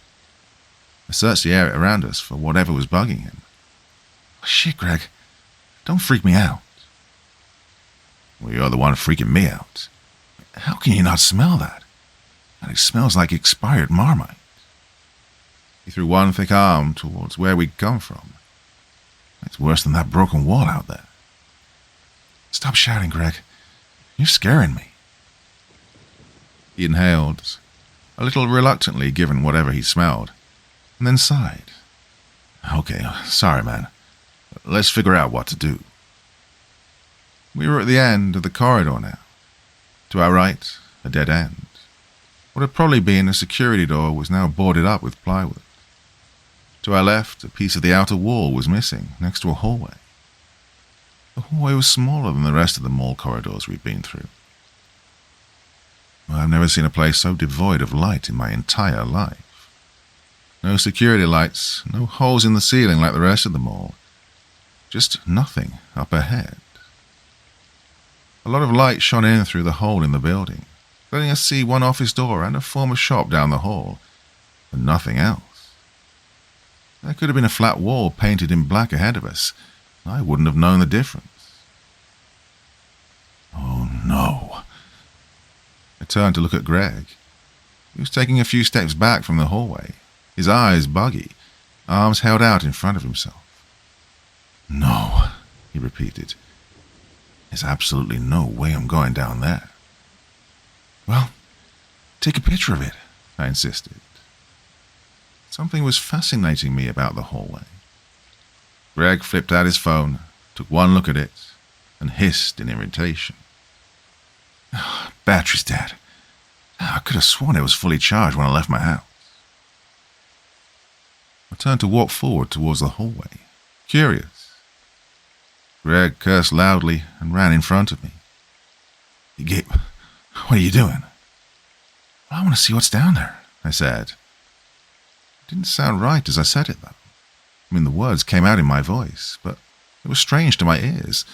I searched the area around us for whatever was bugging him. Shit, Greg. Don't freak me out. Well, you're the one freaking me out. How can you not smell that? And it smells like expired Marmite. He threw one thick arm towards where we'd come from. It's worse than that broken wall out there. Stop shouting, Greg. You're scaring me. He inhaled, a little reluctantly given whatever he smelled, and then sighed. Okay, sorry, man. Let's figure out what to do. We were at the end of the corridor now. To our right, a dead end. What had probably been a security door was now boarded up with plywood. To our left, a piece of the outer wall was missing, next to a hallway. The hallway was smaller than the rest of the mall corridors we'd been through. Well, I've never seen a place so devoid of light in my entire life. No security lights, no holes in the ceiling like the rest of the mall. Just nothing up ahead. A lot of light shone in through the hole in the building, letting us see one office door and a former shop down the hall, and nothing else. There could have been a flat wall painted in black ahead of us. I wouldn't have known the difference. Oh, no. I turned to look at Greg. He was taking a few steps back from the hallway, his eyes buggy, arms held out in front of himself. No, he repeated. There's absolutely no way I'm going down there. Well, take a picture of it, I insisted. Something was fascinating me about the hallway. Greg flipped out his phone, took one look at it, and hissed in irritation. Battery's dead. I could have sworn it was fully charged when I left my house. I turned to walk forward towards the hallway, curious. Greg cursed loudly and ran in front of me. Gip, what are you doing? I want to see what's down there, I said. It didn't sound right as I said it, though. I mean, the words came out in my voice, but it was strange to my ears,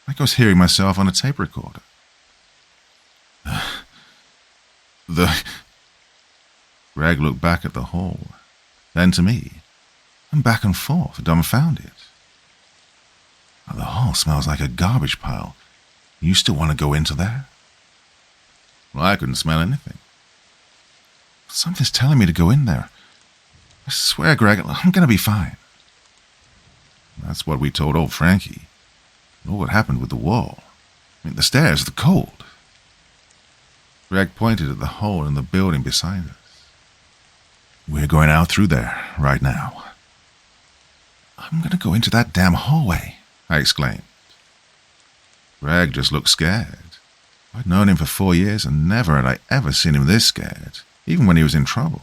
like I was hearing myself on a tape recorder. Greg looked back at the hall, then to me, and back and forth, dumbfounded. The hall smells like a garbage pile. You still want to go into there? Well, I couldn't smell anything. Something's telling me to go in there. I swear, Greg, I'm going to be fine. That's what we told old Frankie. Look what happened with the wall. I mean, the stairs, the cold. Greg pointed at the hole in the building beside us. We're going out through there right now. I'm going to go into that damn hallway, I exclaimed. Greg just looked scared. I'd known him for 4 years and never had I ever seen him this scared, even when he was in trouble.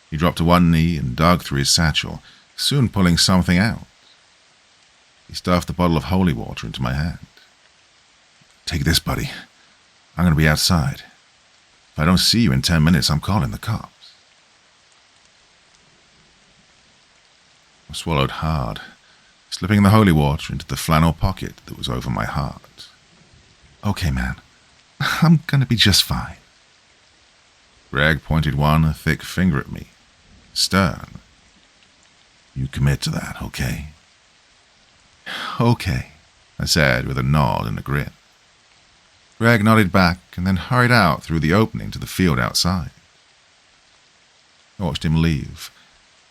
He dropped to one knee and dug through his satchel, soon pulling something out. He stuffed a bottle of holy water into my hand. Take this, buddy. I'm going to be outside. If I don't see you in 10 minutes, I'm calling the cops. I swallowed hard, slipping the holy water into the flannel pocket that was over my heart. Okay, man. I'm going to be just fine. Greg pointed one thick finger at me, stern. You commit to that, okay? Okay, I said with a nod and a grin. Greg nodded back and then hurried out through the opening to the field outside. I watched him leave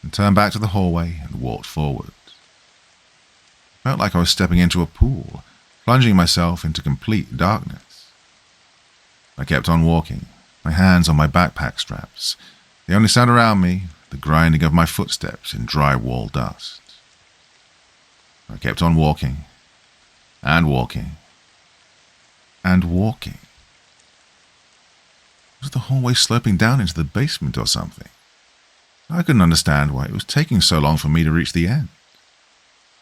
and turned back to the hallway and walked forward. It felt like I was stepping into a pool, plunging myself into complete darkness. I kept on walking, my hands on my backpack straps, the only sound around me, the grinding of my footsteps in dry wall dust. I kept on walking, and walking, and walking. Was the hallway sloping down into the basement or something? I couldn't understand why it was taking so long for me to reach the end.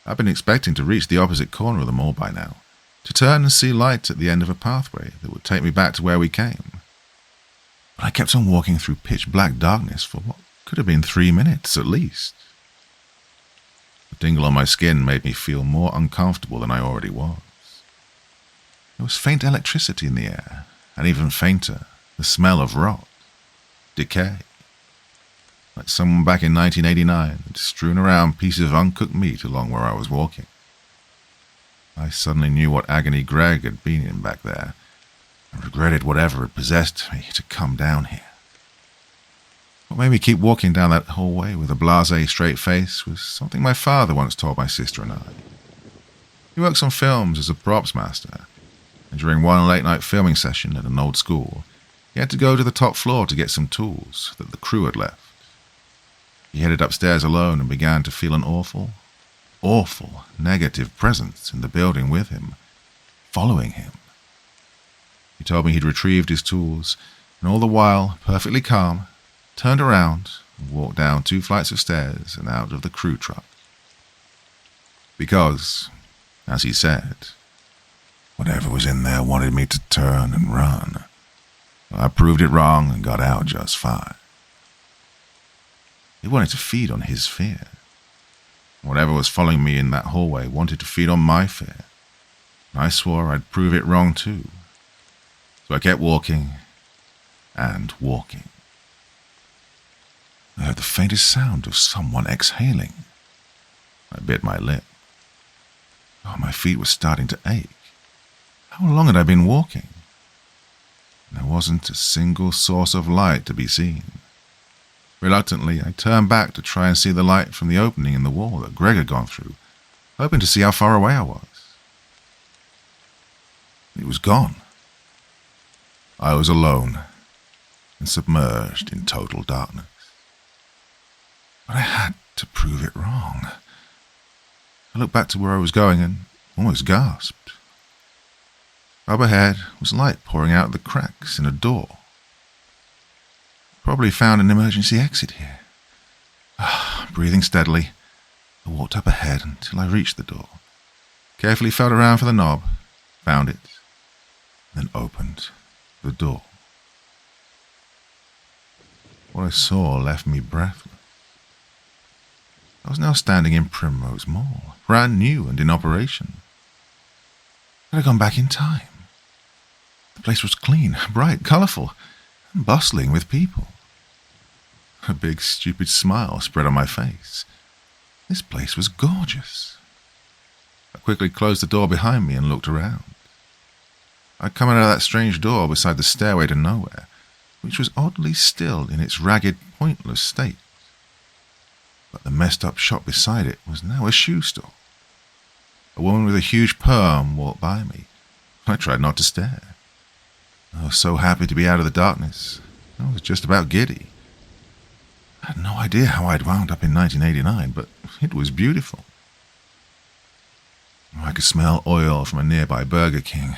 I'd been expecting to reach the opposite corner of the mall by now, to turn and see light at the end of a pathway that would take me back to where we came. But I kept on walking through pitch-black darkness for what could have been 3 minutes at least. The tingle on my skin made me feel more uncomfortable than I already was. There was faint electricity in the air, and even fainter, the smell of rot, decay. like someone back in 1989 had strewn around pieces of uncooked meat along where I was walking. I suddenly knew what agony Greg had been in back there, and regretted whatever had possessed me to come down here. What made me keep walking down that hallway with a blasé, straight face was something my father once told my sister and I. He works on films as a props master, and during one late-night filming session at an old school, he had to go to the top floor to get some tools that the crew had left. He headed upstairs alone and began to feel an awful negative presence in the building with him, following him. He told me he'd retrieved his tools, and all the while, perfectly calm, turned around and walked down 2 flights of stairs and out of the crew truck. Because, as he said, whatever was in there wanted me to turn and run. I proved it wrong and got out just fine. It wanted to feed on his fear. Whatever was following me in that hallway wanted to feed on my fear. And I swore I'd prove it wrong too. So I kept walking and walking. I heard the faintest sound of someone exhaling. I bit my lip. Oh, my feet were starting to ache. How long had I been walking? There wasn't a single source of light to be seen. Reluctantly, I turned back to try and see the light from the opening in the wall that Greg had gone through, hoping to see how far away I was. It was gone. I was alone and submerged in total darkness. But I had to prove it wrong. I looked back to where I was going and almost gasped. Up ahead was light pouring out of the cracks in a door. Probably found an emergency exit here. Breathing steadily, I walked up ahead until I reached the door. Carefully felt around for the knob, found it, then opened the door. What I saw left me breathless. I was now standing in Primrose Mall, brand new and in operation. I had gone back in time. The place was clean, bright, colourful, and bustling with people. A big, stupid smile spread on my face. This place was gorgeous. I quickly closed the door behind me and looked around. I'd come out of that strange door beside the stairway to nowhere, which was oddly still in its ragged, pointless state. But the messed-up shop beside it was now a shoe store. A woman with a huge perm walked by me. I tried not to stare. I was so happy to be out of the darkness. I was just about giddy. I had no idea how I'd wound up in 1989, but it was beautiful. I could smell oil from a nearby Burger King.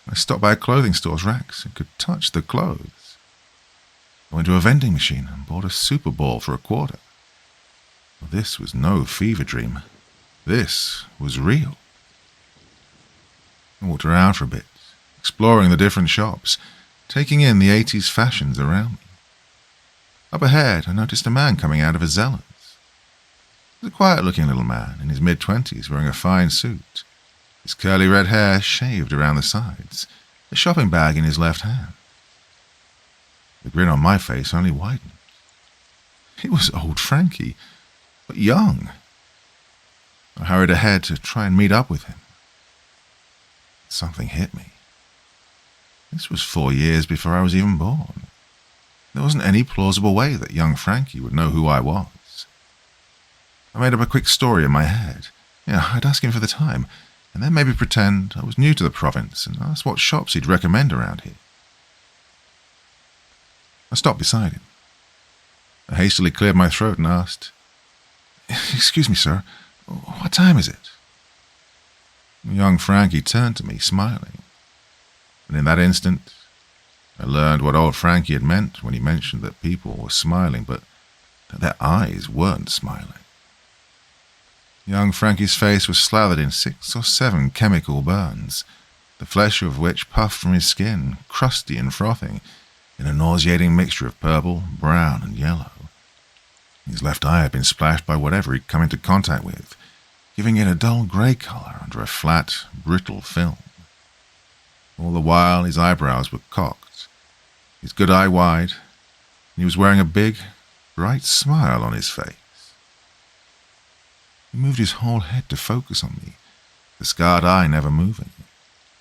I stopped by a clothing store's racks and could touch the clothes. I went to a vending machine and bought a Super Ball for $0.25. Well, this was no fever dream. This was real. I walked around for a bit, exploring the different shops, taking in the 80s fashions around me. Up ahead, I noticed a man coming out of a Zeller's. He was a quiet-looking little man in his mid-20s, wearing a fine suit, his curly red hair shaved around the sides, a shopping bag in his left hand. The grin on my face only widened. It was old Frankie, but young. I hurried ahead to try and meet up with him. Something hit me. This was 4 years before I was even born. There wasn't any plausible way that young Frankie would know who I was. I made up a quick story in my head. I'd ask him for the time, and then maybe pretend I was new to the province and ask what shops he'd recommend around here. I stopped beside him. I hastily cleared my throat and asked, "Excuse me, sir, what time is it?" Young Frankie turned to me, smiling. And in that instant, I learned what old Frankie had meant when he mentioned that people were smiling, but that their eyes weren't smiling. Young Frankie's face was slathered in 6 or 7 chemical burns, the flesh of which puffed from his skin, crusty and frothing, in a nauseating mixture of purple, brown, and yellow. His left eye had been splashed by whatever he'd come into contact with, giving it a dull grey colour under a flat, brittle film. All the while his eyebrows were cocked, his good eye wide, and he was wearing a big, bright smile on his face. He moved his whole head to focus on me, the scarred eye never moving,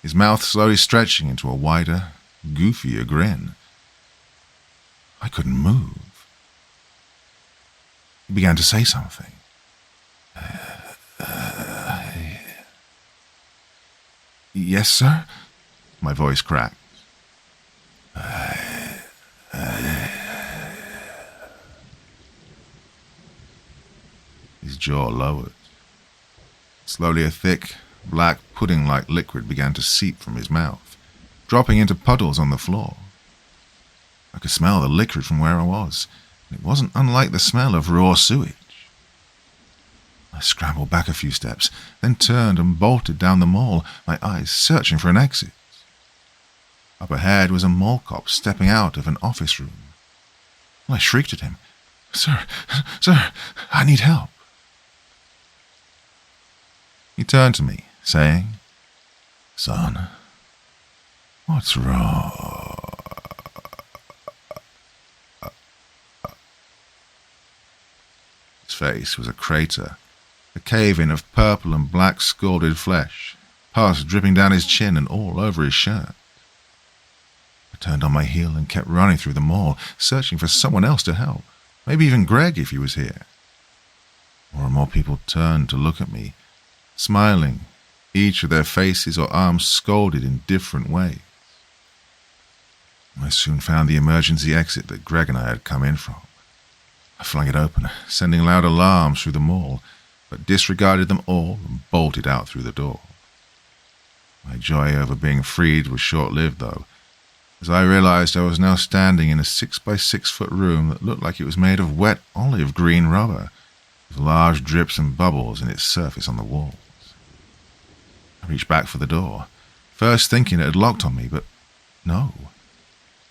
his mouth slowly stretching into a wider, goofier grin. I couldn't move. He began to say something. Yes, sir? My voice cracked. His jaw lowered. Slowly a thick, black pudding-like liquid began to seep from his mouth, dropping into puddles on the floor. I could smell the liquid from where I was, and it wasn't unlike the smell of raw sewage. I scrambled back a few steps, then turned and bolted down the mall, my eyes searching for an exit. Up ahead was a mall cop stepping out of an office room. I shrieked at him, Sir, I need help." He turned to me, saying, "Son, what's wrong?" His face was a crater, a cave-in of purple and black scalded flesh, pus dripping down his chin and all over his shirt. I turned on my heel and kept running through the mall, searching for someone else to help, maybe even Greg if he was here. More and more people turned to look at me, smiling, each with their faces or arms scalded in different ways. I soon found the emergency exit that Greg and I had come in from. I flung it open, sending loud alarms through the mall, but disregarded them all and bolted out through the door. My joy over being freed was short-lived, though, as I realized I was now standing in a 6-by-6-foot room that looked like it was made of wet olive green rubber, with large drips and bubbles in its surface on the walls. I reached back for the door, first thinking it had locked on me, but no.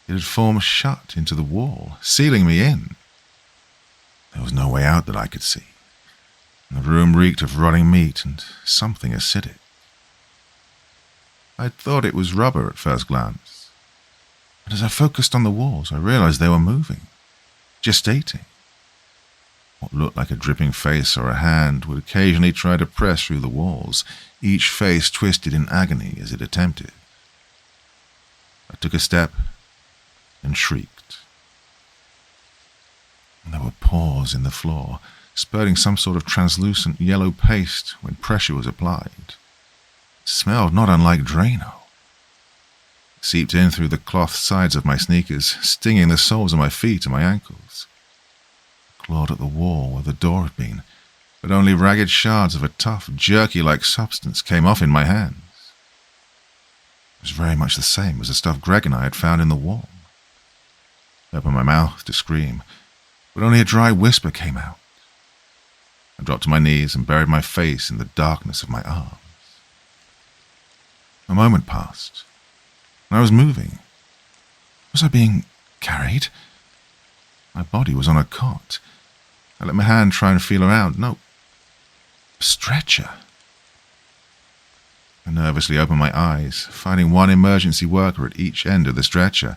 It had formed shut into the wall, sealing me in. There was no way out that I could see, and the room reeked of rotting meat and something acidic. I thought it was rubber at first glance, but as I focused on the walls, I realized they were moving, gestating. What looked like a dripping face or a hand would occasionally try to press through the walls, each face twisted in agony as it attempted. I took a step and shrieked. And there were pores in the floor, spurting some sort of translucent yellow paste when pressure was applied. It smelled not unlike Drano. It seeped in through the cloth sides of my sneakers, stinging the soles of my feet and my ankles. I clawed at the wall where the door had been, but only ragged shards of a tough, jerky-like substance came off in my hands. It was very much the same as the stuff Greg and I had found in the wall. I opened my mouth to scream, but only a dry whisper came out. I dropped to my knees and buried my face in the darkness of my arms. A moment passed, and I was moving. Was I being carried? My body was on a cot. I let my hand try and feel around. No. A stretcher. I nervously opened my eyes, finding one emergency worker at each end of the stretcher,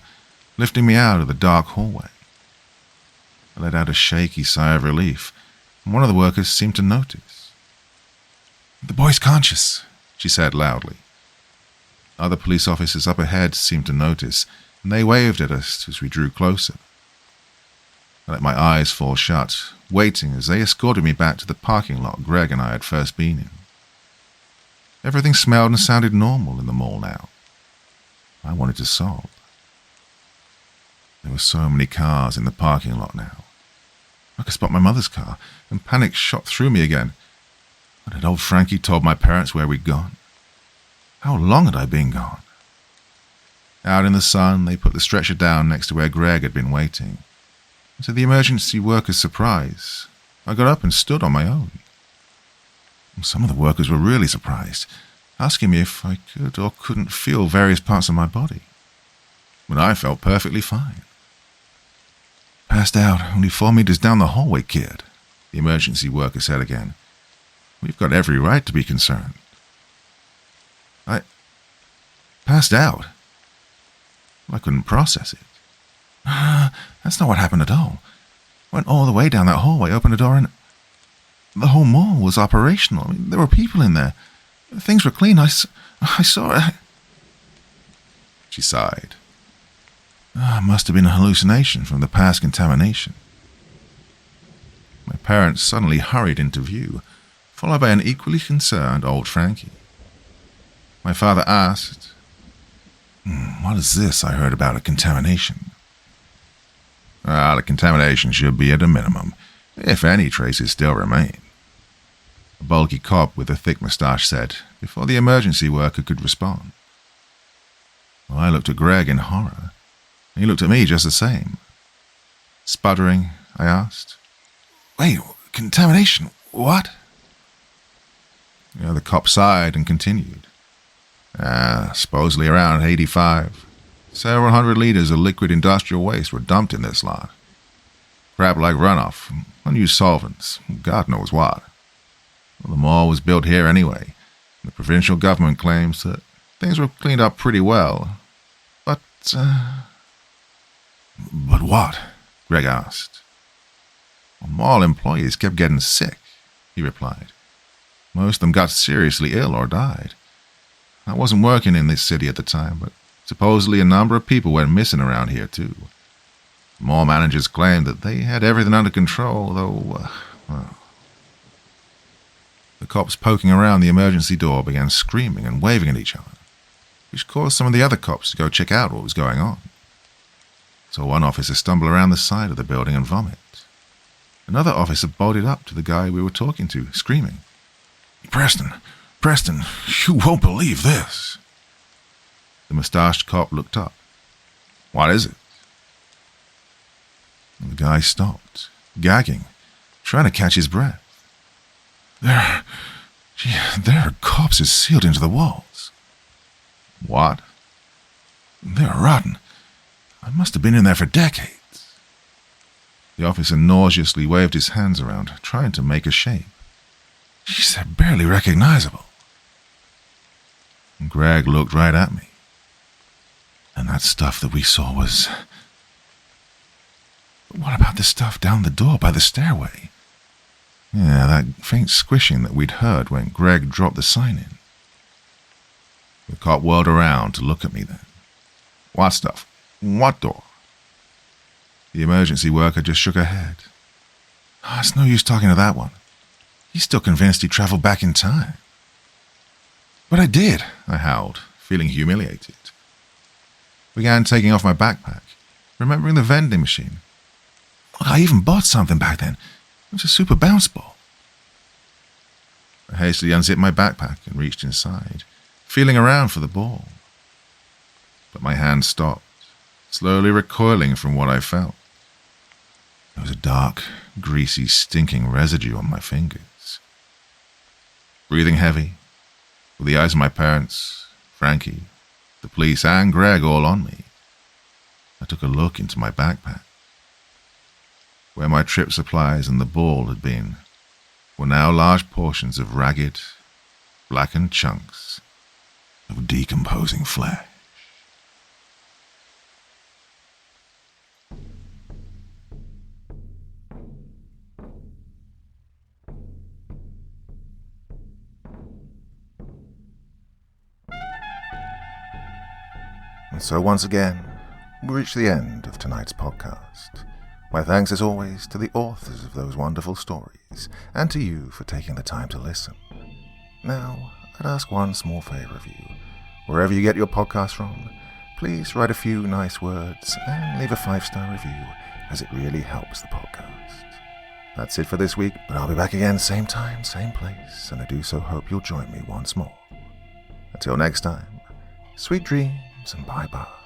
lifting me out of the dark hallway. I let out a shaky sigh of relief, and one of the workers seemed to notice. "The boy's conscious," she said loudly. Other police officers up ahead seemed to notice, and they waved at us as we drew closer. I let my eyes fall shut, waiting as they escorted me back to the parking lot Greg and I had first been in. Everything smelled and sounded normal in the mall now. I wanted to sob. There were so many cars in the parking lot now. I could spot my mother's car, and panic shot through me again. What had old Frankie told my parents where we'd gone? How long had I been gone? Out in the sun, they put the stretcher down next to where Greg had been waiting. And to the emergency workers' surprise, I got up and stood on my own. Some of the workers were really surprised, asking me if I could or couldn't feel various parts of my body. But I felt perfectly fine. "Passed out only 4 meters down the hallway, kid," the emergency worker said again. "We've got every right to be concerned." I passed out. I couldn't process it. That's not what happened at all. Went all the way down that hallway, opened a door, and the whole mall was operational. I mean, there were people in there. Things were clean. I saw it. She sighed. It must have been a hallucination from the past contamination. My parents suddenly hurried into view, followed by an equally concerned old Frankie. My father asked, "What is this I heard about a contamination?" The contamination should be at a minimum, if any traces still remain," a bulky cop with a thick moustache said, before the emergency worker could respond. Well, I looked at Greg in horror. He looked at me just the same. Sputtering, I asked, "Wait, contamination? What?" The cop sighed and continued. Supposedly around 85. Several hundred liters of liquid industrial waste were dumped in this lot. Crap like runoff, unused solvents, God knows what. Well, the mall was built here anyway. The provincial government claims that things were cleaned up pretty well. But what? Greg asked. Well, mall employees kept getting sick, he replied. Most of them got seriously ill or died. I wasn't working in this city at the time, but supposedly a number of people went missing around here, too. Mall managers claimed that they had everything under control, though, The cops poking around the emergency door began screaming and waving at each other, which caused some of the other cops to go check out what was going on. So one officer stumbled around the side of the building and vomit. Another officer bolted up to the guy we were talking to, screaming, Preston, you won't believe this." The mustached cop looked up. "What is it?" And the guy stopped, gagging, trying to catch his breath. There are corpses sealed into the walls." "What?" "They're rotten. I must have been in there for decades." The officer nauseously waved his hands around, trying to make a shape. "Jeez, they're barely recognizable." And Greg looked right at me. "And that stuff that we saw was..." "But what about the stuff down the door by the stairway?" "Yeah, that faint squishing that we'd heard when Greg dropped the sign in." The cop whirled around to look at me then. "What stuff? What door?" The emergency worker just shook her head. It's no use talking to that one. He's still convinced he traveled back in time." "But I did," I howled, feeling humiliated. Began taking off my backpack, remembering the vending machine. I even bought something back then. It was a super bounce ball. I hastily unzipped my backpack and reached inside, feeling around for the ball. But my hand stopped, slowly recoiling from what I felt. There was a dark, greasy, stinking residue on my fingers. Breathing heavy, with the eyes of my parents, Frankie, the police, and Greg all on me, I took a look into my backpack. Where my trip supplies and the ball had been were now large portions of ragged, blackened chunks of decomposing flesh. And so once again, we reach the end of tonight's podcast. My thanks as always to the authors of those wonderful stories, and to you for taking the time to listen. Now, I'd ask one small favor of you. Wherever you get your podcast from, please write a few nice words and leave a 5-star review, as it really helps the podcast. That's it for this week, but I'll be back again same time, same place, and I do so hope you'll join me once more. Until next time, sweet dreams and bye-bye.